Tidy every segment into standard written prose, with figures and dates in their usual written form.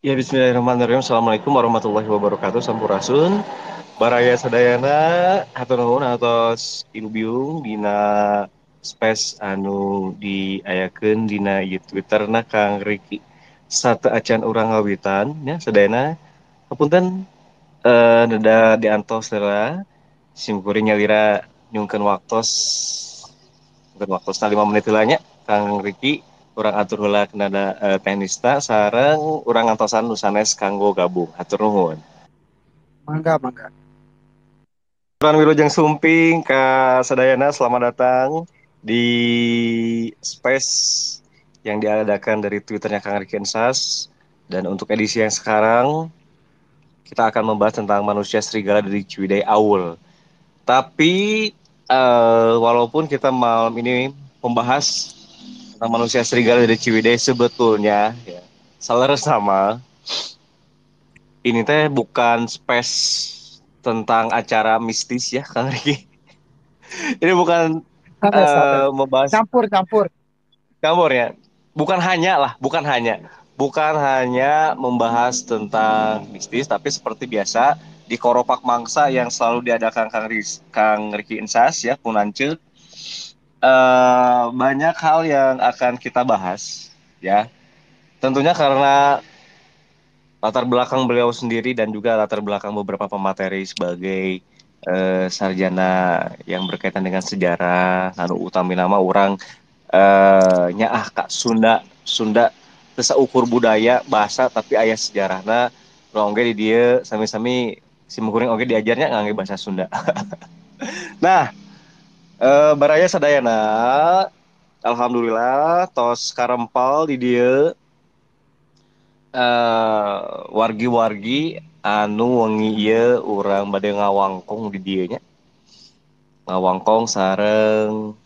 Ya, bismillahirrahmanirrahim. Assalamualaikum warahmatullahi wabarakatuh. Sampurasun. Baraya sadayana hatur nuhun atos ilu biung dina space anu diayakeun dina ieu Twitter na Kang Riki. Sate acan urang ngawitan nya sadayana. Hapunten neda diantos heula simkuring nyalira nyungkeun waktos 5 menit heula nya Kang Riki. Urang atur heula kenada teknisna sareng urang ngantosan nu sanes kanggo gabung. Hatur nuhun. Mangga, mangga. Turan Wilujeng Sumping Kak Sadayana, selamat datang di space yang diadakan dari Twitternya Kang Ricky Ensas. Dan untuk edisi yang sekarang, kita akan membahas tentang manusia serigala dari Ciwidey Aul. Tapi walaupun kita malam ini membahas tentang manusia serigala dari Ciwidey, sebetulnya ya, salah sama ini teh bukan space tentang acara mistis ya Kang Ricky. Ini bukan Santai, santai. membahas Campur, campur. kabur ya. Bukan hanya membahas tentang mistis, tapi seperti biasa di Koropak Mangsa yang selalu diadakan Kang Riki Insas ya, Punance. Banyak hal yang akan kita bahas ya. Tentunya karena latar belakang beliau sendiri dan juga latar belakang beberapa pemateri sebagai sarjana yang berkaitan dengan sejarah, anu utami nama orang nyaah Kak Sunda Sunda tesa ukur budaya bahasa tapi ayah sejarahna nu oge di dia sami-sami simkuring oge diajarnya ngangge bahasa Sunda. Nah, baraya sadayana alhamdulillah tos karempal di dia wargi-wargi anu wengi ieu urang bade ngawangkong di dieu nya. Ngawangkong sareng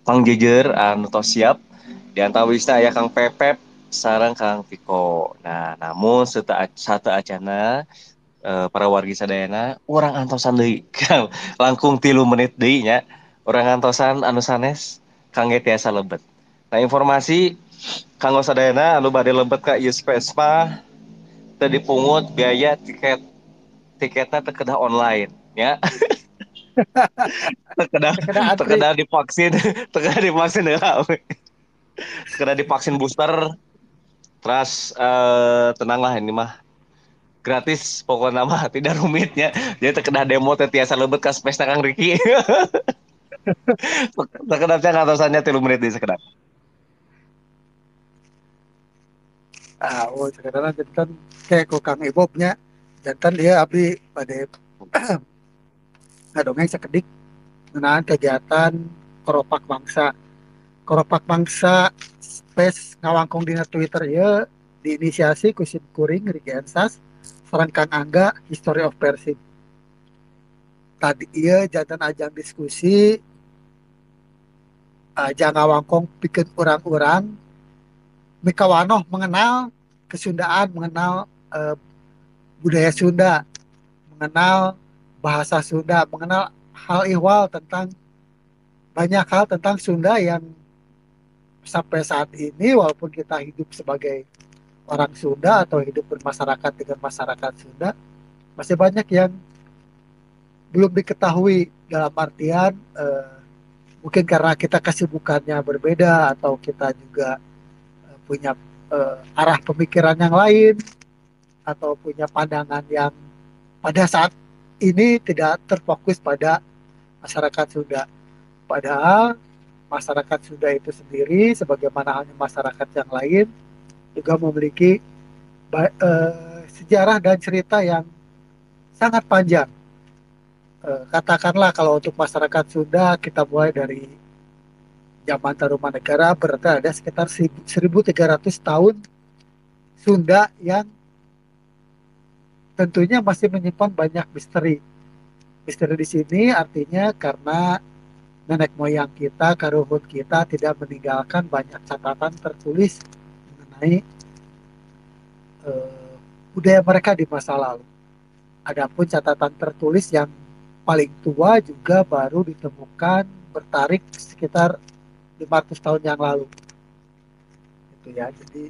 pangjejer anu tos siap di antawisna aya Kang Pepep sareng Kang Tiko. Nah, namun sate acana para wargi sadayana urang antosan deui langkung 3 menit deui nya. Urang antosan anu sanes kangge tiasa lebet. Nah, informasi kanggo sadayana anu bade lebet ka ieu space mah teu dipungut biaya tiketnya teu kedah online ya. Teu kedah Kena teu antri. kedah divaksin, teu kedah divaksin heula. Teu divaksin booster. Terus tenanglah ini mah gratis pokoknya mah tidak rumitnya. Jadi terkena demo teh tiasa lebet ka space Kang Riki. Sekedapnya ngatosannya 3 menit di sekedap. Oh, sekarang jantan kayak ku Kang Ibobnya. Jantan dia abdi pada ngadongeng sekedik ngeunaan kegiatan Koropak Bangsa. Koropak Bangsa space ngawangkong dina Twitter ya diinisiasi ku Sim Kuring Riki Ensas sareng Kang Angga History of Persib. Tadi iya jantan ajang diskusi ajang ngawangkong bikin orang-orang Mikawanoh mengenal kesundaan, mengenal eh, budaya Sunda, mengenal bahasa Sunda, mengenal hal ihwal tentang banyak hal tentang Sunda yang sampai saat ini walaupun kita hidup sebagai orang Sunda atau hidup bermasyarakat dengan masyarakat Sunda masih banyak yang belum diketahui dalam artian mungkin karena kita kesibukannya berbeda atau kita juga punya arah pemikiran yang lain atau punya pandangan yang pada saat ini tidak terfokus pada masyarakat Sunda. Padahal masyarakat Sunda itu sendiri, sebagaimana halnya masyarakat yang lain, juga memiliki sejarah dan cerita yang sangat panjang. Katakanlah kalau untuk masyarakat Sunda, kita mulai dari zaman Tarumanegara, berarti ada sekitar 1.300 tahun Sunda yang tentunya masih menyimpan banyak misteri. Misteri di sini artinya karena nenek moyang kita, karuhun kita tidak meninggalkan banyak catatan tertulis mengenai budaya mereka di masa lalu. Adapun catatan tertulis yang paling tua juga baru ditemukan bertarik sekitar 500 tahun yang lalu. Itu ya. Jadi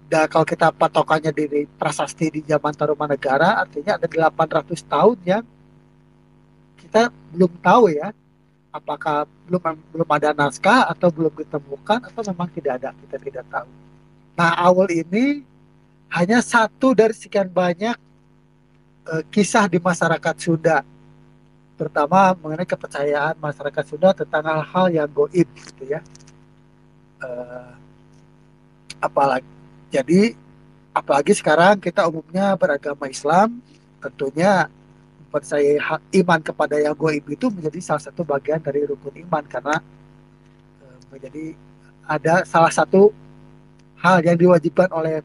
Dan kalau kita patokannya di prasasti di zaman Tarumanegara, artinya ada 800 tahun yang kita belum tahu ya, apakah belum belum ada naskah atau belum ditemukan atau memang tidak ada, kita tidak tahu. Nah, Awul ini hanya satu dari sekian banyak kisah di masyarakat Sunda, terutama mengenai kepercayaan masyarakat Sunda tentang hal-hal yang goib gitu ya. Eh, apalagi jadi apalagi sekarang kita umumnya beragama Islam, tentunya mempercayai iman kepada yang goib itu menjadi salah satu bagian dari rukun iman, karena menjadi ada salah satu hal yang diwajibkan oleh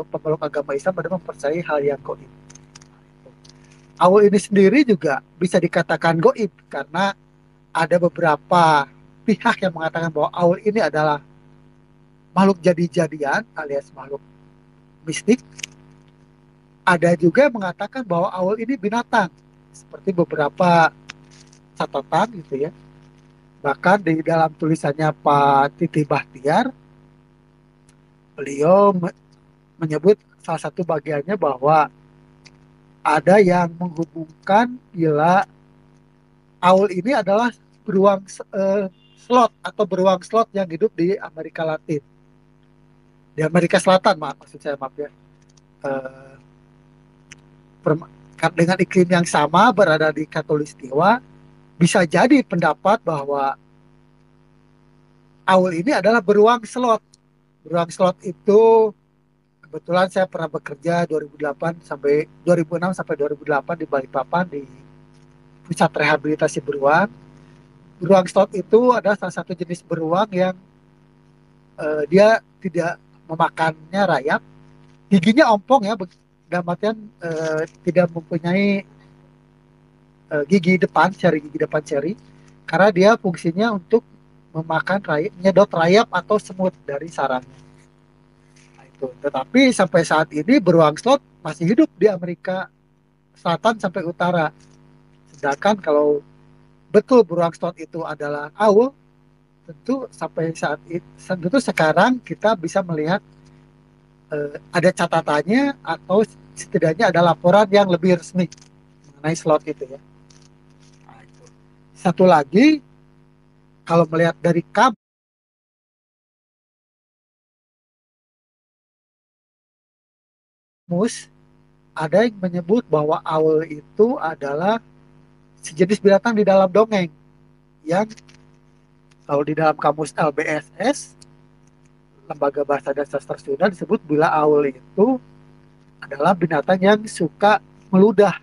pemeluk agama Islam adalah mempercayai hal yang goib. Awal ini sendiri juga bisa dikatakan goib karena ada beberapa pihak yang mengatakan bahwa awal ini adalah makhluk jadi-jadian alias makhluk mistik. Ada juga yang mengatakan bahwa awal ini binatang, seperti beberapa catatan gitu ya. Bahkan di dalam tulisannya Pak Titi Bahtiar, beliau menyebut salah satu bagiannya bahwa ada yang menghubungkan bila Aul ini adalah beruang slot atau beruang slot yang hidup di Amerika Latin, di Amerika Selatan, maksud saya, maaf ya. Eh, dengan iklim yang sama berada di Katulistiwa, bisa jadi pendapat bahwa Aul ini adalah beruang slot. Beruang slot itu kebetulan saya pernah bekerja 2008 sampai 2006 sampai 2008 di Balikpapan di pusat rehabilitasi beruang. Beruang slot itu adalah salah satu jenis beruang yang dia tidak memakannya rayap, giginya ompong ya, dalam artian tidak mempunyai gigi depan, gigi depan seri, karena dia fungsinya untuk memakan rayap, nyedot rayap atau semut dari sarangnya. Nah, itu. Tetapi sampai saat ini beruang slot masih hidup di Amerika Selatan sampai Utara. Sedangkan kalau betul beruang slot itu adalah aul, tentu sampai saat itu, tentu sekarang kita bisa melihat ada catatannya atau setidaknya ada laporan yang lebih resmi mengenai slot itu ya. Nah, itu. Satu lagi, kalau melihat dari kamus, ada yang menyebut bahwa owl itu adalah sejenis binatang di dalam dongeng yang kalau di dalam kamus LBSS, Lembaga Bahasa dan Sastra Sunda, disebut bila owl itu adalah binatang yang suka meludah.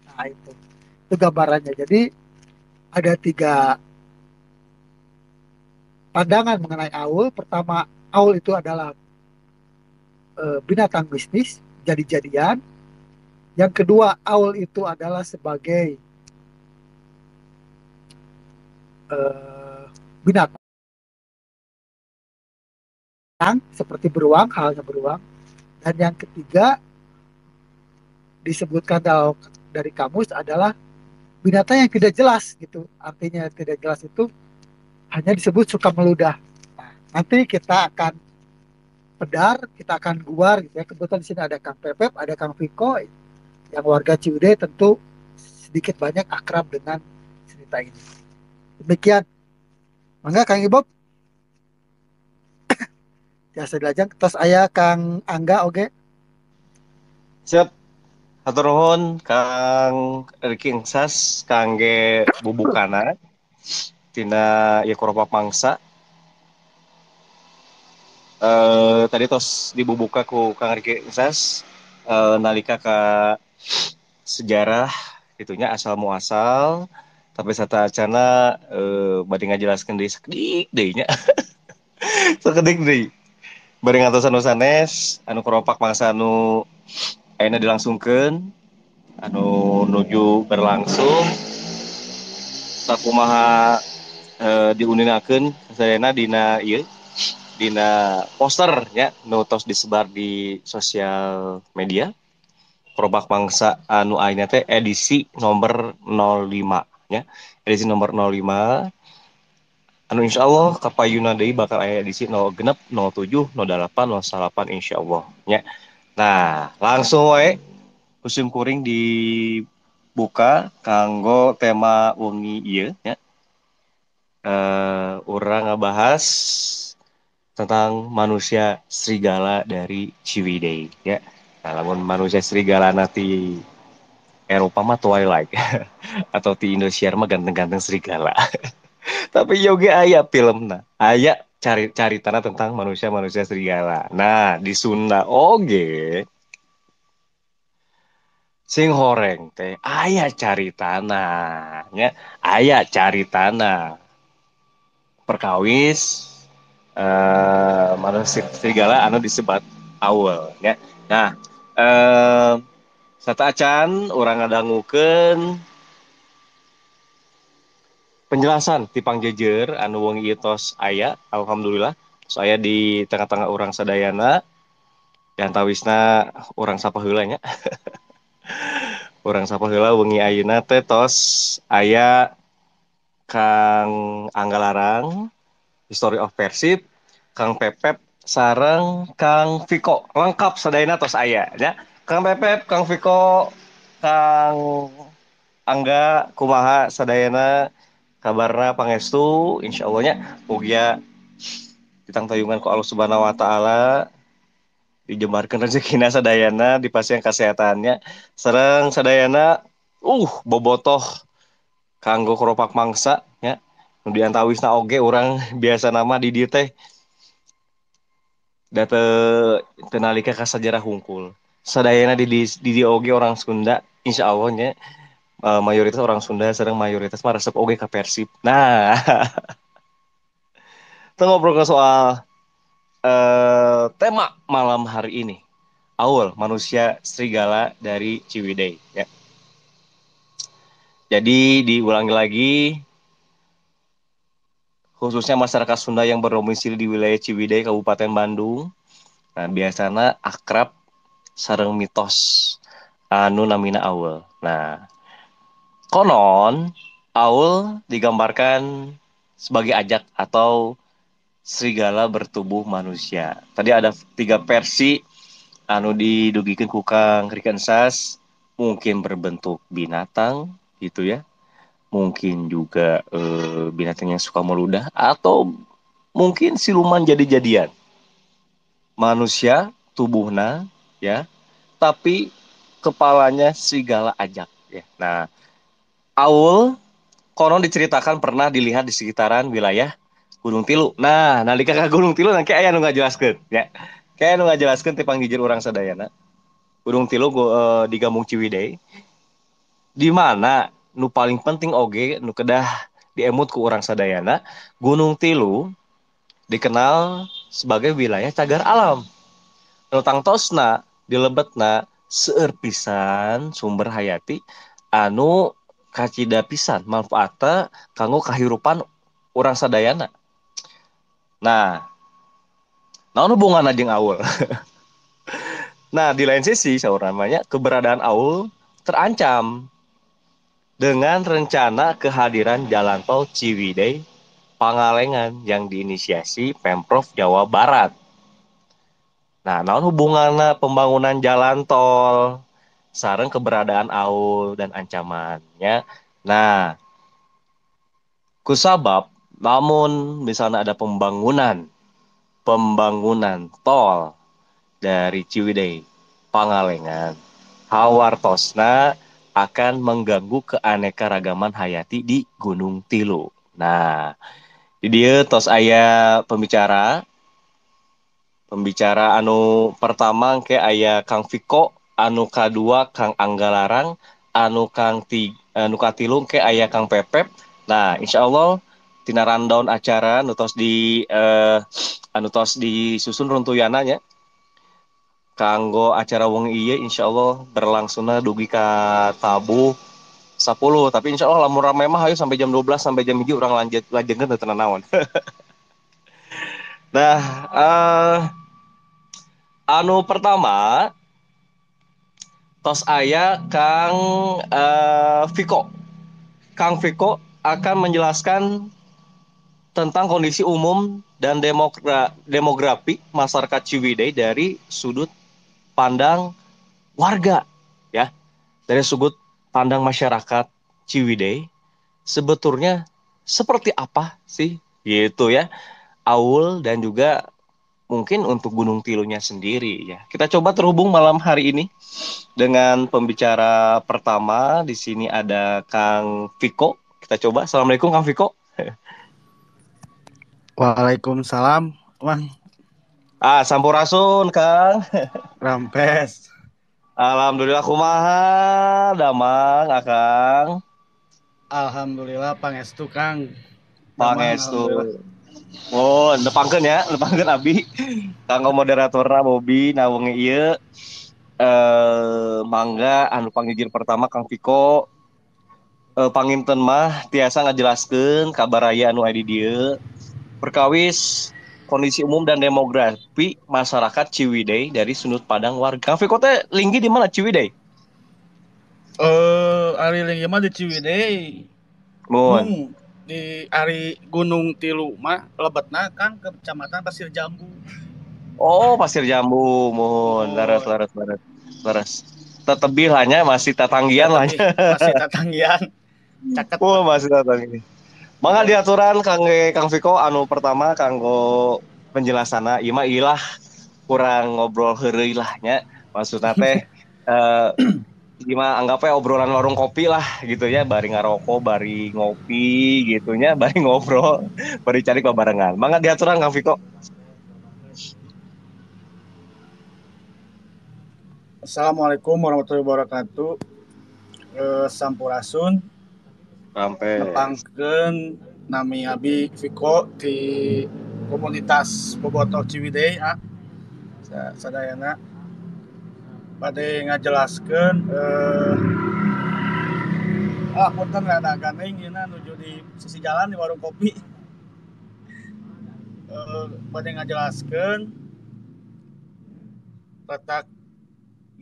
Nah, itu gambarannya. Jadi ada tiga pandangan mengenai owl. Pertama, owl itu adalah binatang bisnis, jadi-jadian. Yang kedua, owl itu adalah sebagai uh, binatang seperti beruang, halnya beruang. Dan yang ketiga disebutkan dari kamus adalah binatang yang tidak jelas gitu. Artinya tidak jelas itu hanya disebut suka meludah. Nah, nanti kita akan pedar, kita akan guar gitu ya. Kebetulan di sini ada Kang Pepep, ada Kang Viko yang warga Ciude, tentu sedikit banyak akrab dengan cerita ini. Demikian. Mangga Kang Ibob, biasa dilajang. Terus ayah Kang Angga oke. Siap, hatur nuhun Kang Riki Sas, kangge bubukana tina ya kuropa pangsa. Tadi tos dibubuka ku Kang Riki Sas, nalika ka sejarah itunya asal muasal, tapi sata acana bade ngajelaskeun deui sakedik deui nya. Sakedik deui. Bari ngatosan sanes anu keropak mangsa anu ayeuna dilangsungkeun, anu nuju berlangsung sakumaha diuninakeun sadayana dina ieu dina poster nya nu tos disebar di sosial media. Perobak bangsa anu ayeuna teh edisi nomor 05 nya. Edisi nomor 05 anu insya Allah kapayuna deui bakal aya di sini 0 genep 07 08 08 insya Allah nya. Nah langsung wae musim kuring dibuka kanggo tema wengi ieu nya. Orang ngebahas tentang manusia serigala dari Ciwidey ya. Nah, namun manusia serigala nanti Eropa mah Twilight atau di Indonesia mah ganteng-ganteng serigala. Tapi yoga aya film nah, aya cari tanah tentang manusia-manusia serigala. Nah, di Sunda oge sing horeng teh aya cari tanahnya, aya cari tanah perkawis manusia serigala anu disebut awal ya. Nah, eh sata acan orang ngadangukeun penjelasan ti pangjejer anu wengi ieu tos aya alhamdulillah saya di tengah-tengah orang sadayana dan tawisna orang sapa heula nya. Orang sapa heula wengi ayeuna teh tos aya Kang Angga Larang History of Persib, Kang Pepep sareng Kang Viko lengkap sadayana tos aya nya. Kang Pepep, Kang Viko, Kang Angga kumaha sadayana kabarna pangestu insyaallah nya mugia ditangtayungan ku Allah Subhanahu wa taala dijembarkeun rezekina sadayana dipasihan kasehatannya sareng sadayana bobotoh kanggo keropak mangsa ya nu diantawisna oge urang biasa nama di dieu teh da teu nalika ka sajarah hungkul sadayana di dieu oge orang Sunda insyaallah nya mayoritas orang Sunda sareng mayoritas mah resep oge ka Persib. Nah, kita ngobrol ke soal tema malam hari ini. Aul, manusia serigala dari Ciwidey. Ya. Jadi diulangi lagi, khususnya masyarakat Sunda yang berdomisili di wilayah Ciwidey, Kabupaten Bandung. Nah, biasanya akrab sareng mitos anu namina Aul. Nah, konon Aul digambarkan sebagai ajak atau serigala bertubuh manusia. Tadi ada 3 versi anu didugikan ku Kang Riken Sas, mungkin berbentuk binatang gitu ya. Mungkin juga binatang yang suka meludah atau mungkin siluman jadi-jadian. Manusia tubuhna ya, tapi kepalanya serigala ajak ya. Nah, Aul konon diceritakan pernah dilihat di sekitaran wilayah Gunung Tilu. Nah, nalika ka Gunung Tilu nanti aya nu ngajelaskeun ya. Kayak nu ngajelaskeun ti panggijir urang sadayana. Gunung Tilu di Gambung Ciwidey. Di mana nu paling penting oge nu kedah diemut ku urang sadayana, Gunung Tilu dikenal sebagai wilayah cagar alam. Nu tangtosna di lebetna seueur pisan sumber hayati anu kacida pisan manfaatna kanggo kahirupan urang sadayana. Nah, naon hubunganna jeung Aul? Nah, di lain sisi, saur namanya, keberadaan Aul terancam dengan rencana kehadiran jalan tol Ciwidey Pangalengan yang diinisiasi Pemprov Jawa Barat. Nah, naon hubunganna pembangunan jalan tol sareng keberadaan Aul dan ancamannya. Nah, kusabab namun misalnya ada pembangunan tol dari Ciwidey Pangalengan hawartosna akan mengganggu keanekaragaman hayati di Gunung Tilu. Nah, di dia tos aya pembicara anu pertama ke aya Kang Viko, anu kadua Kang Angga Larang, anu katilung ke aya Kang Pepep. Nah, insya Allah tina rundown acara anu tos disusun runtuyananya kanggo acara wong iya insya Allah berlangsungna dugi ka tabuh 10 tapi insya Allah lamun rame mah ayo sampai jam 12 sampai jam 1 orang lanjutkan teu naon. Nah, anu pertama tos aya Kang Viko. Kang Viko akan menjelaskan tentang kondisi umum dan demografi masyarakat Ciwidey dari sudut pandang warga, ya. Dari sudut pandang masyarakat Ciwidey, sebetulnya seperti apa sih gitu ya Aul dan juga mungkin untuk Gunung Tilunya sendiri ya. Kita coba terhubung malam hari ini dengan pembicara pertama. Di sini ada Kang Viko. Kita coba. Assalamualaikum Kang Viko. Waalaikumsalam, Bang Sampurasun Kang. Rampes. Alhamdulillah kumaha damang Akang. Alhamdulillah pangestu Kang. Damang Pangestu. alhamdulillah. Oh, nepangkeun abi. Kanggo moderatorna Bobi nawengi ieu mangga anu panggil pertama Kang Viko panginten mah tiasa ngajelaskeun kabar raya anu aya di dieu perkawis kondisi umum dan demografi masyarakat Ciwidey dari sudut pandang warga. Kang Viko teh linggi di mana Ciwidey? Ari linggi mah di Ciwidey. Mun. Mung di Ari Gunung Tilu mah lebetna Kang ke Kecamatan Pasir Jambu. Oh, Pasir Jambu, mun. Laras, Oh, laras, laras. Laras. Tetebih lahnya masih tatanggian tapi lahnya. masih tatanggian. Caket Oh, lah. masih tatanggian. Mangga Iya. diaturan Kang Viko anu pertama kanggo penjelasanna ieu mah ilah kurang ngobrol heureuy lah nya. Maksudna teh eh gimana anggapnya obrolan warung kopi lah gitu ya, bari ngarokok, bari ngopi gitunya, bari ngobrol, bari cari babarengan. Mangga diaturan Kang Viko. Assalamualaikum warahmatullahi wabarakatuh. Sampurasun. Sampai Nepangkeun nami abi Viko di komunitas Bobotoh Ciwidey sadayana bade ngajelaskeun punten rada gandeng yeuna nuju di sisi jalan di warung kopi. Bade ngajelaskeun letak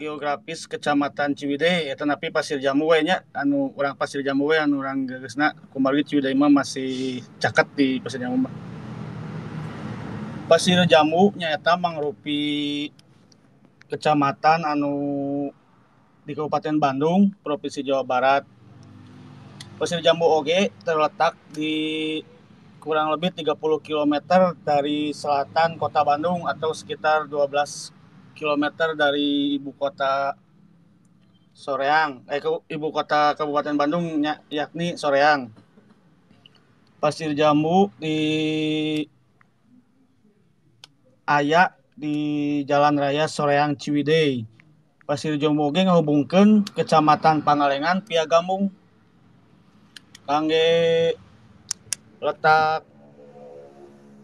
geografis Kecamatan Ciwidey eta napi Pasir Jambu we nya anu urang Pasir Jambu we anu urang geusna kumaha Ciwidey mah masih caket di Pasir Jambu mah. Pasir Jambu nyaeta mangrupi kecamatan anu di Kabupaten Bandung, Provinsi Jawa Barat. Pasir Jambu oge terletak di kurang lebih 30 km dari selatan kota Bandung atau sekitar 12 km dari ibu kota Soreang, ibu kota Kabupaten Bandung yakni Soreang. Pasir Jambu di aya di Jalan Raya Soreang Ciwidey. Pasir Jambu oge ngahubungkeun Kecamatan Pangalengan Piagambung. Kangge letak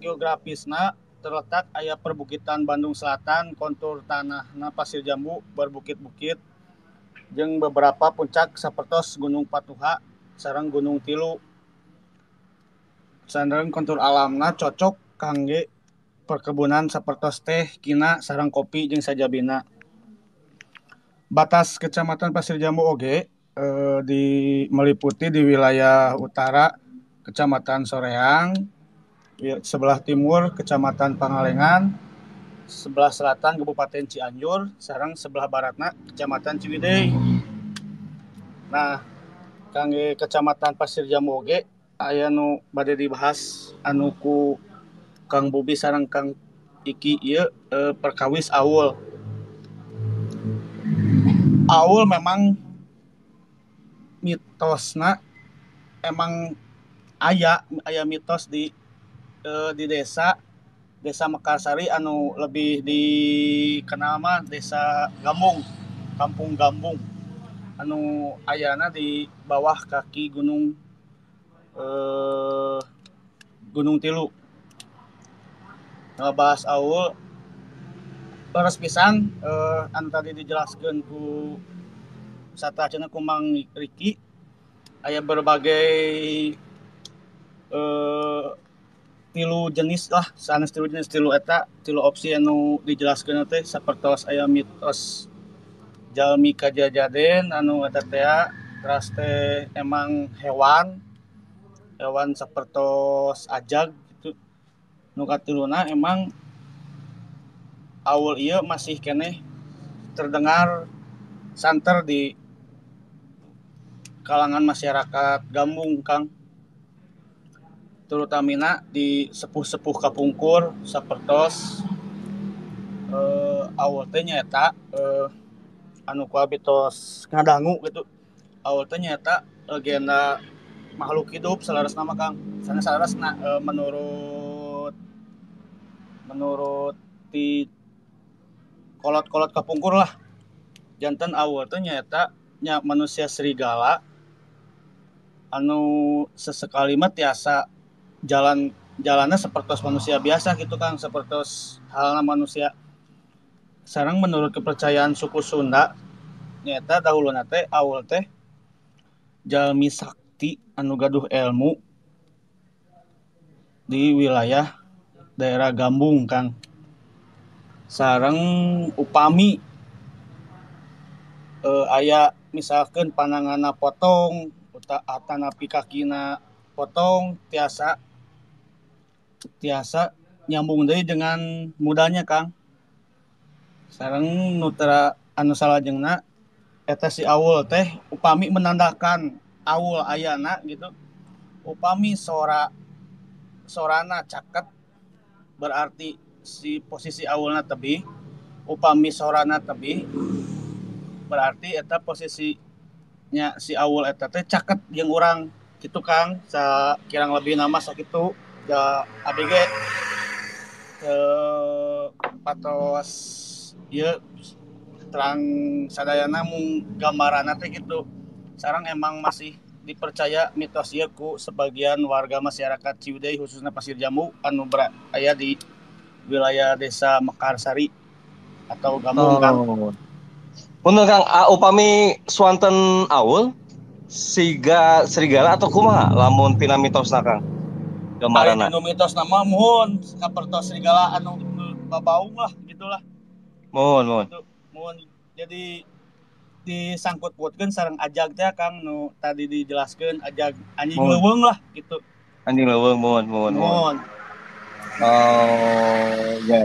geografisna terletak aya perbukitan Bandung Selatan, kontur tanahna Pasir Jambu berbukit-bukit jeung beberapa puncak sapertos Gunung Patuha sareng Gunung Tilu. Sareng kontur alamna cocok kangge perkebunan sapertos teh, kina, sareng kopi jeung sajabina. Batas Kecamatan Pasir Jambu oge meliputi di wilayah utara Kecamatan Soreang, sebelah timur Kecamatan Pangalengan, sebelah selatan Kabupaten Cianjur, sareng sebelah baratna Kecamatan Ciwidey. Nah, kangge Kecamatan Pasir Jambu oge aya nu bade dibahas anu ku Kang Bobi sareng Kang Iki ieu perkawis Aul. Aul memang mitosna emang aya mitos di desa Mekarsari anu lebih dikenal mah desa Gambung, Kampung Gambung anu ayana di bawah kaki Gunung Tilu. Ngebahas Aul leres pisan anu tadi dijelaskeun ku sateuaceuna ku Mang Riki aya berbagai tilu jenis lah, sanes tilu jenis tilu eta tilu opsi anu dijelaskeun teh sapertos aya mitos jalmi kajajaden anu eta teh teras teh emang hewan hewan sapertos ajag gitu. Nu katiluna emang awal ieu masih keneh terdengar santer di kalangan masyarakat Gambung Kang, terutamina di sepuh-sepuh kapungkur sapertos awal teh nyaeta anu ku abitos ngadangu gitu. Awal teh nyaeta legenda makhluk hidup selaras nama Kang. Sana selaras menurut ti kolot-kolot kapungkur lah. Jantan awal teh nyaeta nya manusia serigala anu sesekali mah tiasa jalannya seperti manusia biasa gitu Kang, seperti halnya manusia. Sekarang menurut kepercayaan suku Sunda nyata dahulu nate awal teh jalmi sakti anu gaduh ilmu di wilayah daerah Gambung Kang. Sareng upami aya misalkan panangana potong atanapi kakina potong tiasa nyambung deui dengan mudanya Kang. Sareng nutra anu salajengna eta si awul teh upami menandakan awul ayana gitu. Upami sorana caket berarti si posisi awulna tebih. Upami sorana tebih berarti eta posisinya si awul eta teh caket jeung urang gitu Kang. Kirang lebih nama sakitu da ABG patos ieu terang sadayana mung gambaranna teh gitu. Sareng emang masih dipercaya mitos ieu ku sebagian warga masyarakat Ciwidey khususnya Pasir Jambu anu aya di wilayah desa Mekarsari atau Gambung Kang. Bener Kang, upami swanten awul siga serigala atau kumaha lamun tina mitosna Kang? Gambarana. Ari dinu mitos nama muhun sapertos serigala anu babaung lah gitulah. Mohon. Gitu. Muhun jadi disangkut pautkeun sareng ajag teh Kang nu tadi dijelaskeun ajag anjing leuweung lah gitu. Anjing leuweung mohon. Oh, ya.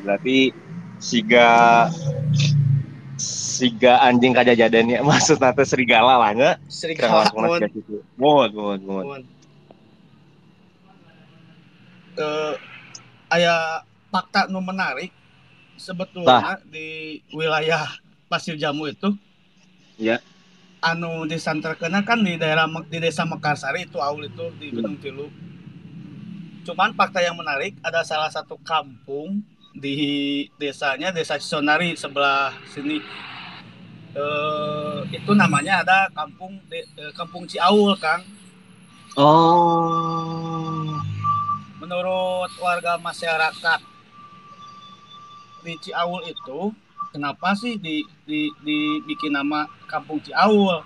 Berarti siga anjing kajajadannya maksud nate serigala lah nya. Serigala mohon. Mohon. Aya fakta nu menarik sebetulnya di wilayah Pasir Jambu itu. Ya. Anu disanterkeun kan di desa Mekarsari itu awal itu di Gunung Tilu. Cuman fakta yang menarik ada salah satu kampung di desanya Desa Cisonari sebelah sini. Itu namanya ada kampung Ciaul Kang. Oh. Menurut warga masyarakat di Ciaul itu kenapa sih dibikin nama Kampung Ciaul?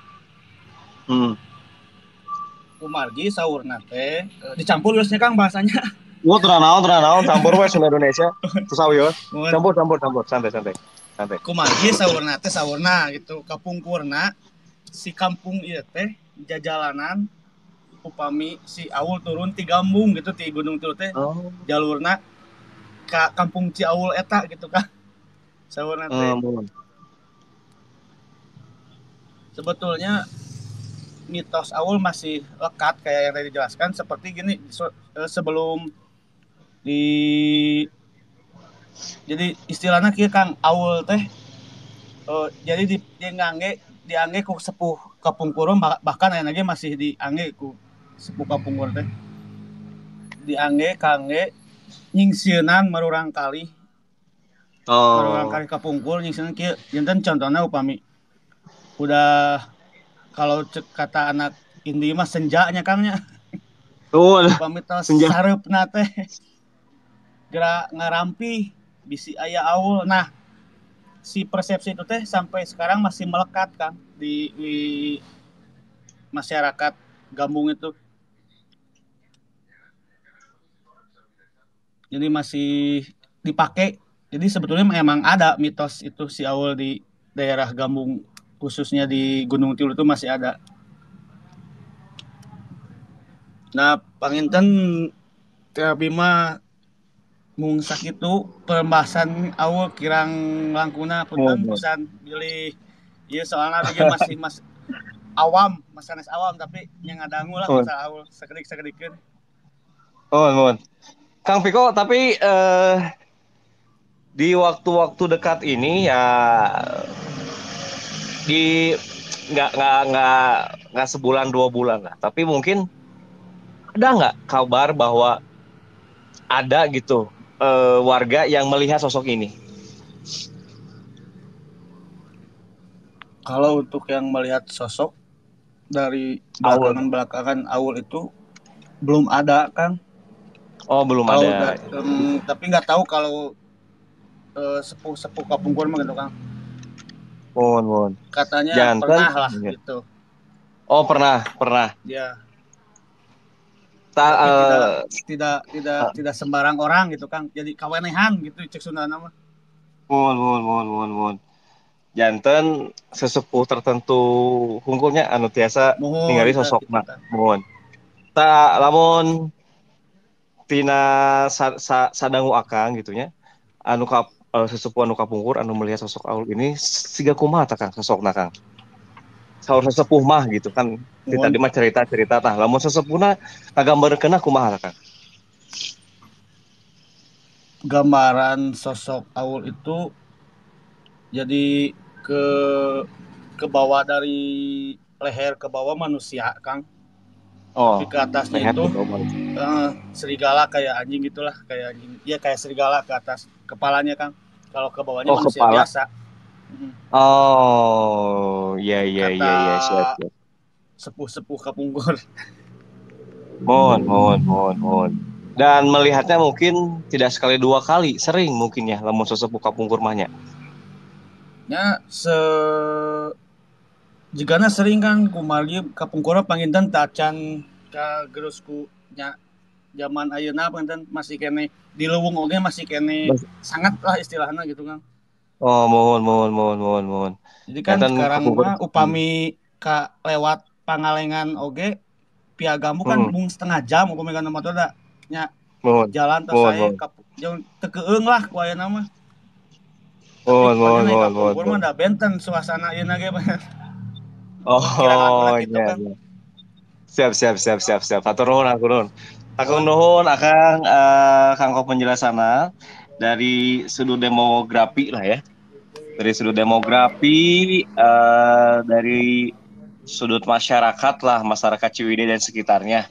Kumargi saurna teh dicampur geusnya Kang bahasanya. Teu campur we Sunda Indonesia. Tusawios. Campur santai. Kumargi saurna gitu kapungkurna si kampung ieu teh jajalanan upami si Aul turun ti Gambung gitu ti Gunung Tilu teh. Jalurna ka Kampung Ciaul eta gitu kan. Saurna teh. Sebetulnya mitos Aul masih lekat kayak yang tadi dijelaskan seperti gini sebelum jadi istilahnya kieu Kang Aul teh jadi diangge ku sepuh kapungkur bahkan aya lagi masih diangge ku sepuh kapungkur teh diangge kangge nyingsieunan marurang kali kapungkur nyingsieunan kieu janten contohna upami udah kalau kata anak Indi mah senjanya Kangnya. Upami tos sareupna teh gerak ngarampi bisi aya Aul. Nah, si persepsi itu teh sampai sekarang masih melekat Kang di masyarakat Gambung itu. Jadi masih dipakai. Jadi sebetulnya memang ada mitos itu si Aul di daerah Gambung khususnya di Gunung Tilu itu masih ada. Nah, panginten Teh Bima mung sakitu pembahasan awal kirang langkuna Mohon, punten mohon. pisan pilih ieu soalna abdi ge masih awam, mas sanes awam tapi yang ngadangu lah Mohon, masalah awal sakedik-sakedikeun. mohon, mohon. Kang Viko, tapi di waktu-waktu dekat ini ya di nggak sebulan 2 bulan lah, tapi mungkin ada nggak kabar bahwa ada gitu warga yang melihat sosok ini? Kalau untuk yang melihat sosok dari Awal. belakangan-belakangan awal itu belum ada kan. Oh, belum Kalau ada. tapi nggak tahu kalau sepuh-sepuh kapungkur mah gitu kan. Mohon, mohon. Katanya Jantan. pernah lah Ya. gitu. Oh, pernah, pernah. Ya, Ta, tapi tidak eh, tidak tidak tidak sembarang orang gitu kan. Jadi kawenehan gitu cek Sundana mah. mohon, mohon, mohon, mohon, mohon. Jantan sesepuh tertentu hungkulnya anu tiasa Mohon ningali tah gitu sosokna. tah. Mohon. Ta lamun tina sadangu akang gitunya. Anu sesepuh anu kapungkur anu melihat sosok Aul ini siga kumaha ta Kang sosokna Kang. Saur sesepuh mah gitu kan. Di tadi Mohon mah cerita-cerita tah. Lamun sesepuhna kagambarkeun kumaha ta Kang? gambaran sosok Aul itu jadi ke ke bawah dari leher ke bawah manusia Kang. Tapi Oh, ke atasnya leher ke itu bawah manusia. serigala kayak anjing gitulah, kayak anjing. Iya kayak serigala ke atas kepalanya Kang. Kalau ke bawahnya Oh, manusia kepala. biasa. Oh, iya iya iya Kata iya siap siap. sepuh-sepuh kapungkur. Mohon, mohon, mohon, mohon. Dan melihatnya mungkin tidak sekali 2 kali, sering mungkin ya lamun sesepuh kapungkur mahnya. Ya jigana sering kan kumargi kapungkurna panginten tacan ka gerusku nya zaman ayeuna panginten masih kene di leuweung oge masih kene sangat lah istilahnya gitu kan. Oh, mohon, mohon, mohon, mohon, mohon. Jadi kan Jantan sekarang kapungkur. mah upami ka lewat Pangalengan oge Piagam kan Hmm, mung setengah jam upami kana motor da nya mohon, jalan tos mohon, saya mohon, jauh tekeueung lah ku ayeuna mah. Tapi mohon, pagi mohon, naik mohon, mohon, kapungkur mah mohon. da benten suasana ieu ge mun kirang Oh, langkuna gitu iya, kan. iya. Siap, siap, siap, siap, siap. Atur nuhun, atur nuhun. Atur nuhun, Akang, Kangko penjelasannya dari sudut demografi lah ya. Dari sudut demografi, dari sudut masyarakat lah, masyarakat Ciwidey dan sekitarnya.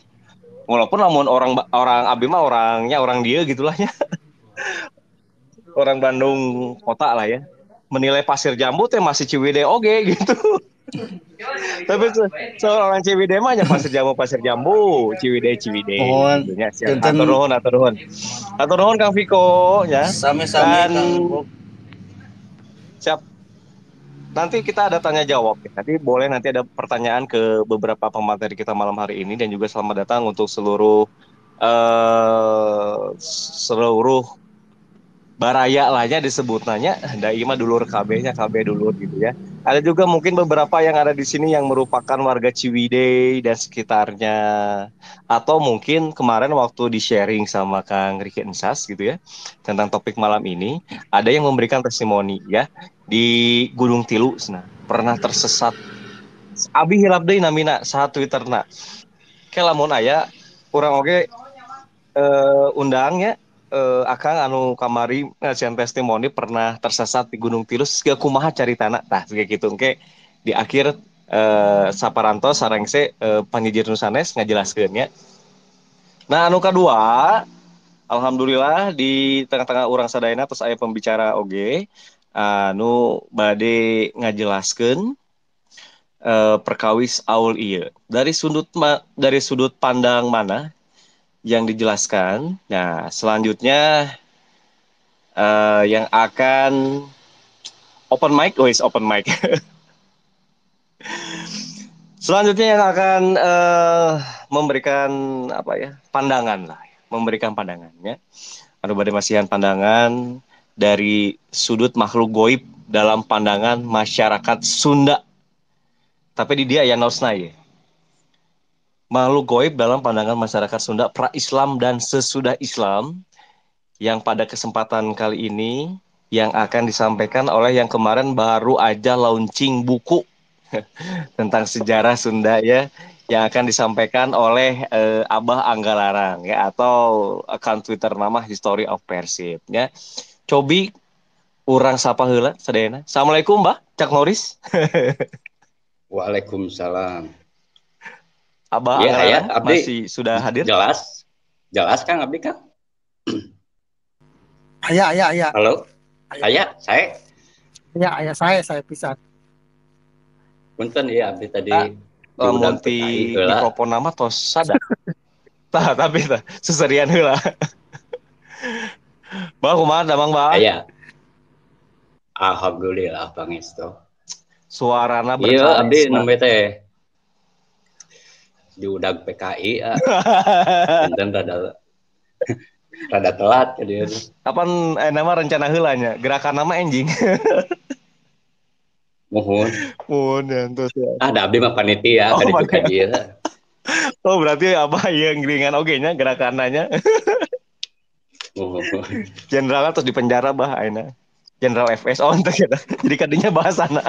Walaupun namun orang orang Abi mah orangnya orang dia gitulah ya, orang Bandung kota lah ya. Menilai Pasir Jambu teh masih Ciwidey oge gitu. Tapi seorang Ciwidey mah nya Pasir Jambu, Ciwidey Ciwidey Mohon gitu nya. Siap. kinten Atur nuhun, atur nuhun. Atur nuhun Kang Viko ya. sami-sami Dan Kang Bob. siap. Nanti kita ada tanya jawab ya. Nanti boleh nanti ada pertanyaan ke beberapa pemateri kita malam hari ini dan juga selamat datang untuk seluruh baraya lahnya disebut nanya dai mah dulur KB-nya KB dulur gitu ya. Ada juga mungkin beberapa yang ada di sini yang merupakan warga Ciwidey dan sekitarnya atau mungkin kemarin waktu di sharing sama Kang Riki Ensas gitu ya tentang topik malam ini ada yang memberikan testimoni ya di Gunung Tilu nah pernah tersesat abi hilap deui namina saha Twitterna ke lamun aya urang oge undangnya Akang anu kamari ngasihan testimoni pernah tersesat di Gunung Tilus ke kumaha cari tanah tah kayak gitu ke di akhir saparantos sarengse panjijir nusanes ngajelaskeun ya. Nah anu kedua alhamdulillah di tengah-tengah urang sadayana terus aya pembicara oge anu bade ngajelaskeun perkawis aul ieu dari sudut pandang mana yang dijelaskan. Nah, selanjutnya yang akan open mic, open mic. Selanjutnya yang akan memberikan apa ya pandangan lah, memberikan pandangannya. Anu badai masihan pandangan dari sudut makhluk goib dalam pandangan masyarakat Sunda. Tapi di dia ya naosna ya. makhluk goib dalam pandangan masyarakat Sunda pra-Islam dan sesudah Islam yang pada kesempatan kali ini yang akan disampaikan oleh yang kemarin baru aja launching buku tentang sejarah Sunda ya yang akan disampaikan oleh Abah Anggalarang ya atau akun Twitter nama History of Persib ya. Cobi urang sapa heula sadayana. Assalamualaikum Mbah Cak Norris. Waalaikumsalam. Abah Iya, ya, Anggalarang Abdi masih sudah hadir? jelas. Jelas Kang Abdi Kang. Ayah. Halo. Aya, saya. Ayah saya pisan. Punten ya Abdi tadi Ah, lamun diundang ti PKI heula. mikrofon nama tos sada. Tah, tapi tah suserian heula. Bah, kumaha damang Bah? Aya. Alhamdulillah pangestu. Suarana Iya, Abdi berkarisma. nembe teh diundang PKI punten rada telat ke dieu. Kapan nama rencana heulanya? Gerakan nama enjing. Muhun. Mun ya entos ya. Da Abdi mah panitia Oh, ka ditu ka mana? dieu. Oh, berarti apa yang ngiringan oge nya gerakananya? Muhun. Jenderal terus dipenjara bah ayeuna. Jenderal FS oh ente kita. Jadi kadinya bahasana.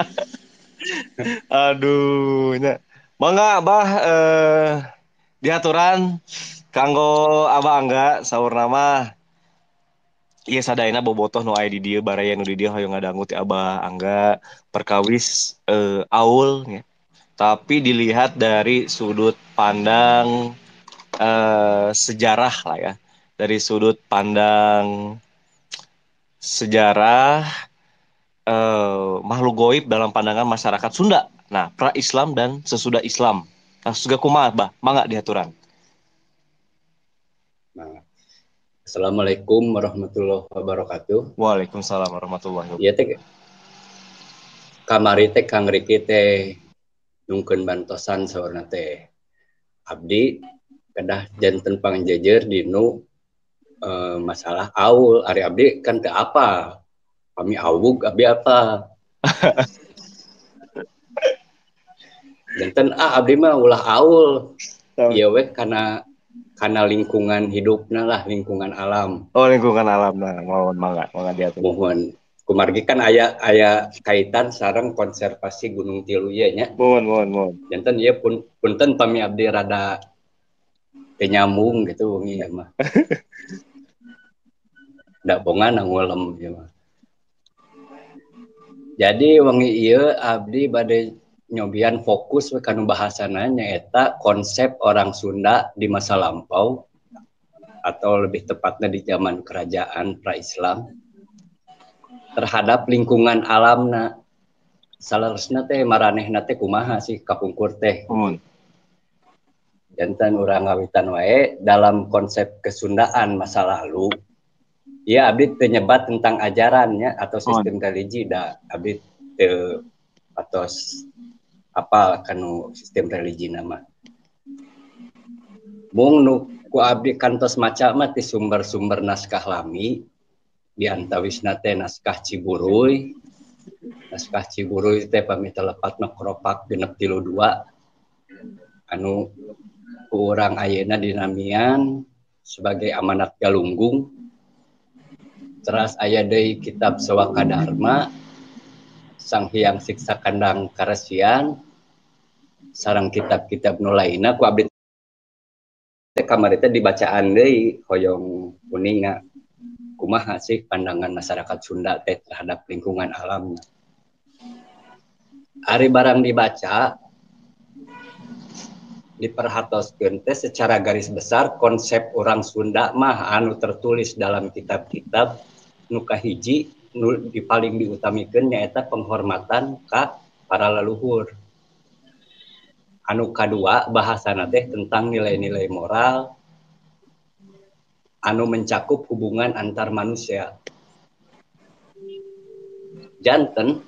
Aduh nya. Mangga bah diaturan kanggo Abah Angga saur nama iya sadayana bobotoh nu aya di dieu baraya nu di dieu hoyong ngadangu ti Abah Angga perkawis aul ya. Tapi dilihat dari sudut pandang sejarah lah ya. Dari sudut pandang sejarah makhluk goib dalam pandangan masyarakat Sunda. Nah, pra-Islam dan sesudah Islam. Nah, suga kumaha bah, mangga diaturan. Nah, Assalamualaikum warahmatullahi wabarakatuh. Waalaikumsalam warahmatullahi wabarakatuh. Ieu teh kamari teh Kang Riki teh nungkeun bantosan saurna teh. Abdi kedah janten pangjejer dinu masalah aul. Ari Abdi kan teu apa. Kami awug Abdi apa. Janten Abdi mah ulah aul. Ieu we kana lingkungan hidupna lah, lingkungan alam. Oh, lingkungan alam nah, mohon mangga diaturan. Mohon kumargi kan aya kaitan sareng konservasi Gunung Tilu ieu nya. Mohon. Janten ieu punten pami Abdi rada teu nyambung gitu wengi mah. Da bongan ngulem ieu mah. Jadi wengi ieu Abdi bade nyobian fokus we kanu bahasana nyaeta konsep orang Sunda di masa lampau atau lebih tepatnya di zaman kerajaan pra-Islam terhadap lingkungan alamna. Salerusna teh maranehna teh kumaha sih kapungkur teh. Janten urang ngawitan wae dalam konsep kesundaan masa lalu. Ya Abdi teu nyebat tentang ajarannya atau sistem religi da Abdi teu patos apa kanu sistem religi nama. Mung nu ku Abdi kantos maca mah ti sumber-sumber naskah lami di antawisna teh naskah Ciburuy. Naskah Ciburuy teh pamita lepatna Kropak 632 anu ku urang ayeuna dinamian sebagai amanat Galunggung. Teras aya deui kitab Sewaka Dharma Sang Hyang Siksa Kandang Karesian sareng kitab-kitab nu lainna ku Abdi teh kamari teh dibacaan deui hoyong kuninga kumaha sih pandangan masyarakat Sunda teh terhadap lingkungan alam. Ari barang dibaca diperhatoskeun teh secara garis besar konsep orang Sunda mah anu tertulis dalam kitab-kitab nu kahiji nu paling diutamikeun nyaeta penghormatan ka para leluhur. Anu kadua bahasana teh tentang nilai-nilai moral anu mencakup hubungan antar manusia. Janten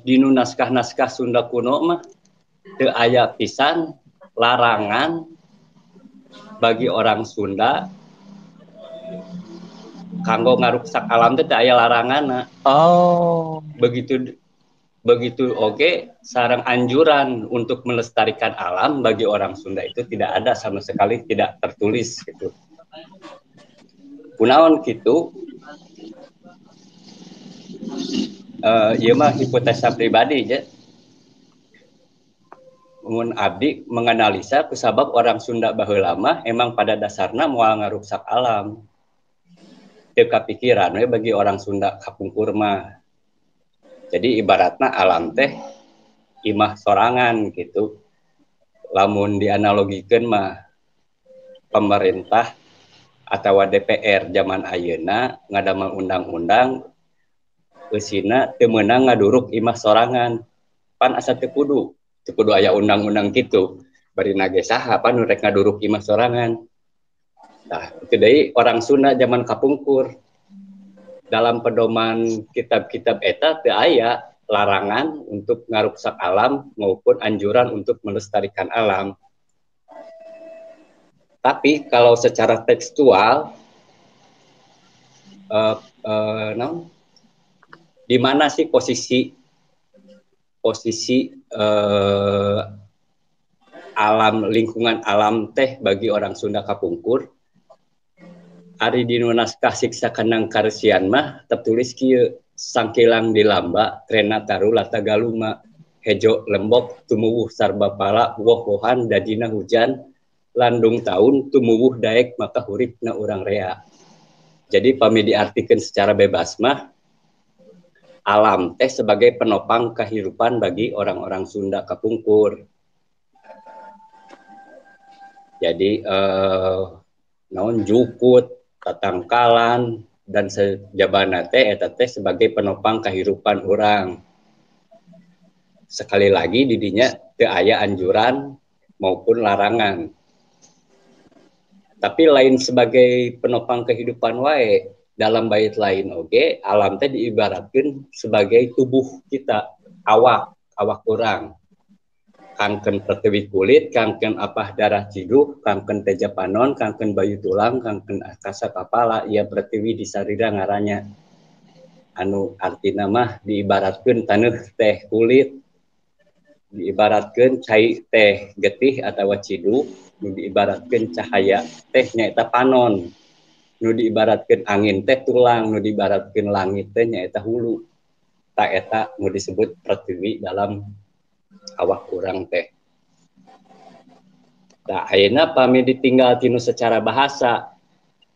dinu naskah-naskah Sunda kuno mah teu aya pisan larangan bagi orang Sunda kanggo ngaruksak alam teh aya laranganna. Oh. Begitu Begitu oke, sarang anjuran untuk melestarikan alam bagi orang Sunda itu tidak ada sama sekali, tidak tertulis gitu. Kunaon gitu, ieu mah hipotesa pribadi ya. Mun abdi menganalisa kusabab orang Sunda baheula mah emang pada dasarnya moal ngaruksak alam. Teu kapikiran we bagi orang Sunda kapungkur mah. Jadi ibaratna alam teh imah sorangan gitu. Lamun dianalogikeun mah pemerintah atau DPR zaman ayeuna ngadamel undang-undang eusina teu meunang ngaduruk imah sorangan. Pan asa teu kudu aya undang-undang gitu. Bari nage saha pan rek ngaduruk imah sorangan. Nah, itu deui orang Sunda zaman kapungkur. Dalam pedoman kitab-kitab eta teu aya larangan untuk ngaruksak alam maupun anjuran untuk melestarikan alam. Tapi kalau secara tekstual, di mana sih posisi alam, lingkungan alam teh bagi orang Sunda kapungkur? Ari dinu naskah Siksa Kandang Karesian mah tertulis kieu, sangkilang dilamba trena taru lata galuma hejo lembok tumuwuh sarbapala woh-wohan dadina hujan landung tahun tumuwuh daek maka huripna urang rea. Jadi pami diartikeun secara bebas mah alam teh sebagai penopang kehidupan bagi orang-orang Sunda kapungkur. Jadi naon jukut, tatangkalan dan sejabana teh eta teh sebagai penopang kehidupan orang. Sekali lagi didinya teu aya anjuran maupun larangan. Tapi lain sebagai penopang kehidupan wae, dalam bait lain oge alam teh diibaratkeun sebagai tubuh kita, awak orang. Kangkeun pertiwi kulit, kangkeun apah darah ciduh, kangkeun teja panon, kangkeun bayu tulang, kangkeun akasa kapala, ia pertiwi di sarira ngarannya. Anu artina mah diibaratkeun taneuh teh kulit, diibaratkeun cai teh getih atawa ciduh, nu diibaratkeun cahaya teh nyaeta panon, nu diibaratkeun angin teh tulang, nu diibaratkeun langit teh nyaeta hulu. Ta eta nu disebut pertiwi dalam awak kurang teh. Nah, ayeuna pami ditinggal tinu secara bahasa,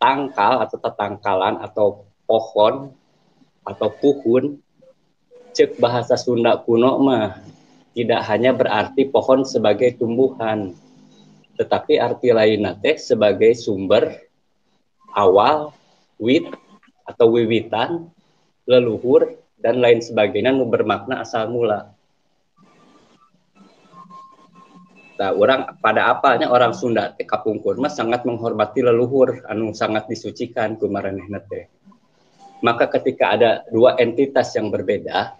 tangkal atau tetangkalan atau pohon atau puhun, cek bahasa Sunda kuno mah tidak hanya berarti pohon sebagai tumbuhan, tetapi arti lainna teh sebagai sumber, awal, wit atau wiwitan, leluhur dan lain sebagainya nu bermakna asal mula. Nah, orang pada apanya orang Sunda teh kapungkur mah sangat menghormati leluhur anu sangat disucikan ku maranehna teh. Maka ketika ada dua entitas yang berbeda,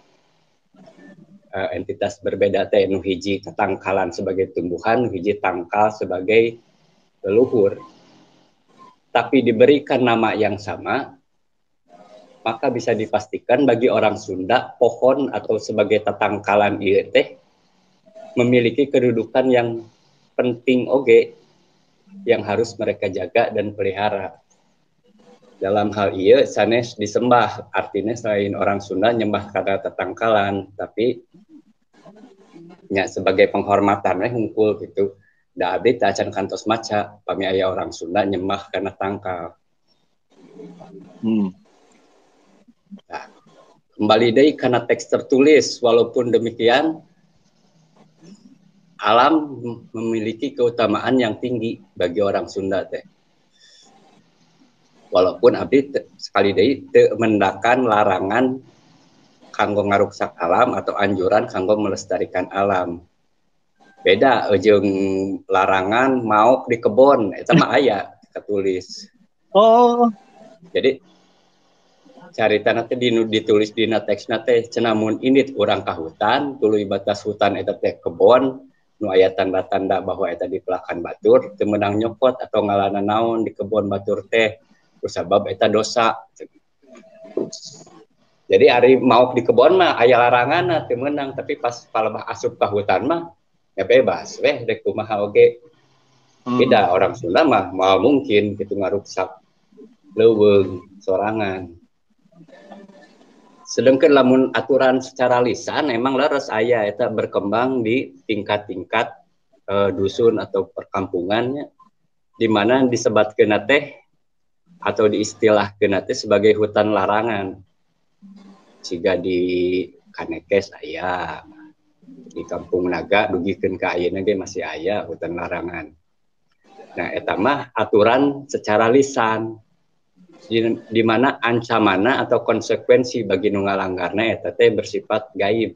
teh nu hiji tatangkalan sebagai tumbuhan, nu hiji tangkal sebagai leluhur, tapi diberikan nama yang sama, maka bisa dipastikan bagi orang Sunda pohon atau sebagai tatangkalan ieu teh memiliki kedudukan yang penting oge yang harus mereka jaga dan pelihara. Dalam hal ieu sanes disembah, artinya selain orang Sunda nyembah kada tatangkalan, tapi nya sebagai penghormatan hungkul gitu. Da abdi teh acan kantos maca pami aya orang Sunda nyembah kana tangkal. Nah, kembali deui kana teks tertulis, walaupun demikian alam memiliki keutamaan yang tinggi bagi orang Sunda teh. Walaupun abdi sekali deui teu mendakan larangan kanggo ngaruksak alam atau anjuran kanggo melestarikan alam. Beda jeung larangan maok di kebon, eta mah aya katulis. Oh. Jadi caritana teh ditulis dina teksna teh cenah mun indit urang ka hutan, tuluy batas hutan eta teh kebon, nu aya tanda-tanda bahwa eta dipelakan batur, teu meunang nyokot atau ngalana naon di kebon batur teh, kusabab eta dosa. Jadi ari mau di kebon mah aya larangan teu meunang, tapi pas palebah asup ka hutan mah ya bebas weh dek kumaha oge. Beda orang Sunda mah mau mungkin gitu ngaruksak leuweung sorangan. Sedangkan lamun aturan secara lisan emang leres aya eta berkembang di tingkat-tingkat dusun atau perkampungannya di mana disebatkeun teh atau diistilahkeun teh sebagai hutan larangan. Siga di Kanekes aya, di Kampung Naga dugikeun ka ayeuna ge masih aya hutan larangan. Nah eta mah aturan secara lisan. Di mana ancamanna atau konsekuensi bagi nu ngalanggarna eta teh bersifat gaib.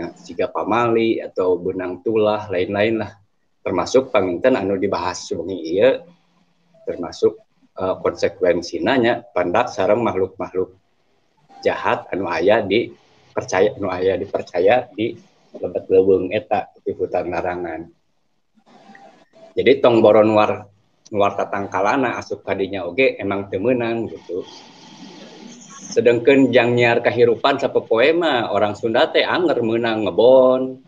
Nah, siga pamali atau benang tulah lain-lain lah. Termasuk panginten anu dibahas sungi ieu termasuk konsekuensina nya pandak sareng makhluk-makhluk jahat anu aya dipercaya di lebet leuweung eta di hutan larangan. Jadi tong boron luar tatangkalana asup kadinya oge emang teu meunang gitu. Sedangkan jang nyiar kahirupan sapopoe mah orang Sunda teh anger meunang ngebon,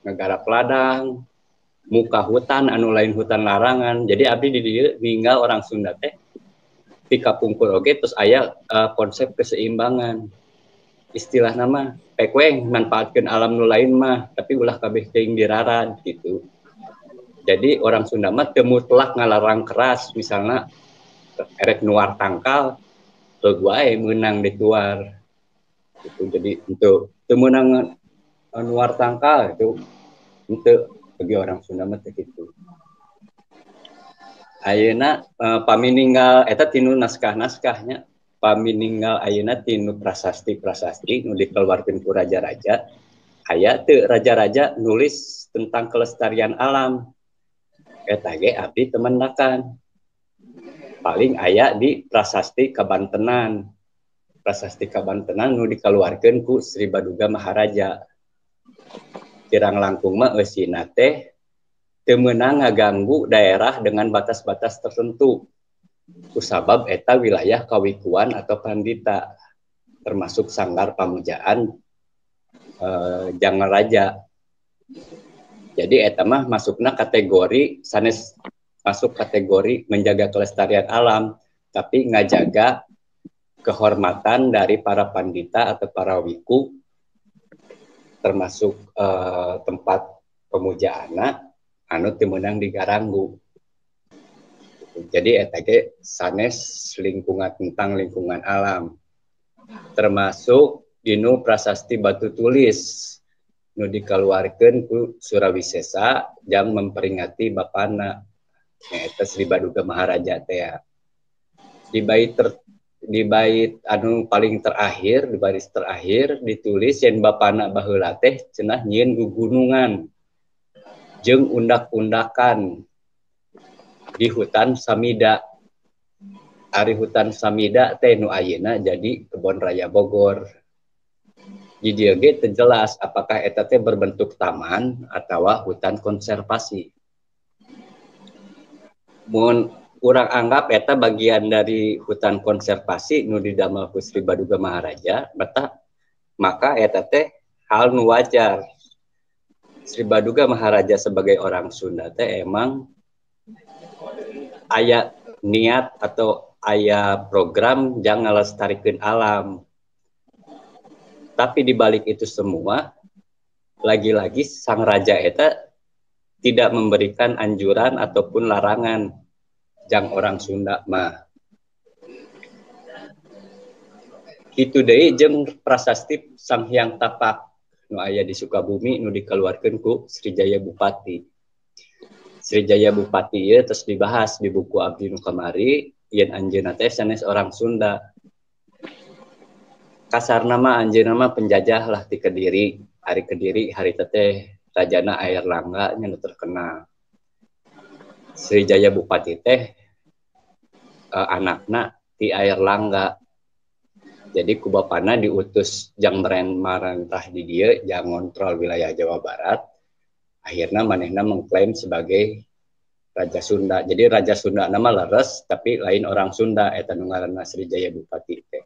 ngegarap ladang, muka hutan anu lain hutan larangan. Jadi abdi di dieu ninggal orang Sunda teh di kapungkur oge terus aya konsep keseimbangan. Istilah nama pekweng manfaatkeun alam nu lain mah tapi ulah kabeh teuing dirarad gitu. Jadi orang Sunda mah teu mutlak ngalarang keras, misalnya erek nuar tangkal teu wae meunang dituar. Gitu. Jadi untuk teu meunang nuar tangkal itu henteu bagi orang Sunda mah teh kitu. Ayeuna pamininggal eta tinu naskah-naskahnya pamininggal ayeuna tinu prasasti-prasasti nu dikeluarkeun ku raja-raja aya teu raja-raja nulis tentang kelestarian alam. Eta ge abdi temendakan. Paling aya di prasasti Kabantenan. Prasasti Kabantenan nu dikeluarkeun ku Sri Baduga Maharaja. Kirang langkung mah eusina teh teu meunang ngaganggu daerah dengan batas-batas tertentu. Kusabab eta wilayah kawikuan atau pandita termasuk sanggar pamujaan Janggal Raja. Jadi eta mah masukna kategori sanes masuk kategori menjaga kelestarian alam, tapi ngajaga kehormatan dari para pandita atau para wiku termasuk tempat pemujaanna anu teu meunang digaranggu. Jadi eta ge sanes lingkungan tentang lingkungan alam. Termasuk dinu prasasti batu tulis nu dikeluarkeun ku Surawisesa yang memperingati bapana eta Sri Baduga Maharaja teh. Di bait anu paling terakhir, di baris terakhir ditulis yen bapana baheula teh cenah nyieun gugunungan jeung undak-undakan di hutan Samida. Ari hutan Samida teh nu ayeuna jadi Kebon Raya Bogor. Di dieu ge teu jelas apakah eta teh berbentuk taman atawa hutan konservasi. Mun urang anggap eta bagian dari hutan konservasi nu didamel ku Sri Baduga Maharaja, maka eta teh hal nu wajar. Sri Baduga Maharaja sebagai orang Sunda teh emang aya niat atau aya program jangan ngalestarikeun alam. Tapi di balik itu semua, lagi-lagi sang raja eta tidak memberikan anjuran ataupun larangan jang orang Sunda mah. Kitu deui jeung prasasti Sang Hyang Tapak nu aya di Sukabumi nu dikeluarkeun ku Srijaya Bupati. Srijaya Bupati ieu terus dibahas di buku abdi nu kamari yen anjeunna teh sanes orang Sunda. Kasarna mah anjeunna mah penjajah lah di Kediri. Hari Kediri hari teh rajana Air Langga nya nu terkenal. Srijaya Bupati teh anakna ti Air Langga. Jadi ku bapana diutus jang marentah di dieu jang ngontrol wilayah Jawa Barat. Akhirna manehna mengklaim sebagai Raja Sunda. Jadi Raja Sunda nama leres tapi lain orang Sunda eta nu ngaranna Srijaya Bupati teh.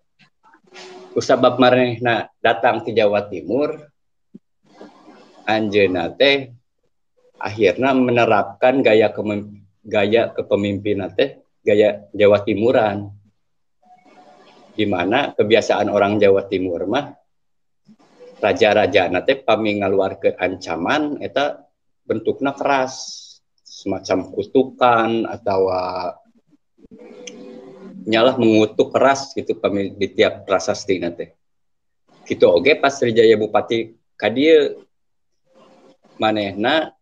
Kusabab marehna datang ke Jawa Timur, anjeunna teh akhirnya menerapkan gaya kepemimpinan teh gaya Jawa Timuran, di mana kebiasaan orang Jawa Timur mah raja-raja nate pami ngaluarkeun ancaman eta bentukna keras, semacam kutukan atau nyalah mengutuk keras gitu pami di tiap prasasti nate. Gitu oge pas Rijaya Bupati kadieu manehna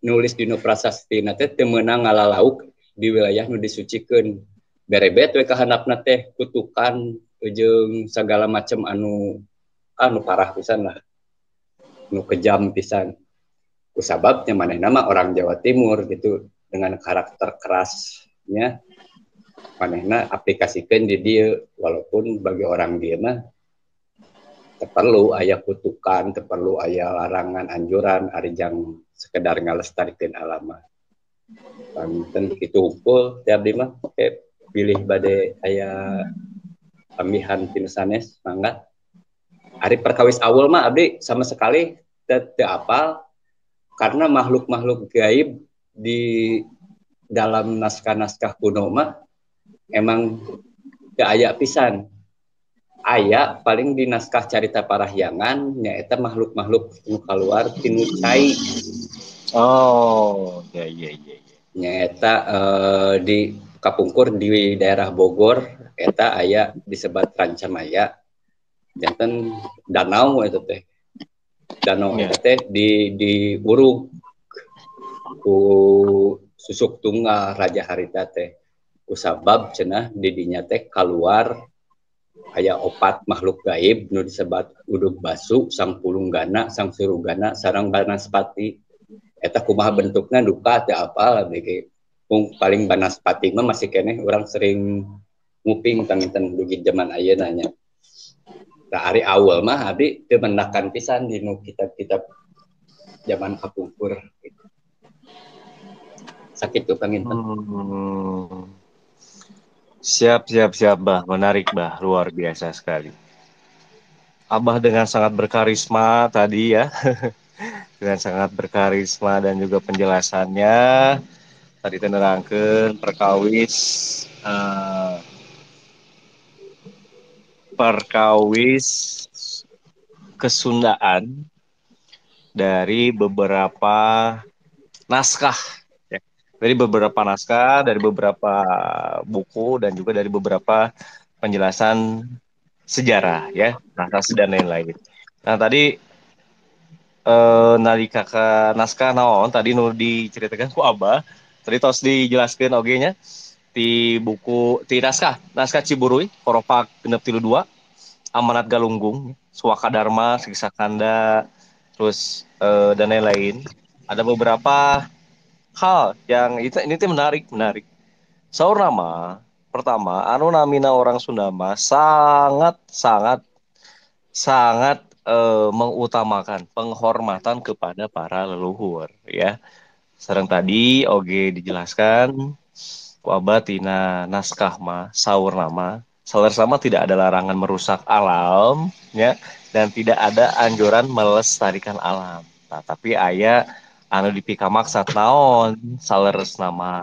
nulis dina prasasti nate teu meunang ngalalauk di wilayah nu disucikeun. Berebet we kahandapna teh kutukan jeung segala macam anu parah pisan lah, nu kejam pisan. Kusababnya manehna mah orang Jawa Timur gitu dengan karakter kerasnya, manehna aplikasikeun di dieu, walaupun bagi orang dia mah perlu aya kutukan, perlu aya larangan anjuran ari jang sekedar ngalestarikeun alam. Panten kitu hungkul tiap di mah oke pilih bade aya pambihan tinu sanes mangga. Ari perkawis awal mah abdi sama sekali teu apal karena makhluk-makhluk gaib di dalam naskah-naskah kuno mah emang teu aya pisan. Aya paling di naskah carita parahyangan nyaeta makhluk-makhluk nu kaluar tinu cai. Oh, ya. Nyaeta di kapungkur di daerah Bogor eta aya disebat Rancamaya. Janten danau eta teh. Danau eta teh diurug ku susuk tunggal Raja Harita teh. Kusabab cenah di dinya teh kaluar aya opat makhluk gaib nu disebat Udug Basu, Sang Pulunggana, Sang Surugana, sareng Banaspati. Eta kumaha bentukna duka teu apal abdi paling Banaspati mah masih keneh urang sering nguping tanginten dugi zaman ayeuna nya. Nah, ari awal mah abdi teu mendakan pisan di nu kitab-kitab zaman kapungkur gitu. Sakitu panginten. Siap, Bah. Menarik, Bah. Luar biasa sekali. Abah dengan sangat berkarisma tadi ya. Dengan sangat berkarisma dan juga penjelasannya. Tadi nerangkeun perkawis kesundaan dari beberapa naskah. Dari beberapa naskah, dari beberapa buku, dan juga dari beberapa penjelasan sejarah ya, naskah dan lain-lain. Nah tadi nalika ke naskah naon tadi nu diceritakan ku Abah, tadi tos dijelaskan oge nya di buku di naskah Ciburuy Koropak 62 Amanat Galunggung Suaka Dharma Siksa Kanda terus dan lain-lain. Ada beberapa hal yang ini tuh menarik. Saur nama pertama, anu namina orang Sunda mah sangat mengutamakan penghormatan kepada para leluhur ya. Sareng tadi oge dijelaskan wabah tina naskah mah saur sama tidak ada larangan merusak alam ya dan tidak ada anjuran melestarikan alam. Nah, tapi aya anu dipikamak naon saleres nama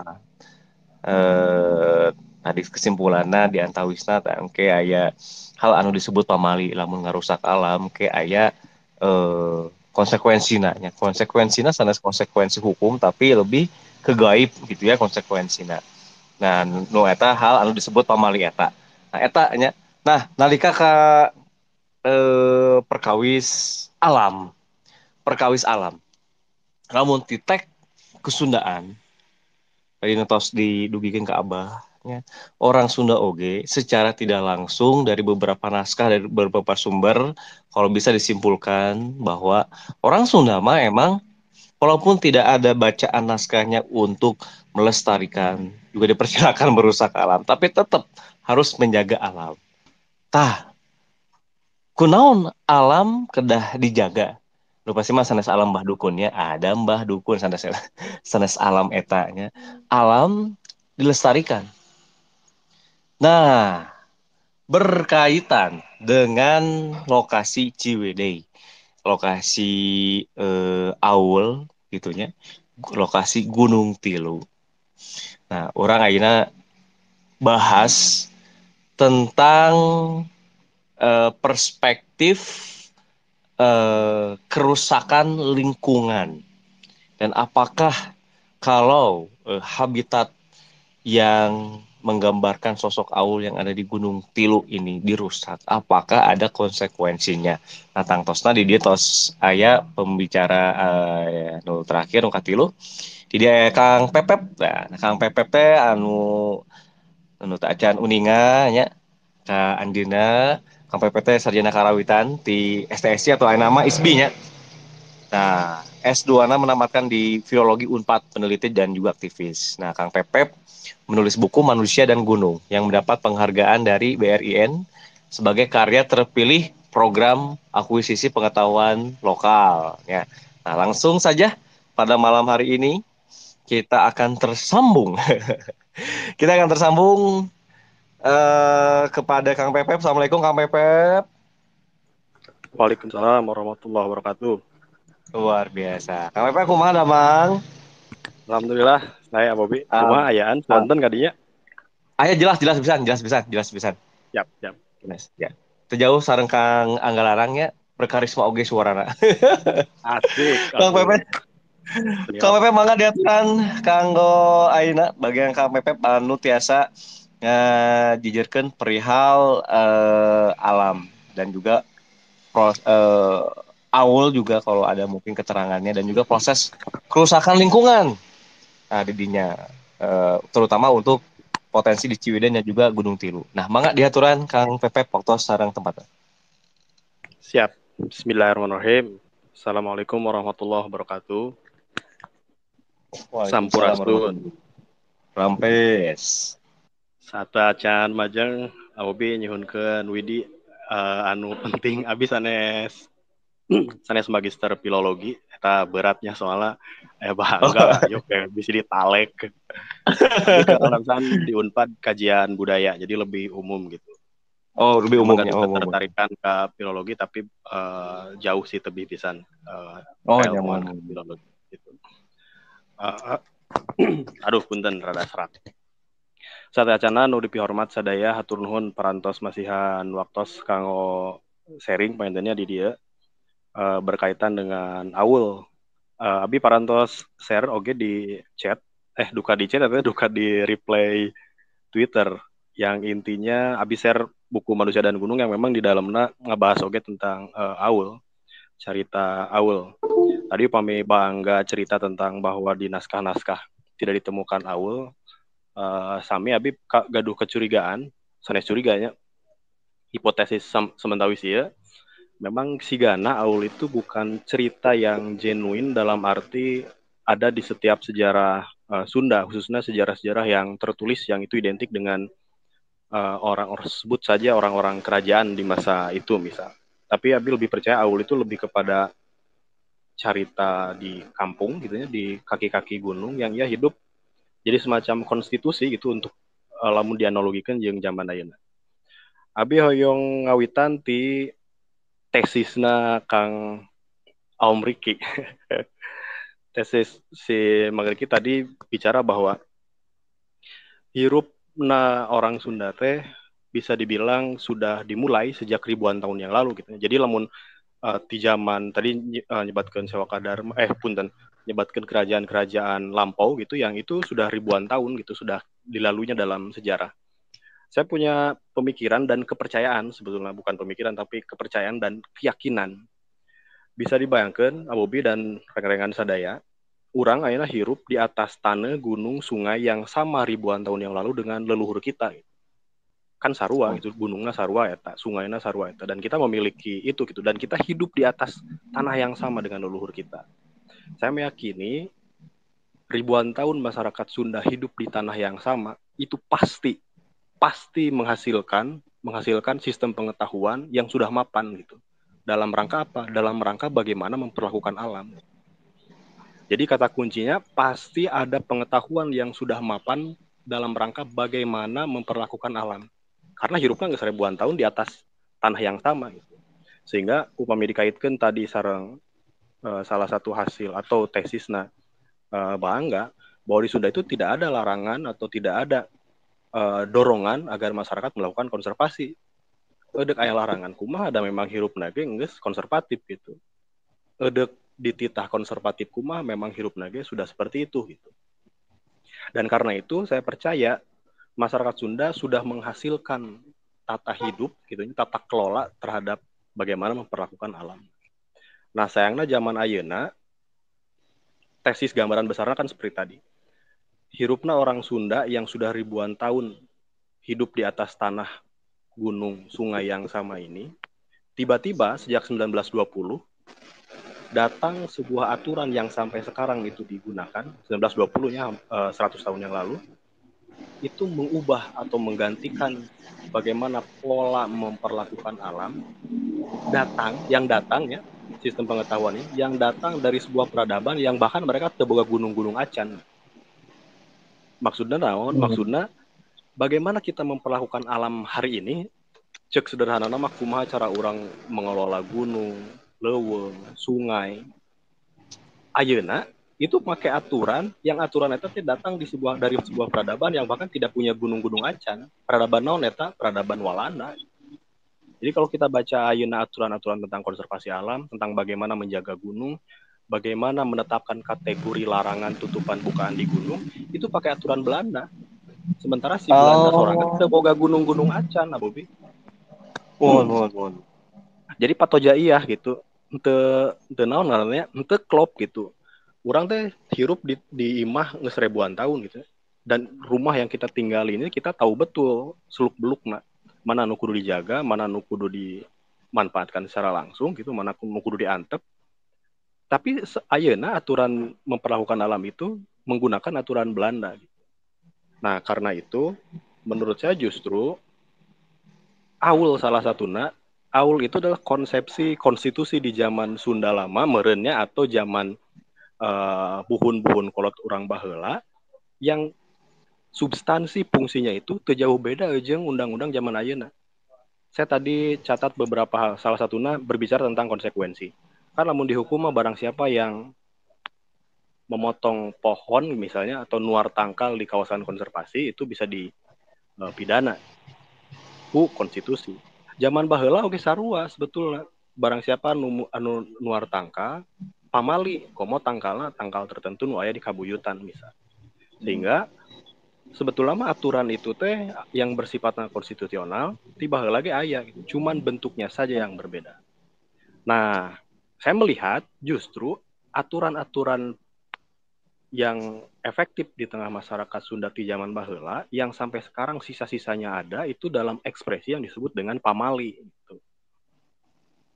tadi kesimpulannya di antawisna ke aya hal anu disebut pamali lamun ngarusak alam ke aya konsekuensinya sanes konsekuensi hukum tapi lebih ke gaib gitu ya konsekuensinya. Nah nu eta hal anu disebut pamali eta. Nah eta nya. Nah nalika ka perkawis alam namun titek kesundaan tadi netos didugikan ke Abahnya orang Sunda oge secara tidak langsung dari beberapa naskah dari beberapa sumber kalau bisa disimpulkan bahwa orang Sunda mah emang walaupun tidak ada bacaan naskahnya untuk melestarikan juga dipersilakan merusak alam tapi tetap harus menjaga alam. Tah kunaon alam kedah dijaga lu pasti mah sanes alam Mbah Dukunnya ada Mbah Dukun sanes alam alam dilestarikan. Nah berkaitan dengan lokasi Ciwidey, lokasi Aul gitunya, lokasi Gunung Tilu. Nah, orang ayeuna bahas tentang perspektif kerusakan lingkungan dan apakah kalau habitat yang menggambarkan sosok Aul yang ada di Gunung Tilu ini dirusak, apakah ada konsekuensinya? Nah, tangtosna di dia tos aya pembicara nu terakhir nu katilu, di dia Kang Pepep. Nah, Kang Pepep teh anu teu acan uninga nya ka Andina. Kang Pepep teh sarjana karawitan di STSI atau lain nama ISBI nya. Nah, S2-na menamatkan di Filologi Unpad, peneliti dan juga aktivis. Nah, Kang Pepep menulis buku Manusia dan Gunung yang mendapat penghargaan dari BRIN sebagai karya terpilih program akuisisi pengetahuan lokal. Ya. Nah, langsung saja pada malam hari ini kita akan tersambung. Kita akan tersambung kepada Kang Pepep. Assalamualaikum Kang Pepep. Waalaikumsalam warahmatullahi wabarakatuh. Luar biasa. Kang Pepep kumaha damang? Alhamdulillah, saya Bobi. Kumaha ayaan wonten kadinya? Aya jelas pisan. Siap. Jelas, ya. Terjauh sareng Kang Angga Larangnya berkarisma oge suarana. Asik. Kang Pepep, Kang Niok. Pepep mangga diaturan kanggo ayeuna bagian Kang Pepep anu tiasa ngajijirkeun perihal alam dan juga Aul juga kalau ada mungkin keterangannya dan juga proses kerusakan lingkungan. Nah, didinya terutama untuk potensi di Ciwidey dan juga Gunung Tilu. Nah, mangga diaturan Kang Pepep waktu sareng tempatnya. Siap. Bismillahirrahmanirrahim. Assalamualaikum warahmatullahi wabarakatuh. Waalaikumsalam Sampurasun. warahmatullahi wabarakatuh. Rampes. Sata can majeng Bobi nyuhunkeun Widi anu penting abis sanes magister filologi eta beratnya soalnya bangga yuk kayak bisa ditalek. Abi kealasan di Unpad kajian budaya jadi lebih umum gitu. Oh, lebih Memang umumnya. gak Oh, ketertarikan ke filologi tapi jauh sih tebih pisan nyaman. keilmuan ke filologi gitu. Aduh punten rada serat. Sateuacanna nu dipihormat sadaya hatur nuhun parantos masihan waktos kanggo sharing panjenengannya di dia berkaitan dengan Aul. Abi parantos share oge di chat duka di chat atau duka di reply Twitter yang intinya Abi share buku Manusia dan Gunung yang memang di dalamnya ngebahas oge tentang Aul, cerita Aul. Tadi upami bangga cerita tentang bahwa di naskah-naskah tidak ditemukan Aul. Sami Abi gaduh kecurigaan, sanes curiganya hipotesis sementara ya. Memang Sigana Aul itu bukan cerita yang genuine dalam arti ada di setiap sejarah Sunda, khususnya sejarah-sejarah yang tertulis yang itu identik dengan orang-orang sebut saja orang-orang kerajaan di masa itu misal. Tapi Abi lebih percaya Aul itu lebih kepada cerita di kampung gitu ya, di kaki-kaki gunung yang ya hidup jadi semacam konstitusi gitu untuk lamun dianalogikan jeung zaman ayeuna. Abi hoyong ngawitan ti tesisna Kang Aum Riki. Tesis si Magriki tadi bicara bahwa hirupna orang Sunda teh bisa dibilang sudah dimulai sejak ribuan tahun yang lalu gitu. Jadi lamun di zaman tadi nyebatkeun Sewaka Dharma punten nyebatkeun kerajaan-kerajaan lampau gitu yang itu sudah ribuan tahun gitu sudah dilaluinya dalam sejarah. Saya punya pemikiran dan kepercayaan sebetulnya bukan pemikiran tapi kepercayaan dan keyakinan. Bisa dibayangkan Abobi dan rekan-rekan sadaya, urang ayeuna hirup di atas tanah, gunung, sungai yang sama ribuan tahun yang lalu dengan leluhur kita. Kan sarua gitu, gunungnya sarua eta, sungainya sarua eta dan kita memiliki itu gitu dan kita hidup di atas tanah yang sama dengan leluhur kita. Saya meyakini ribuan tahun masyarakat Sunda hidup di tanah yang sama itu pasti menghasilkan sistem pengetahuan yang sudah mapan gitu. Dalam rangka apa? Dalam rangka bagaimana memperlakukan alam. Jadi kata kuncinya pasti ada pengetahuan yang sudah mapan dalam rangka bagaimana memperlakukan alam. karena hirupna geus ribuan tahun di atas tanah yang sama gitu. Sehingga upami dikaitkan tadi sareng salah satu hasil atau tesisna Bangga bahwa di Sunda itu tidak ada larangan atau tidak ada dorongan agar masyarakat melakukan konservasi. Edek aya larangan kumaha ada memang hirupna ge geus konservatif gitu. Edek dititah konservatif kumaha memang hirupna ge sudah seperti itu gitu. Dan karena itu saya percaya masyarakat Sunda sudah menghasilkan tata hidup gitu, tata kelola terhadap bagaimana memperlakukan alam. Nah, sayangnya zaman ayeuna tesis gambaran besarnya kan seperti tadi. Hirupna orang Sunda yang sudah ribuan tahun hidup di atas tanah, gunung, sungai yang sama ini, tiba-tiba sejak 1920 datang sebuah aturan yang sampai sekarang itu digunakan, 1920-nya 100 tahun yang lalu, itu mengubah atau menggantikan bagaimana pola memperlakukan alam, yang datang ya, sistem pengetahuannya, yang datang dari sebuah peradaban yang bahkan mereka terboga gunung-gunung acan. Maksudnya naon? Maksudnya bagaimana kita memperlakukan alam hari ini? Cek sederhana mah kumaha cara orang mengelola gunung, leuweung, sungai. Ayeuna itu pakai aturan yang aturan eta datang dari sebuah peradaban yang bahkan tidak punya gunung-gunung acan. Peradaban naon eta? Peradaban Walanda. Jadi kalau kita baca ayeuna aturan-aturan tentang konservasi alam, tentang bagaimana menjaga gunung, bagaimana menetapkan kategori larangan tutupan bukaan di gunung, itu pakai aturan Belanda. Sementara si Belanda sorangan teu boga gunung-gunung acan, Bobi. Jadi patojaiyah gitu. Teu naon ngaranna teu klop gitu. Urang teh hirup di imah geus ribuan tahun gitu. Dan rumah yang kita tinggali ini kita tahu betul seluk-belukna. Mana nu kudu dijaga, mana nu kudu dimanfaatkan secara langsung gitu, mana nu kudu diantep. Tapi ayeuna aturan memperlakukan alam itu menggunakan aturan Belanda. Nah, karena itu menurut saya justru Aul salah satunya, Aul itu adalah konsepsi konstitusi di zaman Sunda lama meureunnya atau zaman buhun-buhun kolot urang baheula yang substansi fungsinya itu teu jauh beda jeung undang-undang zaman ayeuna. Saya tadi catat beberapa hal, salah satunya berbicara tentang konsekuensi. Kan lamun dihukum mah barang siapa yang memotong pohon misalnya atau nuar tangkal di kawasan konservasi itu bisa dipidana. Ku konstitusi. Zaman baheula oge sarua sebetulnya. Barang siapa anu nuar tangkal pamali komo tangkal tertentu nu aya di kabuyutan misal. Sehingga sebetulnya mah aturan itu teh yang bersifatnya konstitusional tiba lagi aya gitu. Cuman bentuknya saja yang berbeda. Nah, saya melihat justru aturan-aturan yang efektif di tengah masyarakat Sunda di zaman baheula yang sampai sekarang sisa-sisanya ada itu dalam ekspresi yang disebut dengan pamali gitu.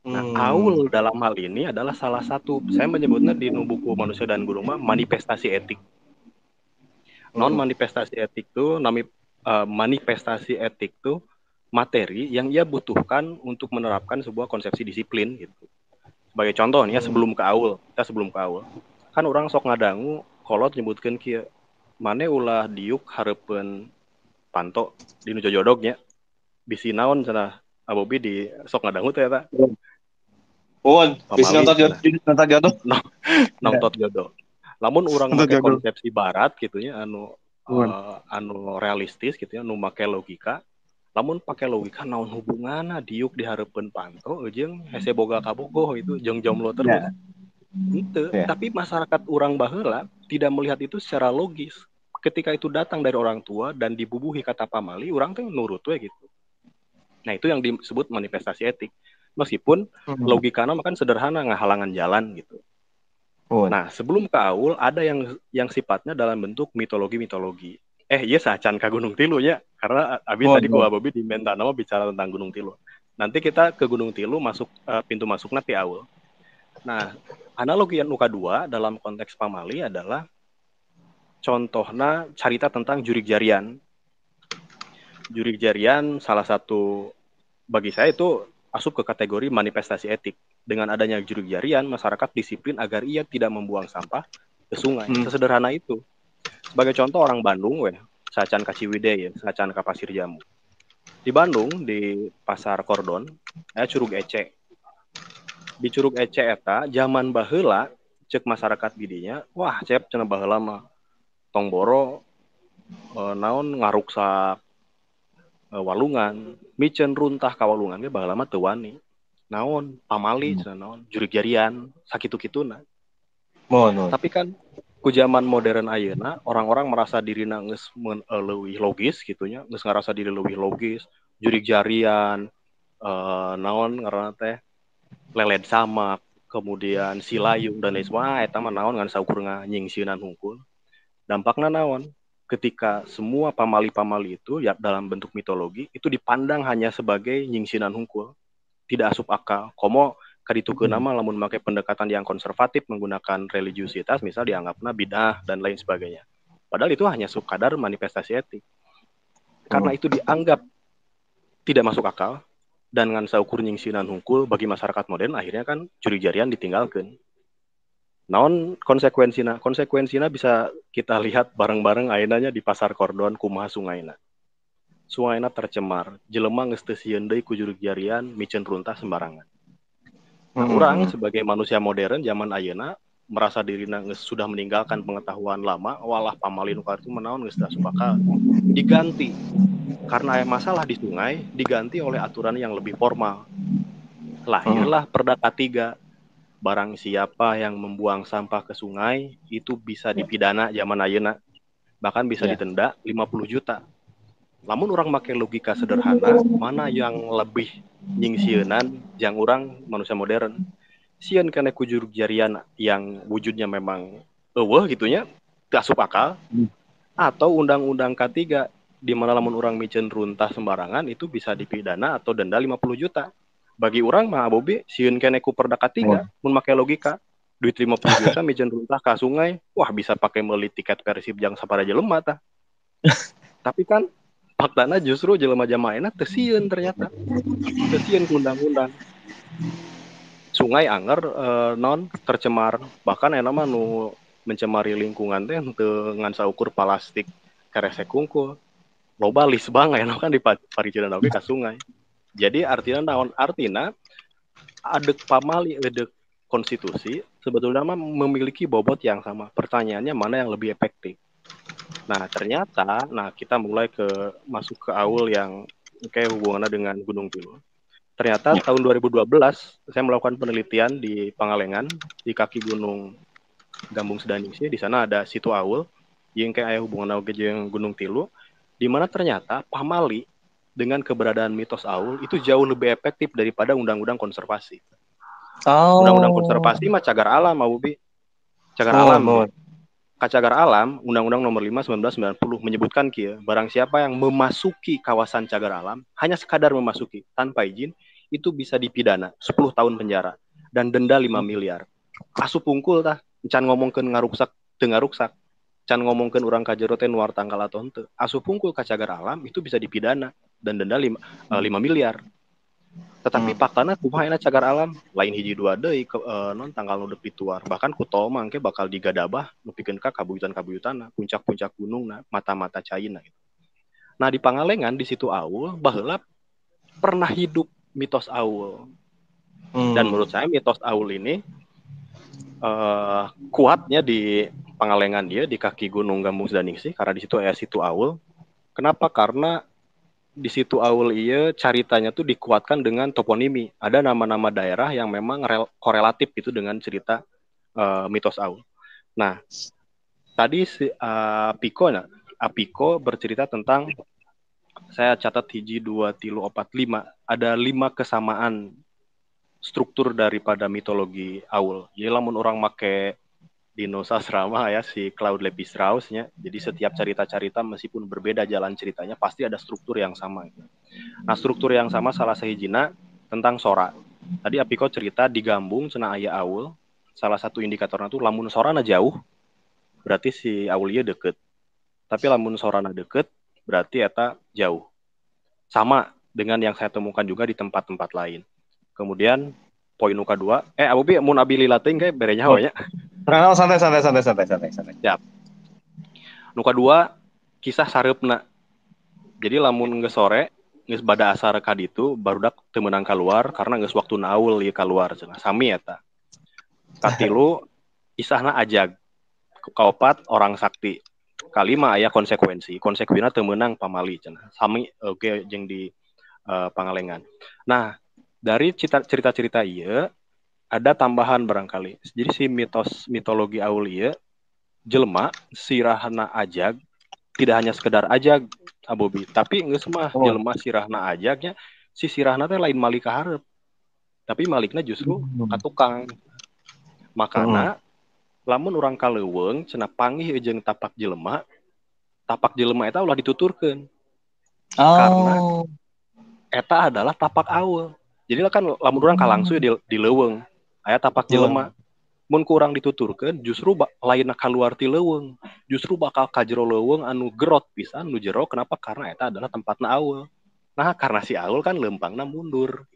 Nah, Aul dalam hal ini adalah salah satu, saya menyebutnya di buku Manusia dan Gunung mah manifestasi etik. Non manifestasi etik itu manifestasi etik itu materi yang ia butuhkan untuk menerapkan sebuah konsepsi disiplin gitu. Sebagai contoh nih ya sebelum ke Aul kan orang sok ngadangu kolot nyebutkeun kieu mane ulah diuk hareupeun panto di nu jojodognya bisi naon cenah Abobi di sok ngadangu teh eta bisi nonton jodoh nonton jodoh lamun urang make konsepsi barat gitu ya anu realistis gitu ya nu make logika lamun pakai logika naon hubunganna diuk di hareupeun panto jeung hese boga kabogoh itu jeung jomblo terus gitu. Tapi masyarakat orang baheula tidak melihat itu secara logis. Ketika itu datang dari orang tua dan dibubuhi kata pamali, orang tuh nurut we gitu. Nah, itu yang disebut manifestasi etik. Meskipun logikanya kan sederhana ngahalangan jalan gitu. Nah, sebelum ke Aul ada yang sifatnya dalam bentuk mitologi. Iya sacan ka Gunung Tilu ya. Karena abis tadi ku Bobi di Mentana bicara tentang Gunung Tilu. Nanti kita ke Gunung Tilu masuk pintu masukna ti Aul. Nah, analogi yang kedua dalam konteks pamali adalah contohnya cerita tentang jurig jarian. Jurig jarian salah satu bagi saya itu asup ke kategori manifestasi etik. Dengan adanya jurig jarian, masyarakat disiplin agar ia tidak membuang sampah ke sungai. Sesederhana itu. Sebagai contoh orang Bandung, sacan ka Ciwidey, sacan ka Pasir Jambu. Di Bandung di Pasar Kordon Curug Ece. Di Curug Ece eta zaman baheula cek masyarakat didinya, wah cep cenah baheula mah tong boro naon ngaruksak walungan, micen runtah ka walungan ge baheula mah teu wani. Naon pamali cenah naon jurig jarian sakitu-kituna. Mohon. Tapi kan ku zaman modern ayeuna orang-orang merasa dirina geus leuwih logis gitunya, geus ngarasa diri leuwih logis, jurig jarian naon ngaranna teh leled samak, kemudian silayung dan lain sebagainya eta mah naon ngan saukur nyingsieunan hungkul. Dampakna naon? Ketika semua pamali-pamali itu ya dalam bentuk mitologi itu dipandang hanya sebagai nyingsieunan hungkul, tidak asup akal. Komo kaditukeun nama lamun make pendekatan yang konservatif menggunakan religiusitas, misal dianggapna bid'ah dan lain sebagainya. Padahal itu hanya sekadar manifestasi etik. Karena itu dianggap tidak masuk akal dan ngan saukur nyingsieunan hungkul bagi masyarakat modern, akhirnya kan curi jarian ditinggalkan. Naon konsekuensina? Konsekuensina bisa kita lihat bareng-bareng ayeuna di Pasar Kordon kumaha sungaina. Sungaina tercemar, jelema geus teu sieun deui ku jurig jarian micen runtah sembarangan. Nah, orang sebagai manusia modern zaman ayeuna merasa dirina geus sudah meninggalkan pengetahuan lama, walah pamali nu kitu menaon geus teu asup akal. Diganti karena masalah di sungai diganti oleh aturan yang lebih formal. Lahirlah Perda K3. Barang siapa yang membuang sampah ke sungai itu bisa dipidana zaman ayeuna. Bahkan bisa ditenda 50 juta. Lamun orang make logika sederhana, mana yang lebih nyingsieunan yang orang manusia modern. Sieun kana ku jurug jarian yang wujudnya memang eueuh gitunya, teu asup akal. Atau undang-undang K3 di mana lamun orang micen runtah sembarangan itu bisa dipidana atau denda 50 juta. Bagi orang mah Bobi sieun keneh ku Perda K3 mun make logika duit 50 juta micen runtah ka sungai, wah bisa pakai meuli tiket Persib jang sapara jelema tah. Tapi kan faktana justru jelema jamaahna teu sieun ternyata. Teu sieun ku undang-undang. Sungai anger non tercemar, bahkan eta mah nu mencemari lingkungan teh teu ngan saukur plastik karesek hungkul. Loba lisbang aya kan di paricieun oge ka sungai. Jadi artinya naon? Artinya adek pamali adek konstitusi sebetulnya memiliki bobot yang sama. Pertanyaannya mana yang lebih efektif? Nah ternyata, kita mulai masuk ke aul yang kayak hubungannya dengan Gunung Tilu. Ternyata tahun 2012 saya melakukan penelitian di Pangalengan di kaki Gunung Gambung Sedaningsih. Di sana ada situ aul yang kayak hubungan dengan Gunung Tilu, di mana ternyata pamali dengan keberadaan mitos aul itu jauh lebih efektif daripada undang-undang konservasi. Undang-undang konservasi mah cagar alam, Bubi. Cagar alam. Cagar alam, Undang-Undang Nomor 5 1990 menyebutkan kieu, barang siapa yang memasuki kawasan cagar alam hanya sekadar memasuki tanpa izin itu bisa dipidana 10 tahun penjara dan denda 5 miliar. Asup pungkul tah, can ngomongkeun ngaruksak teu ngaruksak. Can ngomongkeun urang kajero teh nuar tangkal atau henteu. Asup pungkul ka cagar alam itu bisa dipidana dan denda 5 miliar. Tetapi faktana kumaha euna cagar alam lain hiji dua deui non tanggal nu depi tuar. Bahkan ku tol mangke bakal digadabah nepikeun ka kabuyutan-kabuyutanna, puncak-puncak gunungna, mata-mata caina gitu. Nah di Pangalengan di situ aul baheula pernah hidup mitos aul. Dan menurut saya mitos aul ini kuatnya di Pangalengan dia di kaki Gunung Gambung Sedaningsih karena di situ aya situ aul. Kenapa? Karena di situ aul ieu caritanya tuh dikuatkan dengan toponimi. Ada nama-nama daerah yang memang korelatif itu dengan cerita mitos aul. Nah, tadi si Apiko bercerita tentang, saya catat hiji 2 3 4 5, ada 5 kesamaan struktur daripada mitologi aul. Jadi lamun orang make Dino Sasrama ya si Claude Lévi-Strauss-nya. Jadi setiap cerita-cerita meskipun berbeda jalan ceritanya pasti ada struktur yang sama. Nah, struktur yang sama salah sahijina tentang sora. Tadi Apiko cerita di Gambung cenah aya aul. Salah satu indikatornya tuh lamun sorana jauh berarti si aul ieu deukeut. Tapi lamun sorana deukeut berarti eta jauh. Sama dengan yang saya temukan juga di tempat-tempat lain. Kemudian poin nu kadua, Abubi mun abi lila teuing ge bere nyaho nya. Santai. Siap. Nu kadua kisah sareupna. Jadi lamun geus sore geus bada asar ka ditu barudak teu meunang kaluar karena geus waktuna aul ieu kaluar cenah. Sami eta. Katilu isahna ajag. Kaopat orang sakti. Kalima aya konsekuensina teu meunang pamali cenah. Sami oge jeung di Pangalengan. Nah, dari cerita-cerita ieu ada tambahan barangkali. Jadi si mitologi aul ieu jelema sirahna ajag tidak hanya sekedar ajag Abobi, tapi geus mah jelema sirahna ajagnya si sirahna teh lain malik ka hareup. Tapi malikna justru ka tukang. Makana lamun urang kaleuweung cenah panggih jeung tapak jelema eta ulah dituturkeun. Karena eta adalah tapak aul. Jadi kan lamun urang kalangsu di leuweung aya tapak jelema. Mun kurang dituturkeun justru lain kaluar ti leuweung. Justru bakal ka jero leuweung anu gerot pisan nu jero. Kenapa? Karena eta adalah tempatna aul. Nah, karena si aul kan leumpangna mundur.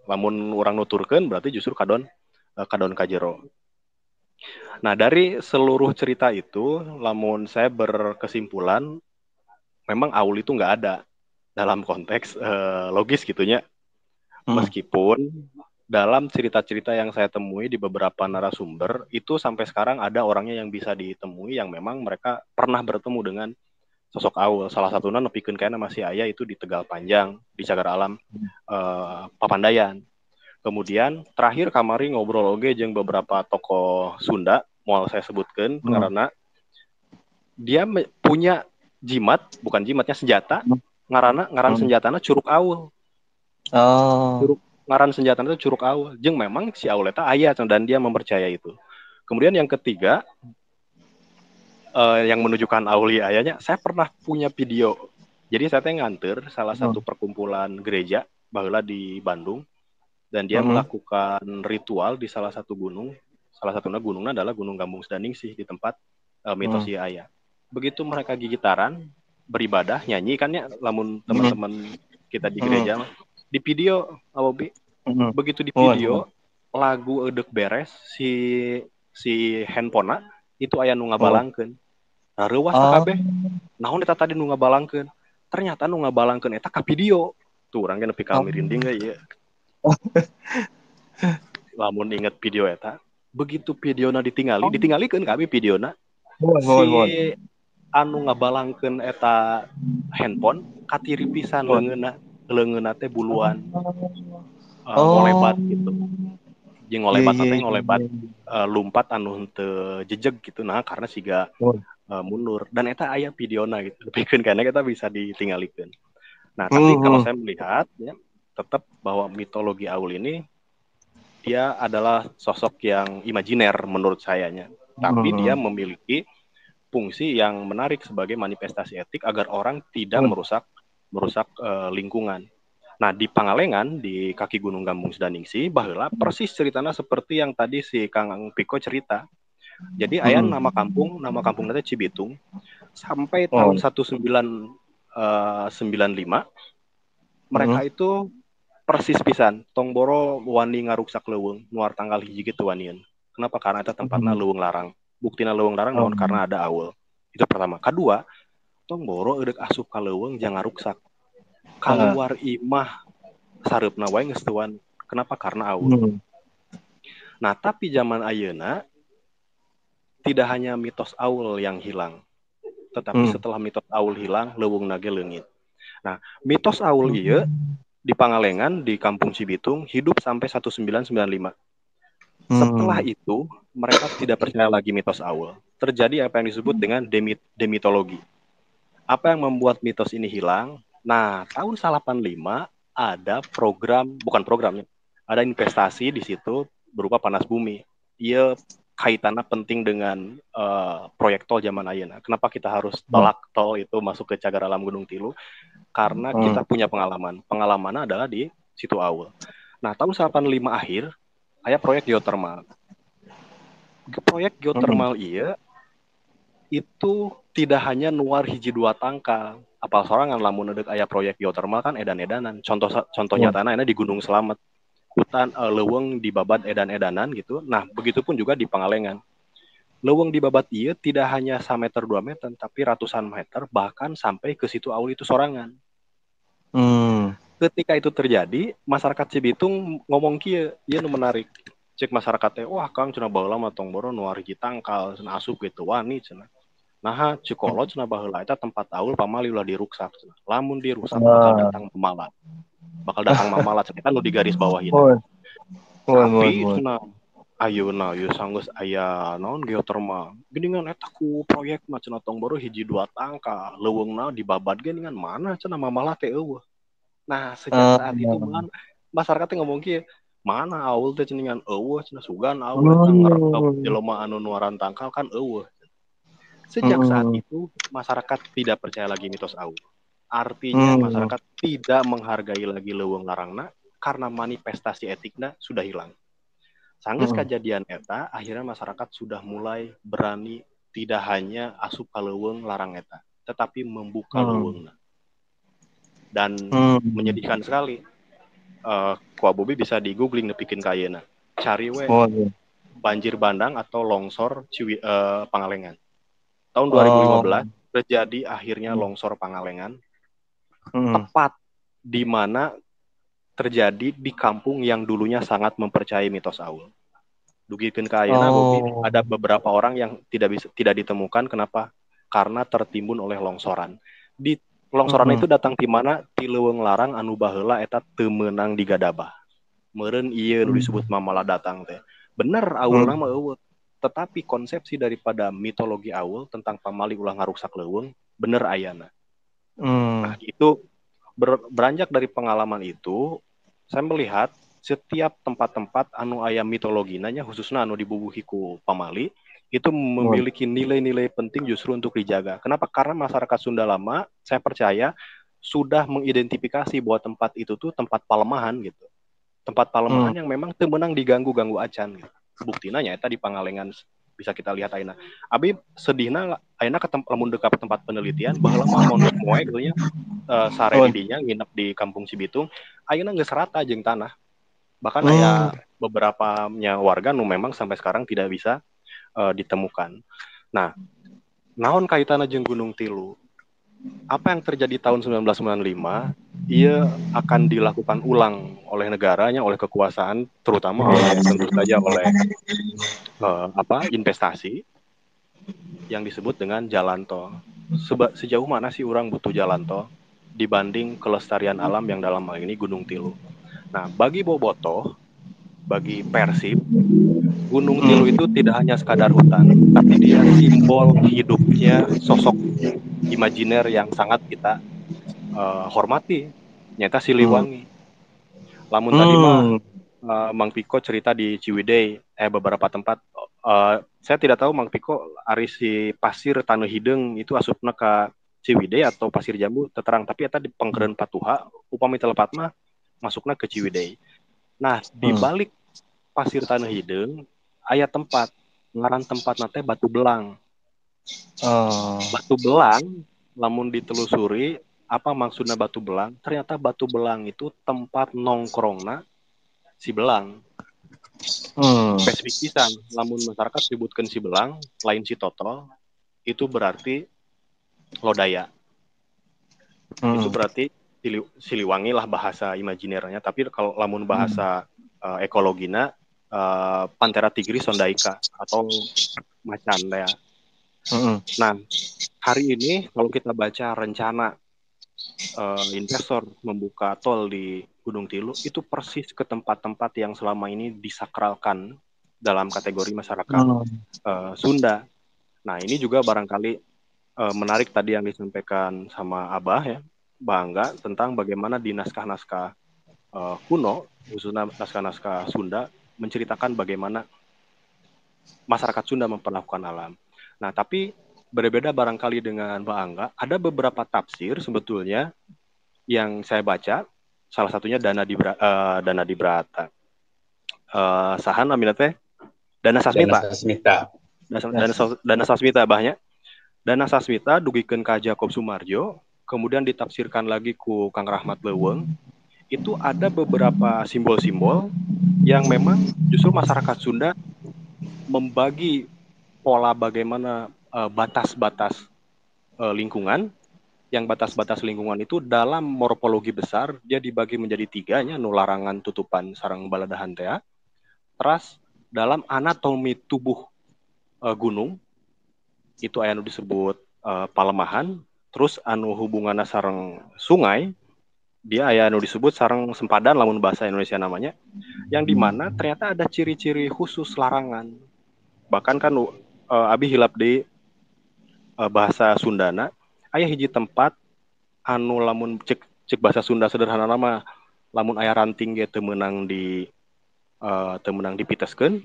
Lamun urang nuturkeun berarti justru kadon ka jero. Nah, dari seluruh cerita itu, lamun saya berkesimpulan memang aul itu nggak ada dalam konteks logis gitunya. Meskipun dalam cerita-cerita yang saya temui di beberapa narasumber, itu sampai sekarang ada orangnya yang bisa ditemui yang memang mereka pernah bertemu dengan sosok aul. Salah satunya nepikeun kayana masih aya itu di Tegal Panjang, di Cagar Alam Papandayan. Kemudian terakhir kamari ngobrol oge jeung beberapa tokoh Sunda, moal saya sebutkeun karena dia punya jimat, bukan jimatnya senjata, ngaran senjatana curug aul. Ngaran senjatana itu curug aul. Jeung memang si aul eta aya dan dia mempercaya itu. Kemudian yang ketiga yang menunjukkan aul ayanya, saya pernah punya video. Jadi saya nganter salah satu perkumpulan gereja baheula di Bandung dan dia melakukan ritual di salah satu gunung. Salah satunya gunungnya adalah Gunung Gambung Sedaningsih di tempat mitos aya. Begitu mereka gigitaran, beribadah, nyanyi kan ya lamun teman-teman kita di gereja di video Abobi. Begitu di video lagu edek beres si handphonena itu aya nu ngabalangkeun. Nah, reuwas kabeh. Naon eta tadi nu ngabalangkeun? Ternyata nu ngabalangkeun eta ka video. Tuh urang ge nepi ka merinding ieu. Lamun inget video eta, begitu videona ditingalikeun kabeh videona. Si anu ngabalangkeun eta handphone katiri pisan leungeunna teh buluan. Ngolebat gitu. Jeung ngolebat teh ngolebat lumpat anu henteu jejeg gitu nah karena siga mundur dan eta aya videona gitu. Pikeun kana kita bisa ditingalikeun. Nah, tapi kalau saya melihat ya tetap bahwa mitologi aul ini dia adalah sosok yang imajiner menurut sayanya. Tapi dia memiliki fungsi yang menarik sebagai manifestasi etik agar orang tidak merusak lingkungan. Nah, di Pangalengan, di kaki Gunung Gambung Sedaningsih, baheula persis ceritanya seperti yang tadi si Kang Piko cerita. Jadi aya nama kampung nanti Cibitung. Sampai tahun 1995 mereka itu persis pisan tong boro wani ngaruksak leuweung nuar tanggal 1 gitu wanieun. Kenapa? Karena eta tempatna leuweung larang. Buktina leuweung larang naon karena ada aul. Itu pertama. Kedua, tong boro eudek asup ka leuweung jangan ngaruksak. Kaluar imah sareupna wae geus teu wani. Kenapa? Karena aul. Nah, tapi zaman ayeuna tidak hanya mitos aul yang hilang, tetapi setelah mitos aul hilang, leuweungna ge leungit. Nah, mitos aul ieu di Pangalengan di Kampung Cibitung hidup sampai 1995. Setelah itu, mereka tidak percaya lagi mitos aul. Terjadi apa yang disebut dengan demitologi. Apa yang membuat mitos ini hilang? Nah, tahun 85 ada ada investasi di situ berupa panas bumi. Ia kaitannya penting dengan proyek tol zaman ayeuna. Kenapa kita harus tolak tol itu masuk ke Cagar Alam Gunung Tilu? Karena kita punya pengalaman. Pengalamannya adalah di situ aul. Nah, tahun 85 akhir aya proyek geotermal. Proyek geotermal ieu itu tidak hanya nuar hiji dua tangkal. Apal sorangan lamun eudeuh aya proyek geotermal kan edan-edanan. Contoh nyatana di Gunung Slamet. Hutan leuweung dibabat edan-edanan gitu. Nah, begitupun juga di Pangalengan. leuweung di babat ieu tidak hanya 1 meter 2 meter tapi ratusan meter bahkan sampai ke situ aul itu sorangan. Ketika itu terjadi, masyarakat Cibitung ngomong kieu, ieu nu menarik. Cek masyarakat teh, wah Kang cenah baheula mah tong boro nu arigi tangkal cenah asup gitu wani cenah. Nah, cikolot cenah baheula eta tempat aul pamali ulah diruksak cenah. Lamun dirusak bakal datang mamalat. Bakal datang mamalat cenah nu di garis bawahina. Tapi cenah ayeuna ieu sanggeus aya naon geotermal. Geuningan eta ku proyek mah cenah tong boro hiji 2 tangka. Leuweungna dibabat ge ningan mana cenah mamalat teh eueuh. Nah, sejak saat itu masyarakat ngomong kieu, mana aul teh cenah eueuh cenah sugan aul eta ngarekep jelema anu nuaran tangkal kan eueuh. Sejak saat itu masyarakat tidak percaya lagi mitos aul. Artinya masyarakat tidak menghargai lagi leuweung larangna karena manifestasi etikna sudah hilang. Sanggeus kejadian eta, akhirnya masyarakat sudah mulai berani tidak hanya asup ka leuweung larang eta, tetapi membuka leuweungna. Dan menyedihkan sekali. Ku Bobi bisa di googling nepikeun ka ayeuna. Cari we banjir bandang atau longsor Pangalengan. Tahun 2015 terjadi akhirnya longsor Pangalengan. Tepat di mana terjadi di kampung yang dulunya sangat mempercayai mitos aul. Dugikeun ka ayeuna Bobi ada beberapa orang yang tidak ditemukan. Kenapa? Karena tertimbun oleh longsoran. Di longsoran itu datang di mana ti leuweung larang anu baheula eta teu meunang digadabah. Meureun ieu nu disebut mamala datang teh. Bener aulna mah eueuh. Tetapi konsepsi daripada mitologi aul tentang pamali ulah ngaruksak leuweung bener ayana. Nah, itu beranjak dari pengalaman itu saya melihat setiap tempat-tempat anu aya mitologina nya khususna anu dibubuhi ku pamali itu memiliki nilai-nilai penting justru untuk dijaga. Kenapa? Karena masyarakat Sunda lama, saya percaya, sudah mengidentifikasi bahwa tempat itu tuh tempat palemahan gitu. Tempat palemahan yang memang teu meunang diganggu-ganggu acan. Gitu. Buktina nyata di Pangalengan bisa kita lihat ayeuna. Abi sedihna ayeuna lamun dekat tempat penelitian baheula mah mondok moe gitu nya. Sare di dinya nginep di Kampung Cibitung, ayeuna geus rata jeung tanah. Bahkan aya beberapa warga nu memang sampai sekarang tidak bisa ditemukan. Nah, naon kaitanna jeung Gunung Tilu? Apa yang terjadi tahun 1995, ia akan dilakukan ulang oleh negaranya, oleh kekuasaan, terutama oleh tentu saja oleh investasi yang disebut dengan jalan tol. Sejauh mana sih orang butuh jalan tol dibanding kelestarian alam yang dalam hal ini Gunung Tilu? Nah, bagi Bobotoh, bagi Persib, Gunung Tilu itu tidak hanya sekadar hutan, tapi dia simbol hidupnya sosok imajiner yang sangat kita hormati, nyata Siliwangi. Lamun tadi mah Mang Piko cerita di Ciwidey, beberapa tempat. Saya tidak tahu Mang Piko ari si pasir Taneuh Hideung itu asupna ka Ciwidey atau Pasir Jambu terang, tapi eta di Pengkeureun Patuha, upami telepat mah masukna ke Ciwidey. Nah, di balik Pasir Taneuh Hideung aya tempat ngaran tempat nate Batu Belang. Batu Belang lamun ditelusuri apa maksudnya Batu Belang? Ternyata Batu Belang itu tempat nongkrongna si belang. Spesifik pisan, lamun masyarakat sebutkeun si belang lain si totol, itu berarti lodaya. Itu berarti Siliwangi lah bahasa imajinernya, tapi kalau lamun bahasa ekologina Panthera tigris sondaika atau macan ya. Nah, hari ini kalau kita baca rencana investor membuka tol di Gunung Tilu, itu persis ke tempat-tempat yang selama ini disakralkan dalam kategori masyarakat Sunda. Nah, ini juga barangkali menarik tadi yang disampaikan sama Abah ya, Bangga, tentang bagaimana di naskah-naskah kuno, khususnya naskah-naskah Sunda, menceritakan bagaimana masyarakat Sunda memperlakukan alam. Nah, tapi berbeda barangkali dengan Mbak Angga, ada beberapa tafsir sebetulnya yang saya baca, salah satunya Dana Dibrata. Sahan amina teh? Dana Sasmita. Dana Sasmita bahnya. Dana Sasmita dugikeun ka Jakob Sumarjo, kemudian ditafsirkan lagi ku Kang Rahmat Leuweung. Itu ada beberapa simbol-simbol yang memang justru masyarakat Sunda membagi pola bagaimana batas-batas lingkungan. Yang batas-batas lingkungan itu dalam morfologi besar dia dibagi menjadi 3 nya, nu larangan, tutupan, sareng baladahan teh. Terus dalam anatomi tubuh gunung itu aya nu disebut palemahan. Terus anu hubunganna sareng sungai dia aya nu disebut sareng sempadan lamun bahasa Indonesia namanya, yang dimana ternyata ada ciri-ciri khusus larangan. Bahkan kan abi hilap di bahasa Sundana aya hiji tempat anu lamun cek bahasa Sunda sederhana nama lamun aya ranting ge teu meunang dipiteskeun,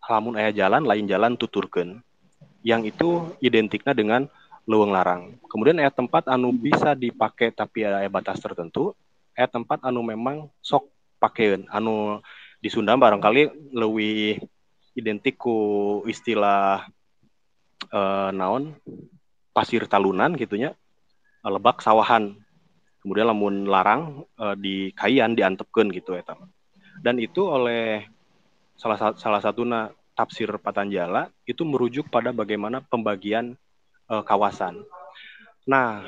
lamun aya jalan lain jalan tuturkeun, yang itu identiknya dengan leuweung larang. Kemudian aya tempat anu bisa dipake tapi aya batas tertentu, aya tempat anu memang sok pakeun. Anu di Sunda barangkali leuwih identik ku istilah naon pasir talunan gitunya, lebak sawahan. Kemudian lamun larang di kaian diantepkeun gitu eta. Dan itu oleh salah satuna tafsir Patanjala itu merujuk pada bagaimana pembagian kawasan. Nah,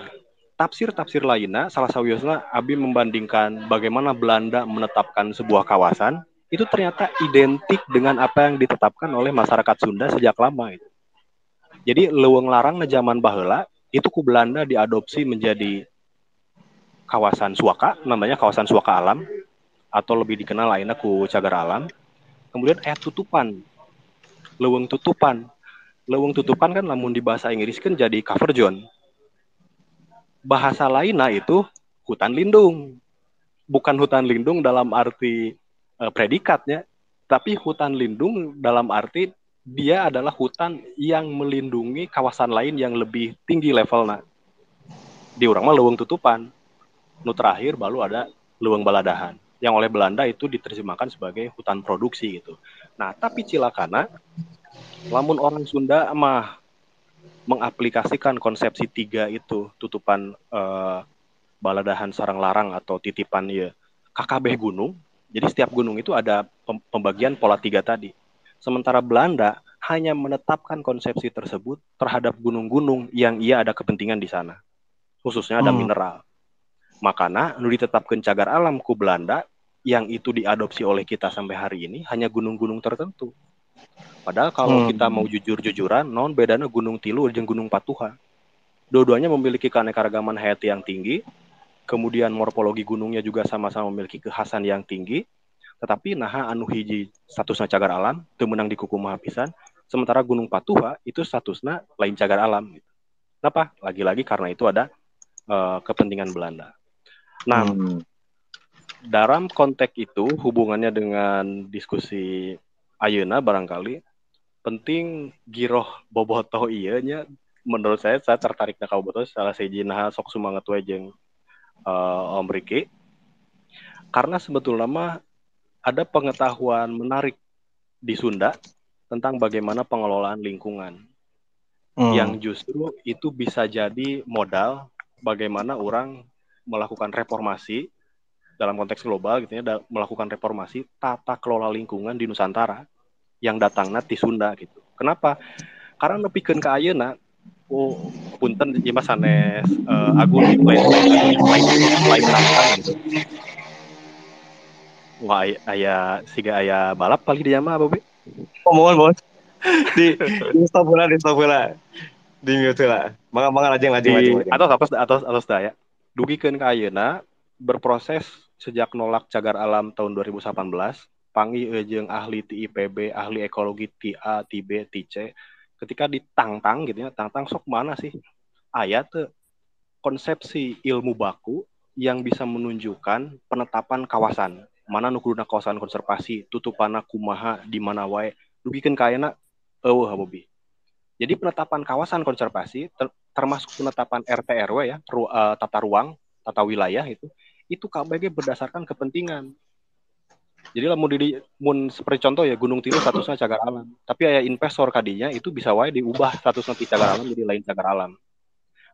tafsir-tafsir lainnya salah sawiosna abi membandingkan bagaimana Belanda menetapkan sebuah kawasan itu ternyata identik dengan apa yang ditetapkan oleh masyarakat Sunda sejak lama itu. Jadi leuweung larang na zaman baheula itu ku Belanda diadopsi menjadi kawasan suaka, namanya kawasan suaka alam, atau lebih dikenal lainnya ku cagar alam. Kemudian tutupan, leuweung tutupan. Leuweung tutupan kan lamun di bahasa Inggris kan jadi cover zone. Bahasa lainnya itu hutan lindung. Bukan hutan lindung dalam arti predikatnya, tapi hutan lindung dalam arti dia adalah hutan yang melindungi kawasan lain yang lebih tinggi levelnya. Di urang mah leuweung tutupan. Nu terakhir baru ada leuweung baladahan yang oleh Belanda itu diterjemahkan sebagai hutan produksi gitu. Nah, tapi cilakana lamun orang Sunda mah mengaplikasikan konsepsi 3 itu, tutupan, baladahan, sareng larang atau titipan ya kakabeh gunung. Jadi setiap gunung itu ada pembagian pola 3 tadi. Sementara Belanda hanya menetapkan konsepsi tersebut terhadap gunung-gunung yang ia ada kepentingan di sana. Khususnya ada mineral. Makanya nu ditetapkan cagar alam ku Belanda yang itu diadopsi oleh kita sampai hari ini hanya gunung-gunung tertentu. Padahal kalau kita mau jujur-jujuran, non bedana Gunung Tilu jeung Gunung Patuha. Dua-duanya memiliki keanekaragaman hayati yang tinggi, kemudian morfologi gunungnya juga sama-sama memiliki kekhasan yang tinggi, tetapi naha anu hiji statusna cagar alam teu meunang dikukumaha pisan, sementara Gunung Patuha itu statusna lain cagar alam. Kenapa? Lagi-lagi karena itu ada kepentingan Belanda. Nah, dalam konteks itu hubungannya dengan diskusi ayeuna barangkali penting giroh bobotoh ieu nya. Menurut saya tertarik na ka bobotoh salah siji naha sok sumanget we jeung Om Riki. Karena sebetulnya mah ada pengetahuan menarik di Sunda tentang bagaimana pengelolaan lingkungan. Yang justru itu bisa jadi modal bagaimana orang melakukan reformasi dalam konteks global gitu ya, melakukan reformasi tata kelola lingkungan di Nusantara yang datangna ti Sunda gitu. Kenapa? Karena nepikeun ka ayeuna punten ieu mah sanes agung di lain tantang gitu. Wah, siga aya balap kali dia mah Bobi. Mohon bos. Di stop bola. Di mute lah. Mangga lajeng. Atos daya. Dugikeun ka ayeuna berproses sejak nolak cagar alam tahun 2018, panggih jeung ahli ti IPB, ahli ekologi ti A, ti B, ti C. Ketika ditantang gitu ya, tantang sok mana sih aya teu konsepsi ilmu baku yang bisa menunjukkan penetapan kawasan. Mana nu kuduna kawasan konservasi, tutupanna kumaha di mana wae. Dugikeun ka ayeuna eueuh Bobi. Jadi penetapan kawasan konservasi termasuk penetapan RT RW ya, tata ruang, tata wilayah itu KBG berdasarkan kepentingan. Jadi mun seperti contoh ya Gunung Tilu statusnya cagar alam, tapi aya investor kadinya itu bisa wae diubah statusnya ti cagar alam jadi lain cagar alam.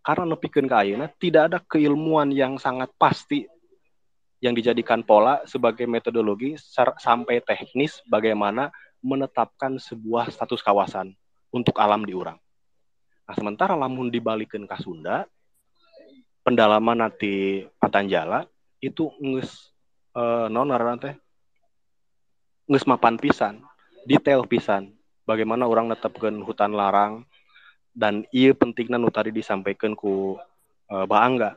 Karena nepikeun ka ayeuna tidak ada keilmuan yang sangat pasti yang dijadikan pola sebagai metodologi sampai teknis bagaimana menetapkan sebuah status kawasan. untuk alam di urang. Nah, sementara lamun dibalikeun ka Sunda, pendalaman nanti Patanjala itu geus naon ngaranna teh? Geus mapan pisan, detail pisan. Bagaimana orang netepkeun hutan larang dan ieu pentingna nu tadi disampaikan ku Baangga.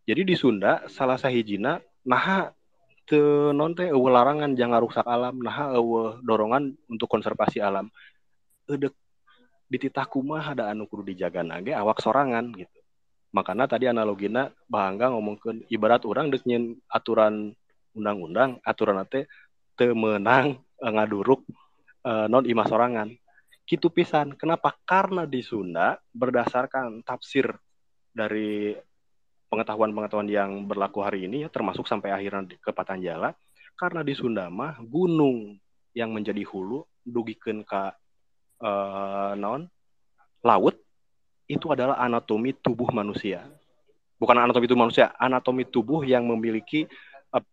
Jadi di Sunda salah sahijina naha teu non teh eueuh larangan jangan rusak alam, naha eueuh dorongan untuk konservasi alam. Eudeuh di titah kumaha ada anu kudu dijagana ge awak sorangan gitu. Makanya tadi analogina Baangga ngomongkeun ibarat orang deuk nyeun aturan undang-undang, aturan teh teu meunang ngaduruk non imah sorangan. Kitu pisan. Kenapa? Karena di Sunda berdasarkan tafsir dari pengetahuan-pengetahuan yang berlaku hari ini ya, termasuk sampai akhirnya ke Patanjala, karena di Sunda mah gunung yang menjadi hulu dugikeun ka naon laut itu adalah anatomi tubuh manusia. Bukan anatomi tubuh manusia, anatomi tubuh yang memiliki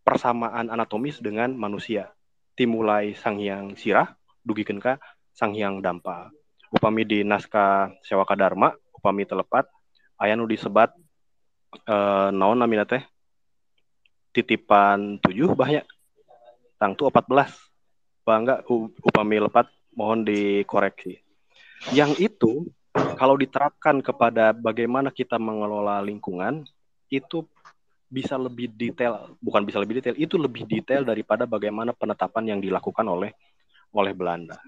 persamaan anatomis dengan manusia. Timulai Sang Hyang Sirah dugikeun ka Sang Hyang Dampa. Upami di naskah Sewaka Dharma, upami telepat aya nu disebat naon namina teh? Titipan 7 bahaya. Tangtu 14. Bangga upami lepat mohon dikoreksi. Yang itu kalau diterapkan kepada bagaimana kita mengelola lingkungan itu bisa lebih detail, bukan bisa lebih detail, itu lebih detail daripada bagaimana penetapan yang dilakukan oleh Belanda.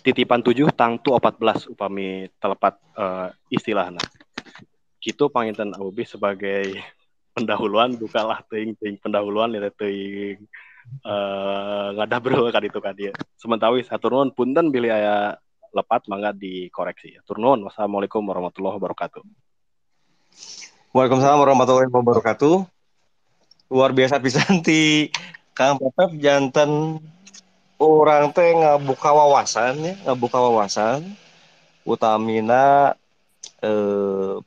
Titipan 7 tangtu 14 upami telepat istilahna. Kitu panginten Aubi sebagai pendahuluan bukalah teuing pendahuluan ya teuing ngadabro ka ditu ka dieu. Sementara hatur nuhun punten bilih aya lepat mangga dikoreksi. Hatur nuhun. Wassalamualaikum warahmatullahi wabarakatuh. Waalaikumsalam warahmatullahi wabarakatuh. Luar biasa pisan ti Kang Pepep janten orang teh ngabuka wawasan utamina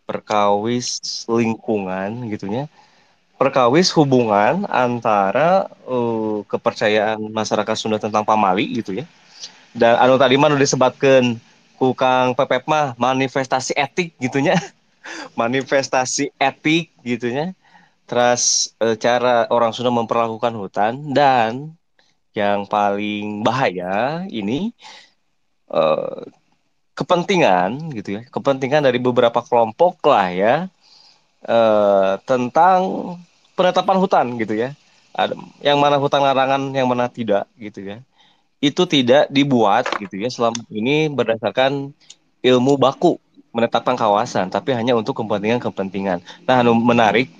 perkawis lingkungan gitunya. Perkawis hubungan antara kepercayaan masyarakat Sunda tentang pamali gitu ya. Dan anu tadi mah disebutkeun ku Kang Pepep mah manifestasi etik gitunya. Manifestasi etik gitunya. Terus cara orang Sunda memperlakukan hutan dan yang paling bahaya ini kepentingan gitu ya, kepentingan dari beberapa kelompok lah ya tentang penetapan hutan gitu ya. Ada yang mana hutan larangan, yang mana tidak gitu ya. Itu tidak dibuat gitu ya selama ini berdasarkan ilmu baku menetapkan kawasan, tapi hanya untuk kepentingan-kepentingan. Nah, anu menarik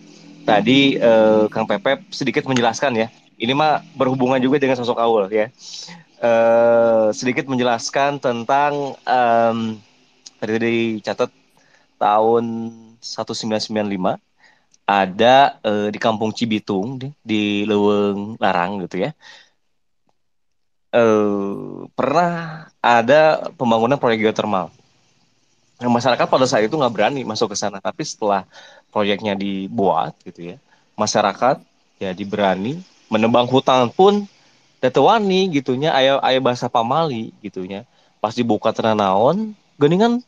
tadi Kang Pepep sedikit menjelaskan ya. Ini mah berhubungan juga dengan sosok Aul ya. Sedikit menjelaskan tentang tadi dicatat tahun 1995 ada di Kampung Cibitung di Leuweung Larang gitu ya. Pernah ada pembangunan proyek geotermal. Nah, masyarakat pada saat itu nggak berani masuk ke sana, tapi setelah proyeknya dibuat gitu ya, masyarakat ya diberani menebang hutan pun tetewani gitunya, aya bahasa pamali gitunya. Pas dibuka tenanaon, geningan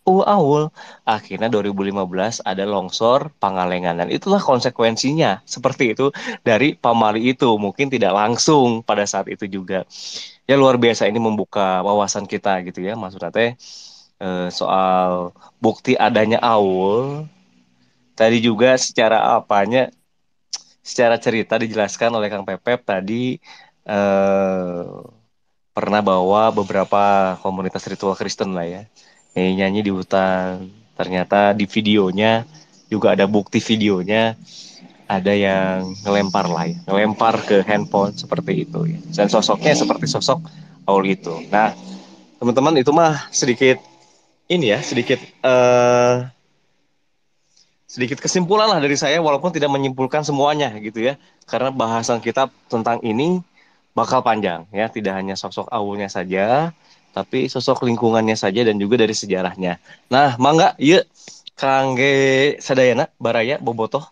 awul. Akhirnya 2015 ada longsor Pangalengan dan itulah konsekuensinya seperti itu dari pamali itu. Mungkin tidak langsung pada saat itu juga. Ya luar biasa ini membuka wawasan kita gitu ya, maksudnya teh soal bukti adanya awul. Tadi juga secara apanya, secara cerita dijelaskan oleh Kang Pepep tadi eh, pernah bawa beberapa komunitas ritual Kristen lah ya. Nyanyi di hutan. Ternyata di videonya juga ada bukti videonya, ada yang ngelempar lah ya, ngelempar ke handphone seperti itu ya. Dan sosoknya seperti sosok Aul itu. Nah, teman-teman itu mah sedikit ini ya, sedikit kesimpulan lah dari saya walaupun tidak menyimpulkan semuanya gitu ya. Karena bahasan kita tentang ini bakal panjang ya, tidak hanya sosok Aulnya saja, tapi sosok lingkungannya saja dan juga dari sejarahnya. Nah, mangga ieu kangge sadayana baraya bobotoh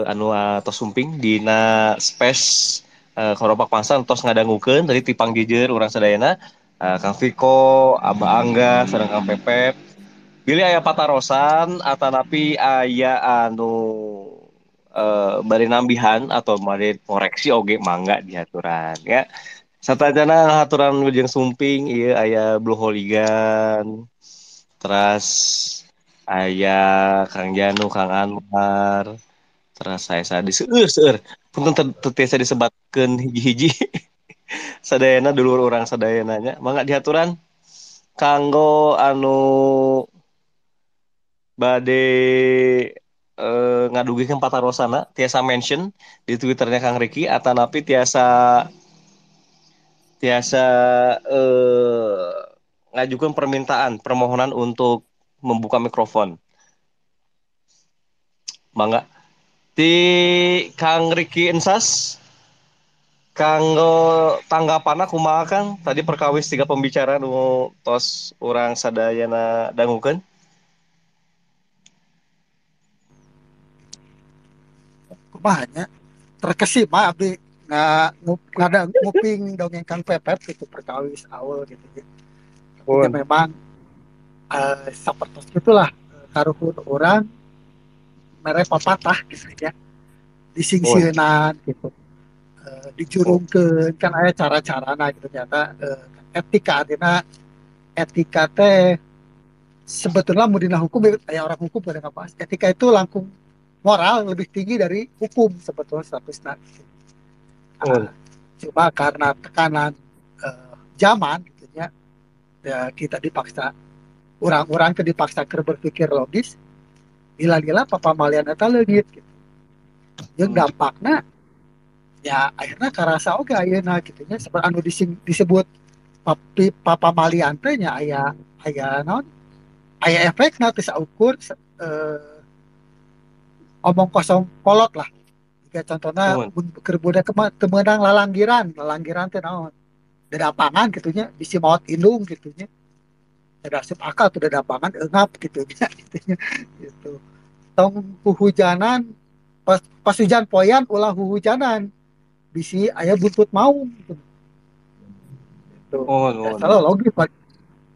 anu tos sumping dina space Koropak Pangsa tos ngadangukeun tadi tipang jejer urang sadayana Kang Viko, Abah Angga, sareng Kang Pepep. Pilih aya patarosan atanapi aya anu bari nambihan atau bari koreksi oge mangga diaturan ya. Satajana ngaturan jeung sumping ieu aya Blue Holigan. Terus aya Kang Janu, Kang Anwar. Terus saya seueur. Punten teu tiasa disebatkeun hiji-hiji. Sadayana dulur urang sadayananya. Mangga diaturan kanggo anu bade ngadugikeun patarosana tiasa mention di Twitternya Kang Riki atanapi tiasa tiasa ngajukan permintaan permohonan untuk membuka mikrofon. Mangga di Kang Riki Ensas kanggo tanggapan kumaha Kang tadi perkawis 3 pembicara nu tos urang sadayana dangukeun. Kumahanya terkesima abdi ngada nguping dongeng Kang Pepep gitu perkawis awal gitu ya. Tapi ya memang sapertos gitulah karuhun orang mere papatah gitu ya. Disingsieunnan gitu. Dijurungkeun kan aya cara-carana gitu ternyata etika artinya etika teh sebetulnya mau dina hukum aya orang hukum pada apa etika itu langkung moral lebih tinggi dari hukum sebetulnya statusnya. Cuma karena tekanan zaman gitu ya, kita dipaksa orang-orang ke dipaksa berpikir logis gila-gila papamalian eta leungit gitu. Jeung dampakna ya akhirnya karasa oge ayeuna gitu nya seperti anu disebut papamalian teh nya aya naon aya efekna teu saukur omong kosong kolot lah. Kayak contohnya keur budak teu meunang lalanggiran teh naon dadapangan gitu nya bisi maot indung gitu nya. Ada asup akal tuh dadapangan eungap gitu nya gitu. Tong hujanan pas hujan poyan ulah hujanan bisi aya buntut maung gitu. Salah logis Pak.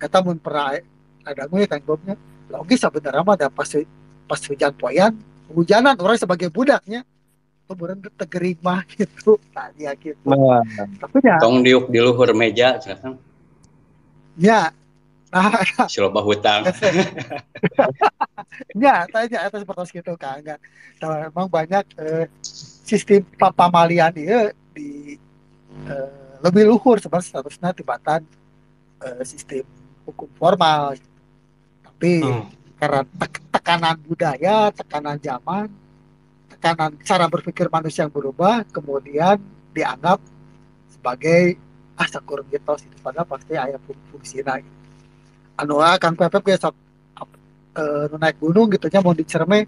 Eta mun pernah ada gue kan Bobnya. Logis sebenarnya mah ada pas hujan poyan hujanan orang sebagai budaknya kemudian tegering mah gitu tadi gitu. Tapi ya tong diuk di luhur meja kan. Ya. Nah, siloba hutang. Ya, tanya atas seperti itu kan enggak. Memang banyak sistem papamalian ieu di lebih luhur sebenarnya statusnya tibatan sistem hukum formal. Tapi karena tekanan budaya, tekanan zaman, tekanan cara berpikir manusia yang berubah, kemudian dianggap sebagai sakur mitos itu padahal pasti aya fungsinya. Anu Kang Pepep ge sok naik gunung gitu nya mau dicerme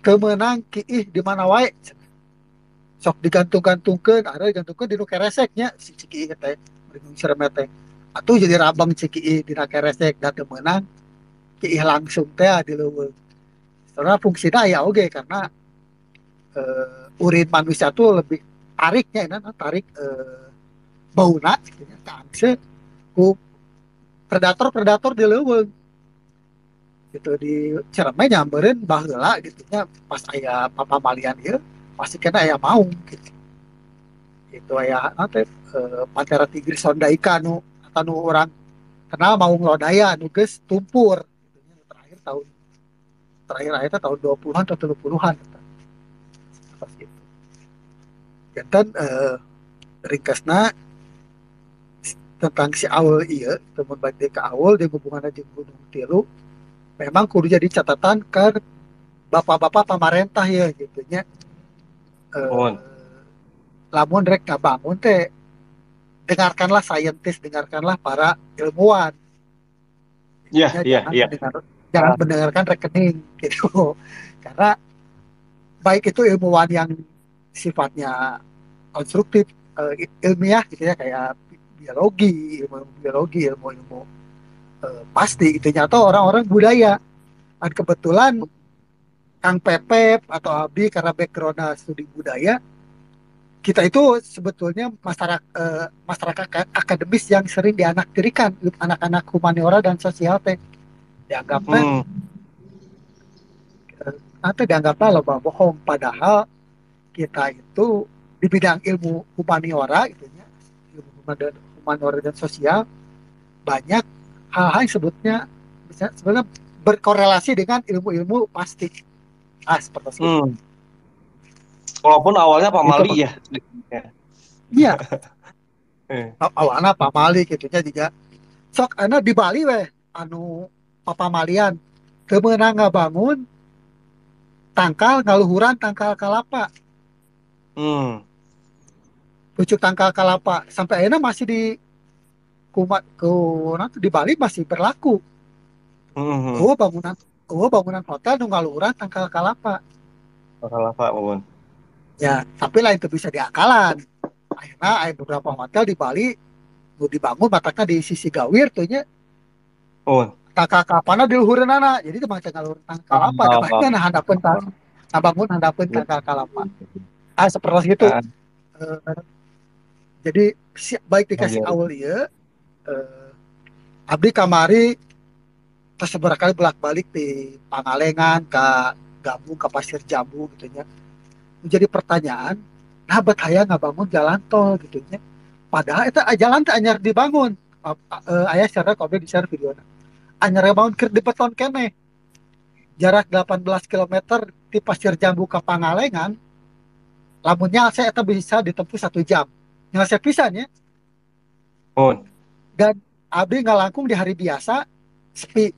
kemenang kiih di mana wae. Sok digantung-gantungkeun, ada digantungkeun di nu kereseknya si kiih teh gunung cerme teh. Atuh jadi rabang kiih dina keresek da teu meunang kiih langsung teh di leuweung. Soalnya fungsina aya oge karena urin manusia tuh lebih tariknya tarik bauna gitu nya kaangse ku predator di leuweung gitu di cereme nyamberin baheula gitu nya pas aya papamalian ieu pasti kena aya maung gitu. Itu aya teh Panthera tigris sondaika nu orang kenal maung lodaya nu geus tumpur gitu terakhir akhirnya tahun 20-an atau 30-an pas gitu. Dan ringkasna tentang si Aul ieu temun bade ka Aul di hubunganna jeung Gunung Tilu memang kudu jadi catatan ke bapak-bapak pemerintah ya gitu nya. Lamun rek ngabangun teh dengarkanlah saintis, dengarkanlah para ilmuwan. Jangan mendengarkan rekening gitu. Karena baik itu ilmuwan yang sifatnya konstruktif, ilmiah gitu ya kayak biologi, ilmu pasti itu nyata orang-orang budaya. Dan kebetulan Kang Pepep atau Abi karena background studi budaya kita itu sebetulnya masyarakat akademis yang sering dianaktirikan anak-anak humaniora dan sosial teh dianggapnya Hmm. nanti dianggapnya loba bohong, padahal kita itu di bidang ilmu humaniora gitu ya, ilmu humaniora dan sosial banyak hal-hal yang sebutnya bisa sebenarnya berkorelasi dengan ilmu-ilmu pasti seperti itu. Hmm. Walaupun awalnya Pak Itu Mali ya. iya Eh. awalnya Pak Mali gitunya juga sok ana di Bali weh anu papamalian teu meunang ngabangun tangkal ngaluhuran tangkal kalapa, Hmm. pucuk tangkal kalapa sampai akhirnya masih di kumat di Bali masih berlaku. Hmm. Oh bangunan hotel nu ngaluhuran tangkal kalapa. Salah Pak Mumun. Ya, tapi lah itu bisa diakalan. Akhirnya ada beberapa hotel di Bali nu dibangun bataknya di sisi gawir tuh nya Mumun. tangkal kalapana di luhureun anak. Jadi itu macam ngaluhuran tangkal kalapa da baiknya nah handapeun bangun handapeun tangkal kalapa. Seperti itu. Ah, Eh, jadi baik dikasih iya. awal ya abdi kamari tersebar kali bolak-balik di Pangalengan ke gabung ke Pasir Jambu gitu ya. Menjadi pertanyaan, nah bet aya ngabangun jalan tol gitu ya. Padahal itu jalan teh anyar dibangun. Aya secara kobe di share video. Anyar dibangun keur di beton kene. Jarak 18 kilometer di Pasir Jambu ke Pangalengan, lamunnya saya itu bisa ditempuh 1 jam. Yang saya pisahnya Mumun. dan abdi ngalangkung di hari biasa sepi.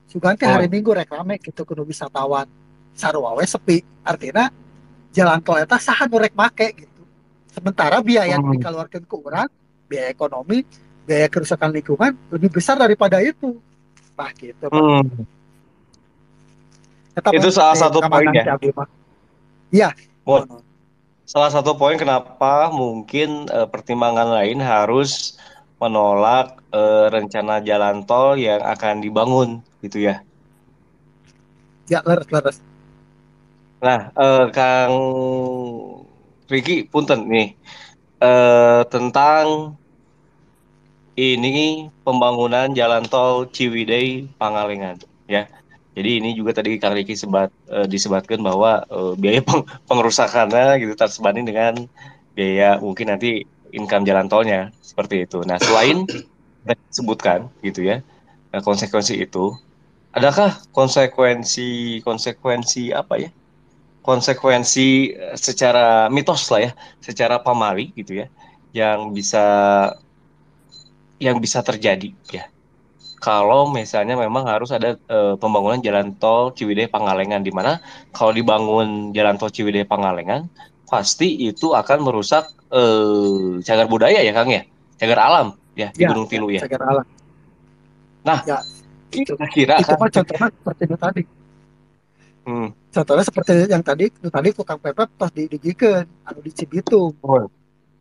Suganti hari Mumun. Minggu rek rame gitu kudu wisatawan. Sarua we sepi. Artinya jalan tol eta saha nu rek make gitu. Sementara biaya yang Hmm. dikeluarkan ke orang, biaya ekonomi, biaya kerusakan lingkungan lebih besar daripada itu. Nah gitu Pak. Hmm. Eta Itu salah satu poin kamandang ya. si abdi mah. Iya. Mumun. Salah satu poin kenapa mungkin pertimbangan lain harus menolak rencana jalan tol yang akan dibangun gitu ya. Ya leres. Nah, Kang Riki, punten nih tentang ini pembangunan jalan tol Ciwidey Pangalengan ya. Jadi ini juga tadi Kang Riki disebatkan bahwa biaya pengerusakannya gitu tersebanding dengan biaya mungkin nanti income jalan tolnya seperti itu. Nah, selain tadi disebutkan gitu ya, konsekuensi itu, adakah konsekuensi apa ya? Konsekuensi secara mitos lah ya, secara pamali gitu ya, yang bisa terjadi ya. Kalau misalnya memang harus ada pembangunan jalan tol Ciwidey Pangalengan, di mana kalau dibangun jalan tol Ciwidey Pangalengan pasti itu akan merusak cagar budaya ya Kang ya, cagar alam ya di Gunung Ya, Tilu ya. cagar alam. Nah, Ya, itu kira-kira itu kan, mah contohnya seperti itu tadi. hmm, Contohnya seperti yang tadi tukang pepet pas digigikeun anu di Cibitung. mohon,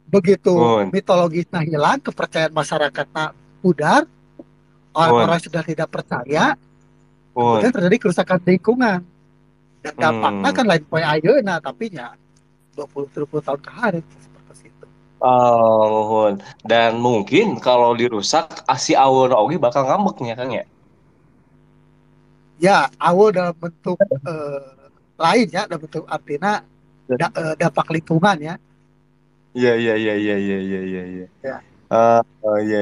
Begitu mohon, mitologisnya hilang, kepercayaan masyarakatnya pudar, mohon, orang-orang sudah tidak percaya, kemudian mohon. terjadi kerusakan lingkungan. Dan dampaknya Hmm. kan lain poe ayeuna, tapi nya 20-30 tahun ke hari seperti itu. Oh, mohon. Dan mungkin kalau dirusak, si awal oge bakal ngambeknya Kang ya. Ya, awal dalam bentuk lain ya, dalam bentuk artinya dampak lingkungan ya. Iya, iya, iya, iya, iya, iya, iya, iya. Ya, Iya,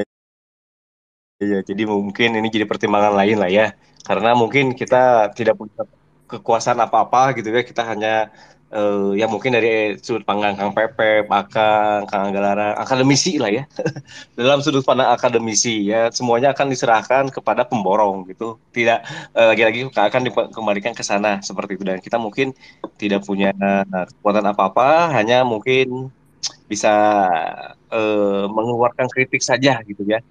iya. Jadi mungkin ini jadi pertimbangan lain lah ya. Karena mungkin kita ya, tidak punya kekuasaan apa-apa gitu ya. Kita hanya ya mungkin dari sudut pandang Kang Pepe, Kang Galarang, akademisi lah ya. Dalam sudut pandang akademisi ya, semuanya akan diserahkan kepada pemborong gitu. Tidak lagi-lagi akan dikembalikan ke sana seperti itu. Dan kita mungkin tidak punya kekuatan apa-apa, hanya mungkin bisa mengeluarkan kritik saja gitu ya.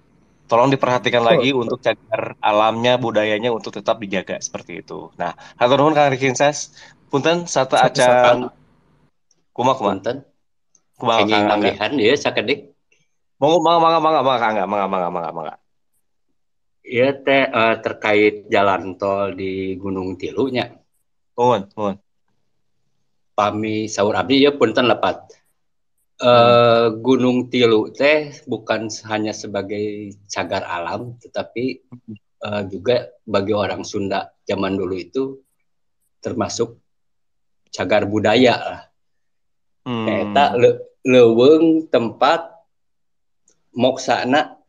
Tolong diperhatikan betul, lagi betul. untuk cagar alamnya, budayanya untuk tetap dijaga seperti itu. Nah, hatur nuhun Kang Rikin Ses. Punten satu Sama-sama. acan Kang, kumaha punten. kumaha Kenging Kang Angga. manggihan dia sakedik. Monggo mangga Kang Angga, mangga. Iya teh terkait jalan tol di Gunung Tilunya. Mohon. Pami saur abdi ya punten lepat. Gunung Tilu teh bukan hanya sebagai cagar alam, tetapi juga bagi orang Sunda zaman dulu itu termasuk cagar budaya lah. Eta leuweung tempat moksana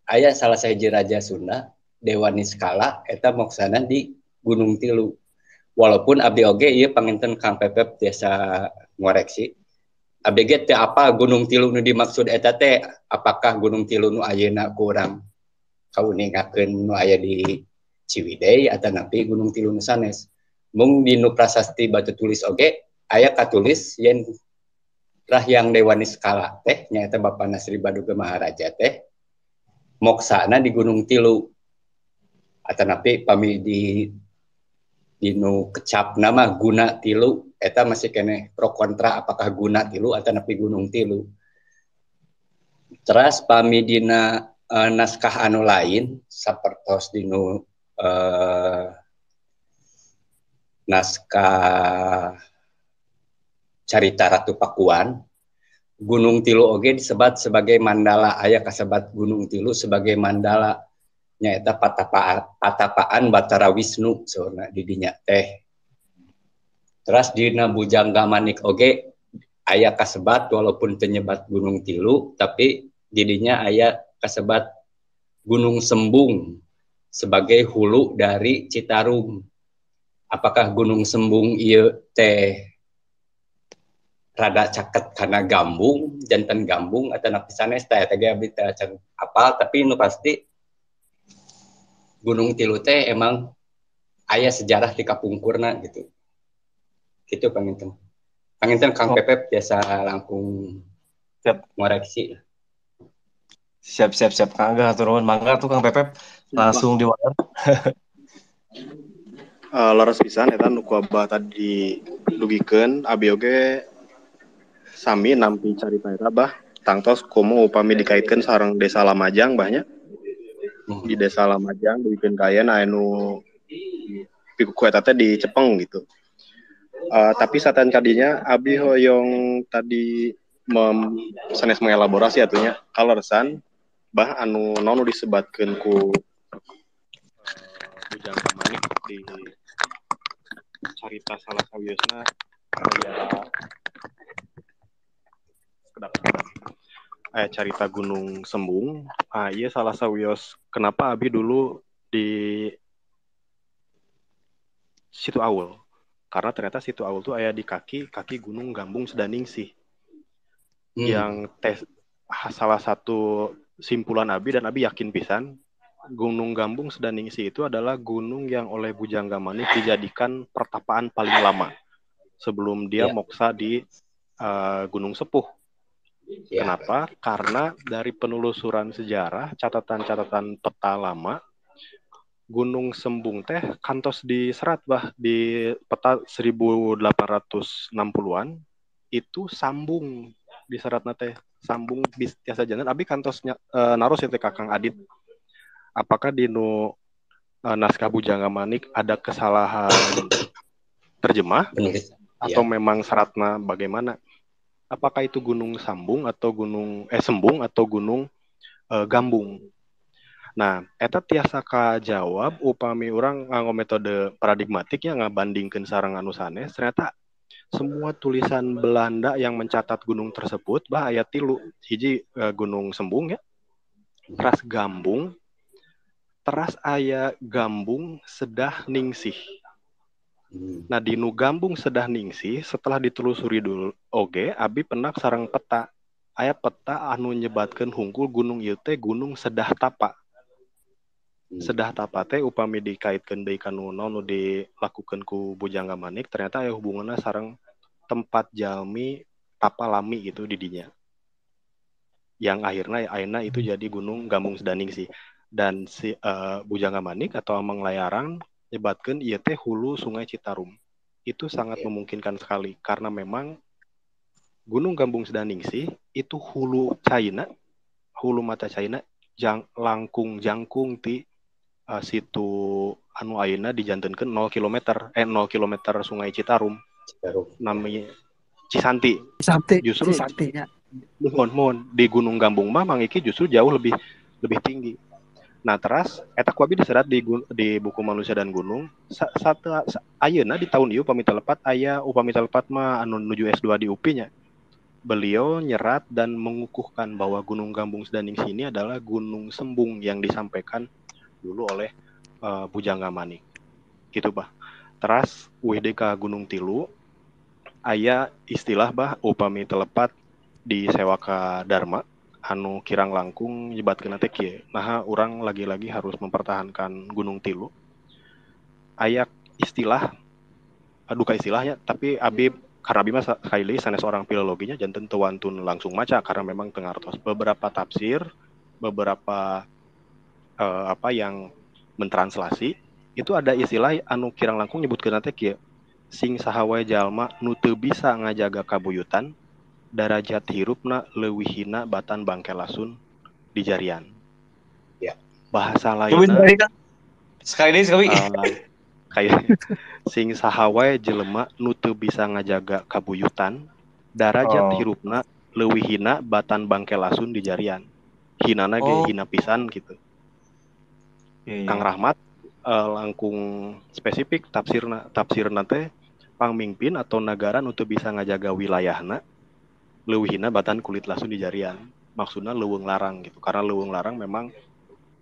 aya salah sahiji raja Sunda Dewa Niskala eta moksana di Gunung Tilu. Walaupun abdi oge ieu panginten Kang Pepep biasa ngoreksi. Abdi ge teh apa Gunung Tilu nu dimaksud eta teh, apakah Gunung Tilu nu ayeuna kurang kauningakeun nu aya di Ciwidey atau napi Gunung Tilu nu sanes. Mung di nu prasasti batu tulis oge aya katulis yen Rahyang Dewa Niskala teh nyaeta Bapana Sri Baduga Maharaja teh moksana di Gunung Tilu. Atau napi pami di nu kecap nama Guna Tilu eta masih kene pro kontra apakah Guna Tilu atau napi Gunung Tilu. Terus pami dina naskah anu lain sapertos dinu naskah carita Ratu Pakuan Gunung Tilu oge disebat sebagai mandala, aya kasebat Gunung Tilu sebagai mandala nyaeta patapaan Batara Wisnu saurna di dinya teh. Terus dina Bujangga Manik oge aya kasebat walaupun teu nyebat Gunung Tilu tapi di dinya aya kasebat Gunung Sembung sebagai hulu dari Citarum. Apakah Gunung Sembung ieu teh rada caket karena gambung, jantan gambung atau napi sanes teh teh abdi teh apal tapi nu pasti Gunung Tilu teh emang aya sejarah di kapungkurna gitu. Gitu panginten. Panginten Kang Pepep biasa langkung Siap. ngoreksi. Siap Kang Aga hatur nuhun. Mangga tuh Kang Pepep langsung diwaler. Leres pisan eta nu ku Abah tadi dugikeun abi oge sami nampi carita eta Bah tangtos komo upami dikaitkeun sareng Desa Lamajang bahnya. Di Desa Lamajang dugikeun kayen anu pikuku eta teh di Cepeng gitu. Tapi saten kadinya abi hoyong tadi sanes mengelaborasi atunya kaleresan Bah anu naon disebatkeun ku Bujangga Manik di carita salah sawiosna aya carita Gunung Sembung. Ieu salah sawios kenapa abi dulu di Situ Aul. Karena ternyata Situ Aul tuh aya di kaki Gunung Gambung Sedaningsih. Yang salah satu simpulan abi dan abi yakin pisan Gunung Gambung Sedaningsih itu adalah gunung yang oleh Bujangga Manik dijadikan pertapaan paling lama sebelum dia moksa di Gunung Sepuh. Kenapa? Karena dari penelusuran sejarah, catatan-catatan peta lama, Gunung Sembung teh kantos diserat Bah di peta 1860-an itu sambung diseratna teh sambung biasa jalan abi kantosnya naros teh Kakang Adit. Apakah di naskah Bujangga Manik ada kesalahan terjemah atau memang seratna bagaimana? Apakah itu Gunung Sambung atau Gunung Sembung atau Gunung Gambung? Nah, eta tiasa kajawab upami urang nganggo metode paradigmatik yang ngabandingkeun sareng anu sanes, ternyata semua tulisan Belanda yang mencatat gunung tersebut bah aya tilu, hiji Gunung Sembung ya, teras Gambung, teras aya Gambung Sedah Ningsih. Nah di nu Gambung Sedah Ningsih setelah ditelusuri dulu oge abi penak sareng peta aya peta anu nyebatkeun hungkul gunung ieu teh Gunung Sedah Tapa. Sedah Tapa teh upami dikaitkeun deui ka nu dilakukeun ku Bujangga Manik ternyata aya hubunganna sareng tempat jalmi tapa lami gitu di dinya. Yang akhirnya itu jadi Gunung Gambung Sedah Ningsih. Dan si Bujangga Manik atau Amang Layarang nyebatkeun ieu teh hulu Sungai Citarum. Itu sangat memungkinkan sekali karena memang Gunung Gambung Sedah Ningsih itu hulu mata Caina langkung jangkung ti situ anu ayeuna dijantenkeun 0 km Sungai Citarum. Namanya Cisanti. Cisantinya. mohon di Gunung Gambung mah mangiki justru jauh lebih tinggi. Nah, teras eta ku abi diserat di buku Manusia dan Gunung. Ayeuna di tahun ieu upami telepat aya upami telepat mah anu nuju S2 di UPI nya. Beliau nyerat dan mengukuhkan bahwa Gunung Gambung Sedaning sini adalah gunung sembung yang disampaikan dulu oleh Bujangga Manik. Gitu, Bah. Teras UIDK Gunung Tilu aya istilah bah upami telepat di Sewaka Dharma anu kirang langkung nyebatkeun teh kieu. Nah, orang lagi-lagi harus mempertahankan Gunung Tilu. Aya istilah duka istilahnya, tapi abi karena abi mah sekali sanes seorang filologinya janten teu wantun langsung maca karena memang tengartos beberapa tafsir, beberapa apa yang mentranslasi itu ada istilah anu kirang langkung nyebutkeun teh kieu. Sing saha wae jalma nu teu bisa ngajaga kabuyutan darajat hirupna leuwih hina batan bangke lasun di jarian. Ya. Bahasa lainna sekali kayak sing saha wae jelema nu teu bisa ngajaga kabuyutan darajat hirupna leuwih hina batan bangke lasun di jarian. Hinana ge hina pisan gitu. Kang Rahmat langkung spesifik tafsirna teh pangmingpin atau negara nu teu bisa ngajaga wilayahna leuwihna batan kulit langsung di jarian. Maksudnya leuweung larang gitu. Karena leuweung larang memang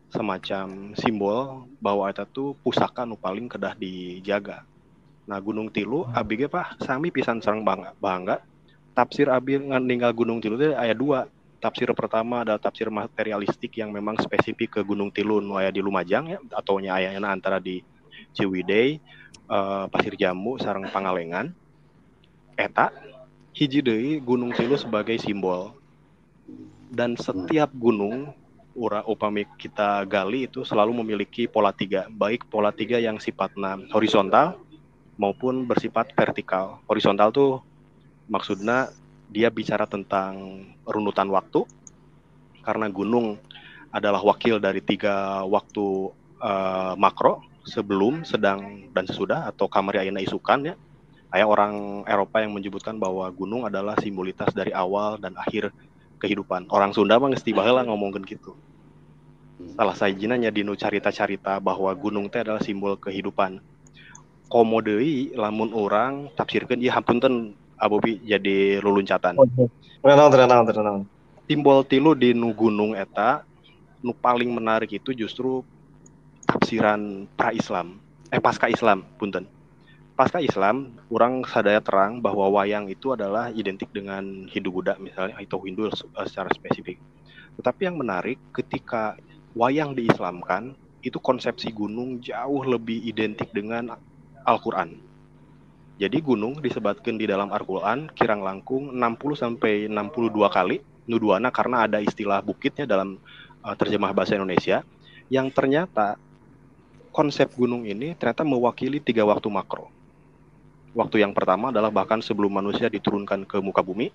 semacam simbol bahwa eta tuh pusaka nu paling kedah dijaga. Nah, Gunung Tilu abi ge Pak sami pisan sareng bangga. Tafsir abi ninggal Gunung Tilu teh aya dua. Tafsir pertama adalah tafsir materialistik yang memang spesifik ke Gunung Tilu nu aya di Lumajang ya atau nya ayana antara di Ciwidey, Pasir Jambu sareng Pangalengan. Eta hiji deui Gunung Tilu sebagai simbol. Dan setiap gunung upami kita gali itu selalu memiliki pola tiga, baik pola tiga yang sifatnya horizontal maupun bersifat vertikal. Horizontal tuh maksudnya dia bicara tentang runutan waktu, karena gunung adalah wakil dari 3 waktu makro, sebelum, sedang, dan sesudah, atau kamari ayeuna isukan ya. Aya orang Eropa yang menyebutkan bahwa gunung adalah simbolitas dari awal dan akhir kehidupan. Orang Sunda mah geus baheula ngomongkeun gitu. Salah sajina nya dinu carita-carita bahwa gunung teh adalah simbol kehidupan. Komo deui lamun orang tafsirkeun ieu hapunten Abobi jadi luluncatan. Tenang. Simbol tilu dinu gunung eta nu paling menarik itu justru tafsiran pra-Islam. Pasca Islam, punten. Pasca Islam, orang sadaya terang bahwa wayang itu adalah identik dengan Hindu-Buddha misalnya, atau Hindu secara spesifik. Tetapi yang menarik ketika wayang diislamkan, itu konsepsi gunung jauh lebih identik dengan Al-Quran. Jadi gunung disebutkan di dalam Al-Quran kirang langkung 60-62 kali, nuduana karena ada istilah bukitnya dalam terjemah bahasa Indonesia, yang ternyata konsep gunung ini ternyata mewakili 3 waktu makro. Waktu yang pertama adalah bahkan sebelum manusia diturunkan ke muka bumi.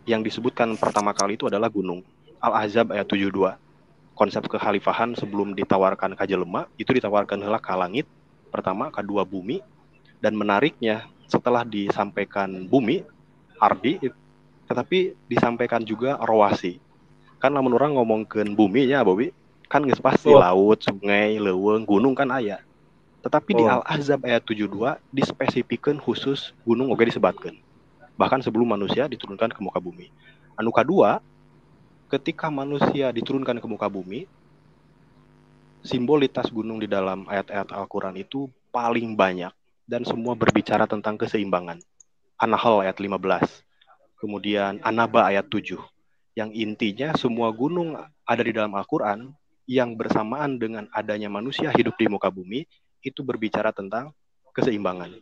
Yang disebutkan pertama kali itu adalah gunung. Al-Ahzab ayat 72. Konsep kekhalifahan sebelum ditawarkan ka jelema, itu ditawarkan heula ka langit, pertama, kedua bumi. Dan menariknya, setelah disampaikan bumi, ardi, tetapi disampaikan juga rawasi. Kan lamun orang ngomongkeun bumi nya, Bobi, kan geus pasti laut, sungai, leuweung, gunung kan aya. Tetapi di Al-Ahzab ayat 72 dispesifikkan khusus gunung oge disebatkeun. Bahkan sebelum manusia diturunkan ke muka bumi. Anu kadua, ketika manusia diturunkan ke muka bumi, simbolitas gunung di dalam ayat-ayat Al-Quran itu paling banyak. Dan semua berbicara tentang keseimbangan. An-Nahl ayat 15. Kemudian An-Naba ayat 7. Yang intinya semua gunung ada di dalam Al-Quran yang bersamaan dengan adanya manusia hidup di muka bumi, itu berbicara tentang keseimbangan.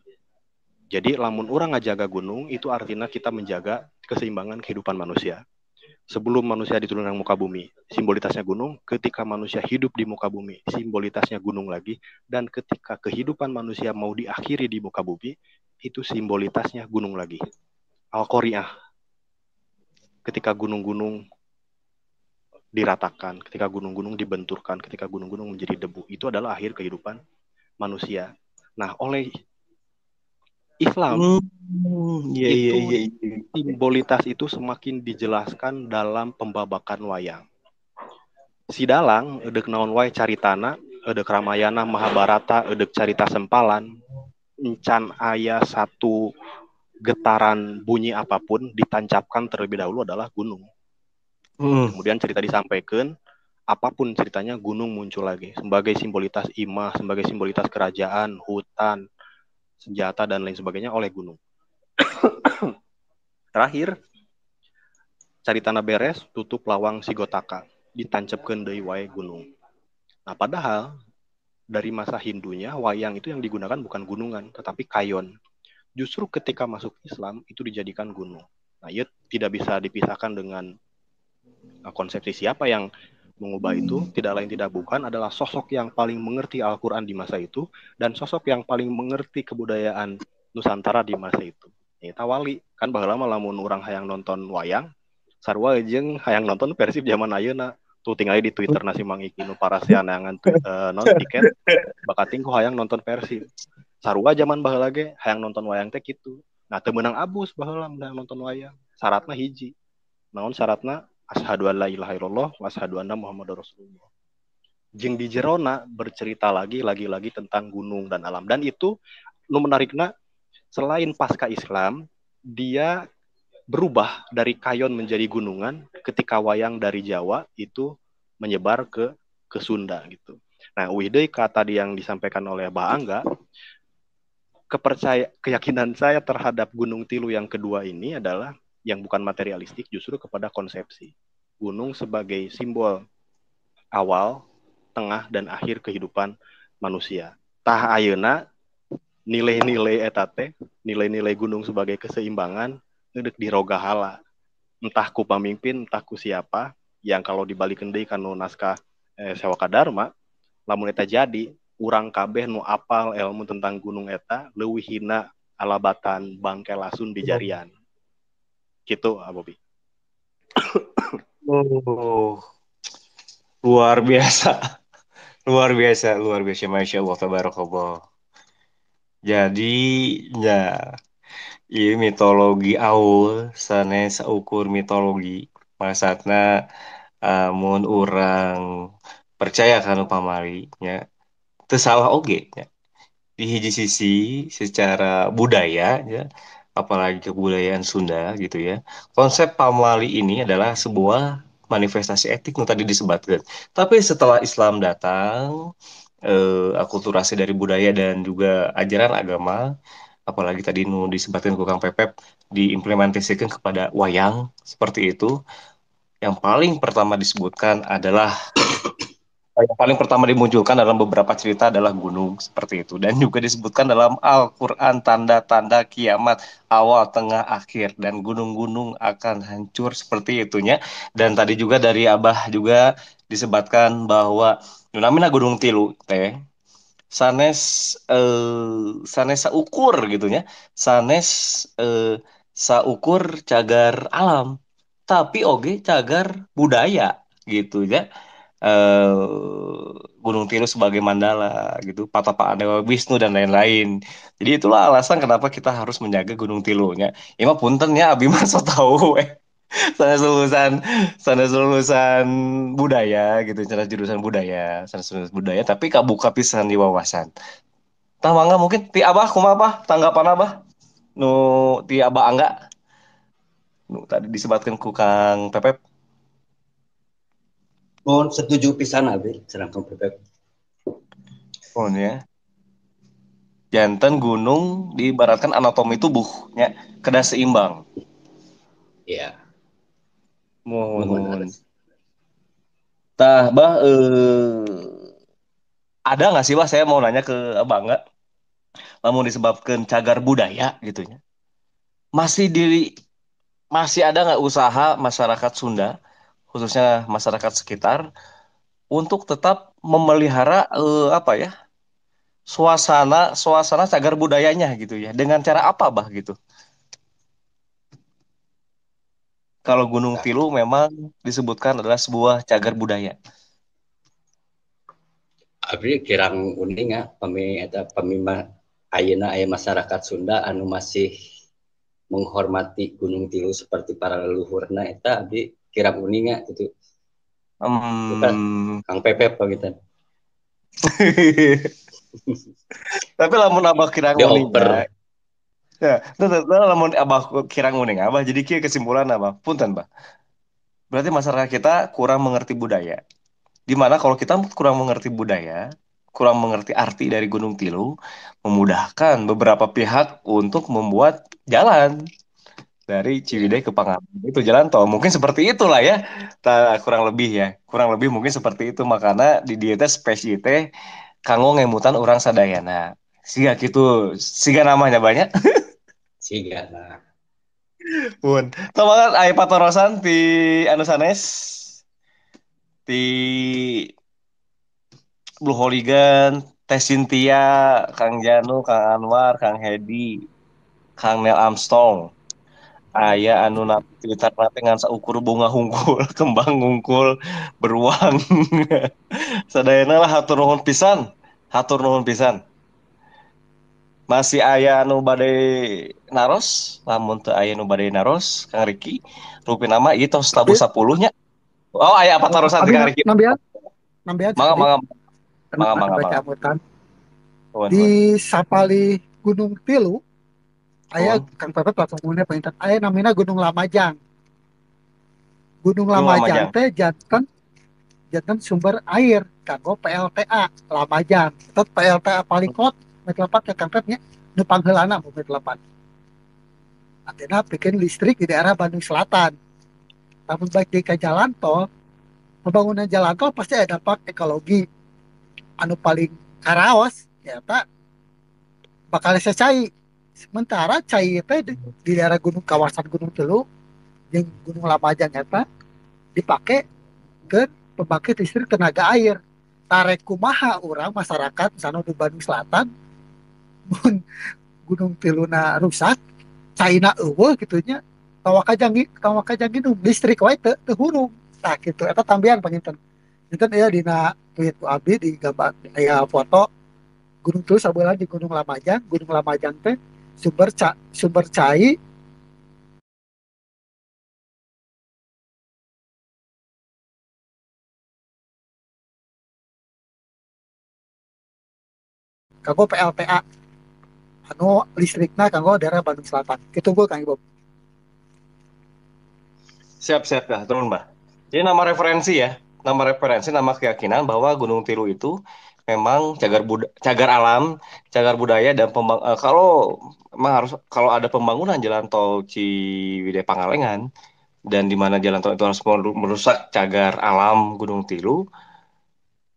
Jadi lamun orang ngajaga gunung itu artinya kita menjaga keseimbangan kehidupan manusia. Sebelum manusia diturunkan ke muka bumi, simbolitasnya gunung. Ketika manusia hidup di muka bumi, simbolitasnya gunung lagi. Dan ketika kehidupan manusia mau diakhiri di muka bumi, itu simbolitasnya gunung lagi. Al-Qari'ah. Ketika gunung-gunung diratakan, ketika gunung-gunung dibenturkan, ketika gunung-gunung menjadi debu, itu adalah akhir kehidupan manusia. Nah, oleh Islam Iya iya Itu iya iya. simbolitas itu semakin dijelaskan dalam pembabakan wayang. Si dalang edek naon wae caritana, edek Ramayana, Mahabharata, edek carita sempalan, encan aya satu getaran bunyi apapun ditancapkan terlebih dahulu adalah gunung. Hmm. Kemudian cerita disampaikan, apapun ceritanya gunung muncul lagi sebagai simbolitas imah, sebagai simbolitas kerajaan, hutan, senjata dan lain sebagainya oleh gunung. Terakhir, caritana beres, tutup lawang Sigotaka, ditancapkan deui wae gunung. Nah, padahal dari masa Hindunya wayang itu yang digunakan bukan gunungan, tetapi kayon. Justru ketika masuk Islam itu dijadikan gunung. Nah, ia tidak bisa dipisahkan dengan konsepsi siapa yang mengubah itu, tidak lain tidak bukan adalah sosok yang paling mengerti Al-Quran di masa itu dan sosok yang paling mengerti kebudayaan Nusantara di masa itu. Eta wali kan baheula mah lamun urang hayang nonton wayang sarua jeung hayang nonton Persib zaman ayeuna tuh tinggal di Twitter nasi Mang Iki nu paraseanangan non tiket bakating ku hayang nonton Persib. Sarua zaman baheula ge hayang nonton wayang teh kitu. Nah teu meunang abus baheula mun nonton wayang. Syaratna hiji. Naon syaratna? Asyhadu an la ilaha illallah wa asyhadu anna Muhammadar Rasulullah. Jeung di jerona bercerita lagi tentang gunung dan alam. Dan itu nu menarikna selain pasca Islam, dia berubah dari kayon menjadi gunungan ketika wayang dari Jawa itu menyebar ke Sunda gitu. Nah, deui ka tadi yang disampaikan oleh Mbak Angga, keyakinan saya terhadap Gunung Tilu yang kedua ini adalah yang bukan materialistik justru kepada konsepsi. Gunung sebagai simbol awal, tengah, dan akhir kehidupan manusia. Tah ayeuna nilai-nilai eta teh, nilai-nilai gunung sebagai keseimbangan ngedek di rogahala. Entah ku pamimpin, entah ku siapa, yang kalau dibalikin deui kana naskah Sewaka Dharma, lamun eta jadi, urang kabeh nu apal ilmu tentang gunung eta leuwih hina alabatan bangke lasun di jarian. Gitu, Bobi. Oh, luar biasa. Luar biasa, luar biasa. Masya Allah, tabarakallah. Jadi, ya, ini mitologi awal, sanes ukur mitologi. Maksudnya, mun orang percaya kan pamari, ya. Teu salah oge, ya. Di hiji sisi, secara budaya, ya, apalagi kebudayaan Sunda, gitu ya. Konsep pamali ini adalah sebuah manifestasi etik yang tadi disebutkan. Tapi setelah Islam datang, akulturasi dari budaya dan juga ajaran agama, apalagi tadi nu disebutkan ku Kang Pepep, diimplementasikan kepada wayang seperti itu. Yang paling pertama disebutkan adalah yang paling pertama dimunculkan dalam beberapa cerita adalah gunung seperti itu dan juga disebutkan dalam Al-Qur'an tanda-tanda kiamat awal, tengah, akhir dan gunung-gunung akan hancur seperti itunya. Dan tadi juga dari Abah juga disebutkan bahwa namina Gunung Tilu teh sanes sanes saukur gitu ya, sanes saukur cagar alam tapi oge cagar budaya gitu ya. Gunung Tilu sebagai mandala gitu, patapaan Dewa Wisnu dan lain-lain. Jadi itulah alasan kenapa kita harus menjaga Gunung Tilunya. Ya mah punten ya abi mah so tahu sanes lulusan budaya gitu, cara jurusan budaya, sanes lulusan budaya tapi kabuka pisan di wawasan. Tah mangga mungkin ti Abah kumaha Abah tanggapan Abah nu ti Abah Angga nu tadi disebatkan ku Kang Pepep. Mohon setuju pisan abi serangkong Pepep. Oh ya. Jantan gunung diibaratkan anatomi tubuhnya kedah seimbang. Ya, nuhun Mohon. atas. Tah, Bah, ada nggak sih, Bah, saya mau nanya ke Abang nggak? Namun disebabkan cagar budaya gitu ya. Masih di masih ada nggak usaha masyarakat Sunda, khususnya masyarakat sekitar, untuk tetap memelihara apa ya, suasana suasana cagar budayanya gitu ya. Dengan cara apa, Bah gitu? Kalau Gunung Nah, Tilu memang disebutkan adalah sebuah cagar budaya. abdi kirang uning ya pemi eta pemima ayeuna aya masyarakat Sunda anu masih menghormati Gunung Tilu seperti para leluhurna eta abdi kirang uninga gitu. Bukan Kang Pepep gitu. Tapi lamun abah kirang Dioper. uning ya, lamun abah kirang uning abah jadi kieu kesimpulan abah. Punten, Bah. Berarti masyarakat kita kurang mengerti budaya. Dimana kalau kita kurang mengerti budaya, kurang mengerti arti dari Gunung Tilu, memudahkan beberapa pihak untuk membuat jalan dari Ciwidey ke Pangandaran. Itu jalan tol. Mungkin seperti itulah ya. Kurang lebih ya. Kurang lebih mungkin seperti itu. Makanya di dieta spesies teh kanggo ngemutan orang sadayana. Siga gitu. Siga namanya banyak. Siga lah. Pun. Tahu banget aya patorosan di anu sanes di Blue Hooligan, Teh Cynthia, Kang Janu, Kang Anwar, Kang Hedi, Kang Neil Armstrong. Aya anu Twitter nate ngan saukur bunga hungkul, kembang hungkul, beruang. Sadayana lah hatur nuhun pisan. Hatur nuhun pisan. Masih aya anu bade naros, lamun teu aya anu bade naros, Kang Riki, rupi nama ieu tos tabu Abi 10 nya. Oh, aya apa tarosan di abi Kang Riki? nambian Mangga sakit mangga mangga karena mangga baca mangga. amutan Nuhun nuhun. di Sapali Gunung Tilu aya Nuhun. Kang Pepet langsung punya pengintan aya namina Gunung Lamajang. Gunung Gunung Lamajang Lamajang. teh janten janten sumber air kanggo PLTA Lamajang. Tetep PLTA Palikot metelapat ke Kang Pepnya nu pangheulana metelapat. Artinya bikin listrik di daerah Bandung Selatan. Namun baik di ke jalan tol, pembangunan jalan tol pasti ada dampak ekologi. Anu paling karaos, ternyata bakal cai. Sementara cai itu di daerah gunung kawasan Gunung Telu, yang Gunung Lamajang eta dipakai ke pembangkit listrik tenaga air. Tarek kumaha orang masyarakat misalnya di Bandung Selatan, mun Gunung Tiluna rusak, caina eueuh gitunya, tawakajang minum listrik wae teu hurung. Tah kitu eta tambihan panginten. Itu ya dina tweet ku abdi di gambar aya foto Gunung Terus sabelah di Gunung Lamajang teh sumber cai kanggo PLTA anu listrikna kanggo daerah Bandung Selatan. Kitu gua Kang Ibob. Siap-siap dah, turun, Mbah. Jadi nama referensi ya, nama keyakinan bahwa Gunung Tilu itu memang cagar alam, cagar budaya dan kalau memang harus kalau ada pembangunan jalan tol Ciwidey Pangalengan dan di mana jalan tol itu harus merusak cagar alam Gunung Tilu,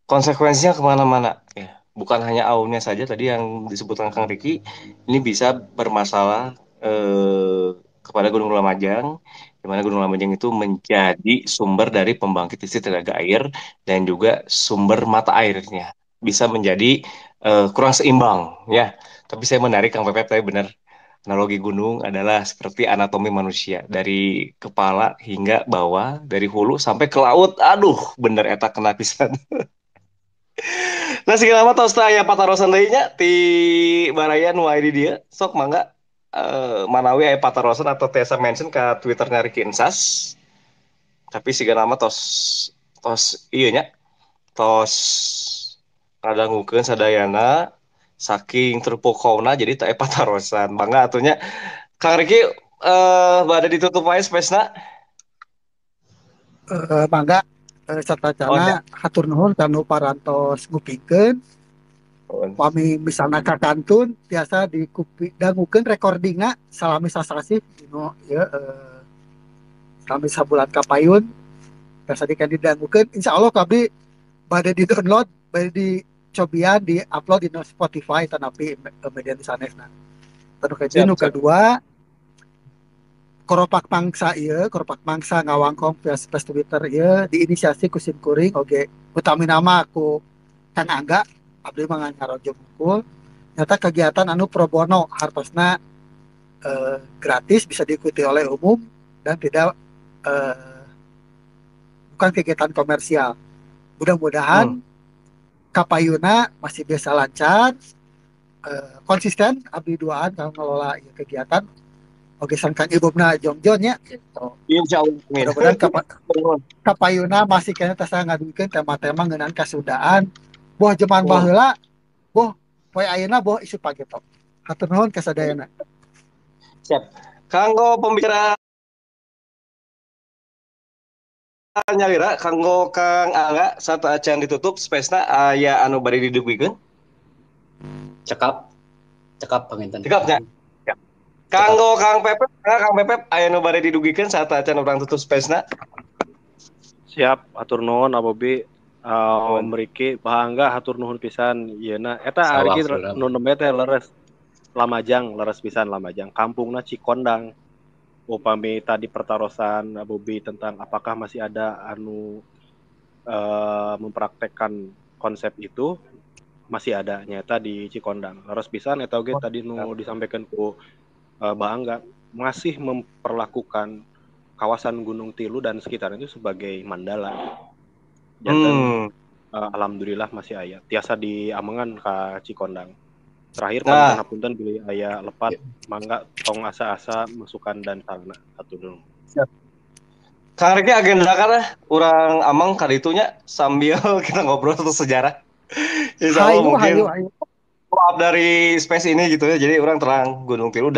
konsekuensinya kemana-mana ya. Bukan hanya aunnya saja tadi yang disebutkan Kang Riki, ini bisa bermasalah kepada Gunung Lamajang, di mana Gunung Lamajang itu menjadi sumber dari pembangkit listrik tenaga air dan juga sumber mata airnya. Bisa menjadi kurang seimbang ya. Tapi saya menarik Kang Pepep tadi benar. Analogi gunung adalah seperti anatomi manusia dari kepala hingga bawah, dari hulu sampai ke laut. Aduh, bener eta kena pisan. Nah, segala lama tos aya patarosan deui nya ti barayan nu aya di dieu. Sok mangga manawi aya patarosan atau Tessa mention ke Twitternya Ricky Insas. Tapi segala lama tos tos ieu nya tos ngadangukeun sadayana saking terpukauna jadi teu aya patarosan. Mangga atunya Kang Ricky bade ditutup wae space-na. Mangga Oh, ya. catacana hatur nuhun kanu parantos ngupikeun pami misalna kakantun biasa dangukeun recordingna salami sasasi dino ya salami sabulan kapayun biasa didangukeun insyaallah kabeh bade di download bade di cobian di upload di Spotify tanapi media di sanesna. Siap, Nu siap. kedua koropak mangsa ngawangkong via Twitter ieu diinisiasi ku Sim Kuring oge utami nama aku Kang Angga abdi mah ngarojo bungkul nyata kegiatan anu pro bono hartosna gratis bisa diikuti oleh umum dan tidak bukan kegiatan komersial. Mudah-mudahan kapayuna masih biasa lancar konsisten abdi duaan kalau ngelola kegiatan oke sangkan ibubna jongjonnya gitu. Insya Allah, amin. Mudah-mudahan kapayuna masih kena tasa ngadukeun tema-tema ngeunaan kasundaan. Boh zaman baheula, boh poe ayeuna boh isu pagetok. Hatur nuhun kasadayana. Siap. Kanggo pembicara nyalira, kanggo Kang Angga, saat acan ditutup, space-na aya anu bari didugikeun. Cekap panginten. Cekapnya. Kanggo Kang Pepep, aya anu bari didugikeun saat acan urang tutup space-na. Siap, hatur nuhun Abobi. Mriki bahangga hatur nuhun pisan yeuna eta ari nu nembe teh leres Lamajang, leres pisan Lamajang. Kampungna Cikondang. Upami tadi pertarosan Abobi tentang apakah masih ada anu mempraktekkan konsep itu, masih ada nyata di Cikondang. Leres pisan eta oge tadi nu disampaikan ku Bahangga masih memperlakukan kawasan Gunung Tilu dan sekitarnya itu sebagai mandala. Janten alhamdulillah masih aya. Tiasa diamengan ka Cikondang. Terakhir panten pilih aya lepat mangga tong asa-asa masukan dan sarana satu dulu. Kang Riki agenda kana urang amang kaditunya sambil kita ngobrol tentang sejarah. Insya Allah mungkin maaf dari space ini gitu ya. Jadi orang terang Gunung Tilu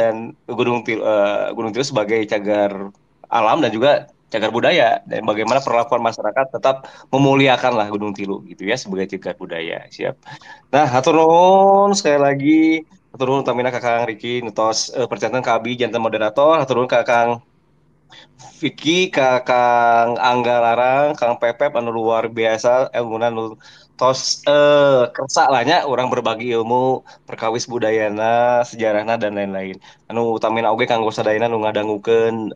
sebagai cagar alam dan juga cagar budaya, dan bagaimana perlakuan masyarakat tetap memuliakan lah Gunung Tilu gitu ya sebagai cagar budaya. Siap. Nah, hatur nuhun sekali lagi, hatur nuhun utamina ka Kang Riki nutos percantan ka abi janten moderator, hatur nuhun ka Kang Vicky, Kang Angga Larang, Kang Pepep anu luar biasa ilmunan nu tos kersa lahnya orang berbagi ilmu perkawis budayana, sejarahna dan lain-lain. Anu utamina oge kanggo sadayana nu ngadangukeun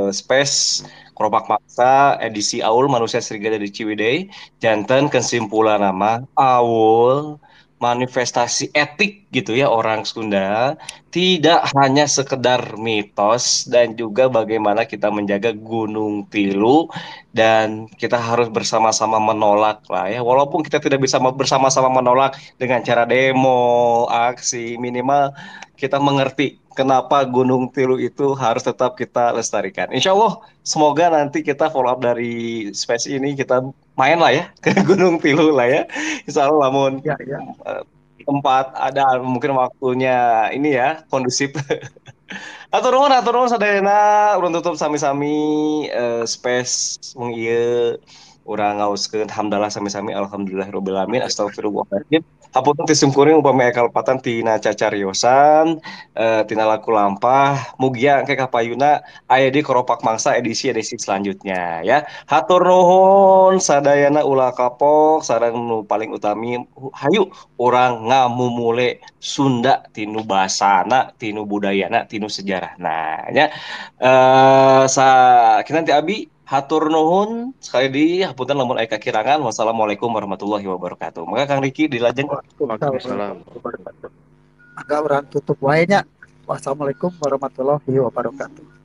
space Keropak Maksa edisi Aul Manusia Serigala di Ciwidey janten kesimpulan nama Aul manifestasi etik gitu ya orang Sunda, tidak hanya sekedar mitos dan juga bagaimana kita menjaga Gunung Tilu, dan kita harus bersama-sama menolak lah ya, walaupun kita tidak bisa bersama-sama menolak dengan cara demo, aksi, minimal kita mengerti kenapa Gunung Tilu itu harus tetap kita lestarikan. Insya Allah semoga nanti kita follow up dari space ini, kita main lah ya ke Gunung Tilu lah ya. Insya Allah lamun tempat ada mungkin waktunya ini ya kondusif. Atur nuhun sadayana urang tutup sami-sami space mung ieu urang ngaoskeun hamdalah sami-sami alhamdulillahirabbil alamin astagfirullahaladzim. Hapunten ti sungkuring upami aya kalepatan tina cacariosan tina laku lampah mugia engke kapayuna aya di Keropak Mangsa edisi selanjutnya ya. Hatur nuhun sadayana ulah kapok sareng nu paling utami hayu urang ngamumule Sunda tinu basana, tinu budayana, tinu sejarahna nya. Kita nanti abi hatur nuhun sekali di hapunten lamun aya kakirangan. Wassalamualaikum warahmatullahi wabarakatuh. Maka Kang Riki dilajeng. Waalaikumsalam. Agak urang tutup wae nya. Wassalamualaikum warahmatullahi wabarakatuh.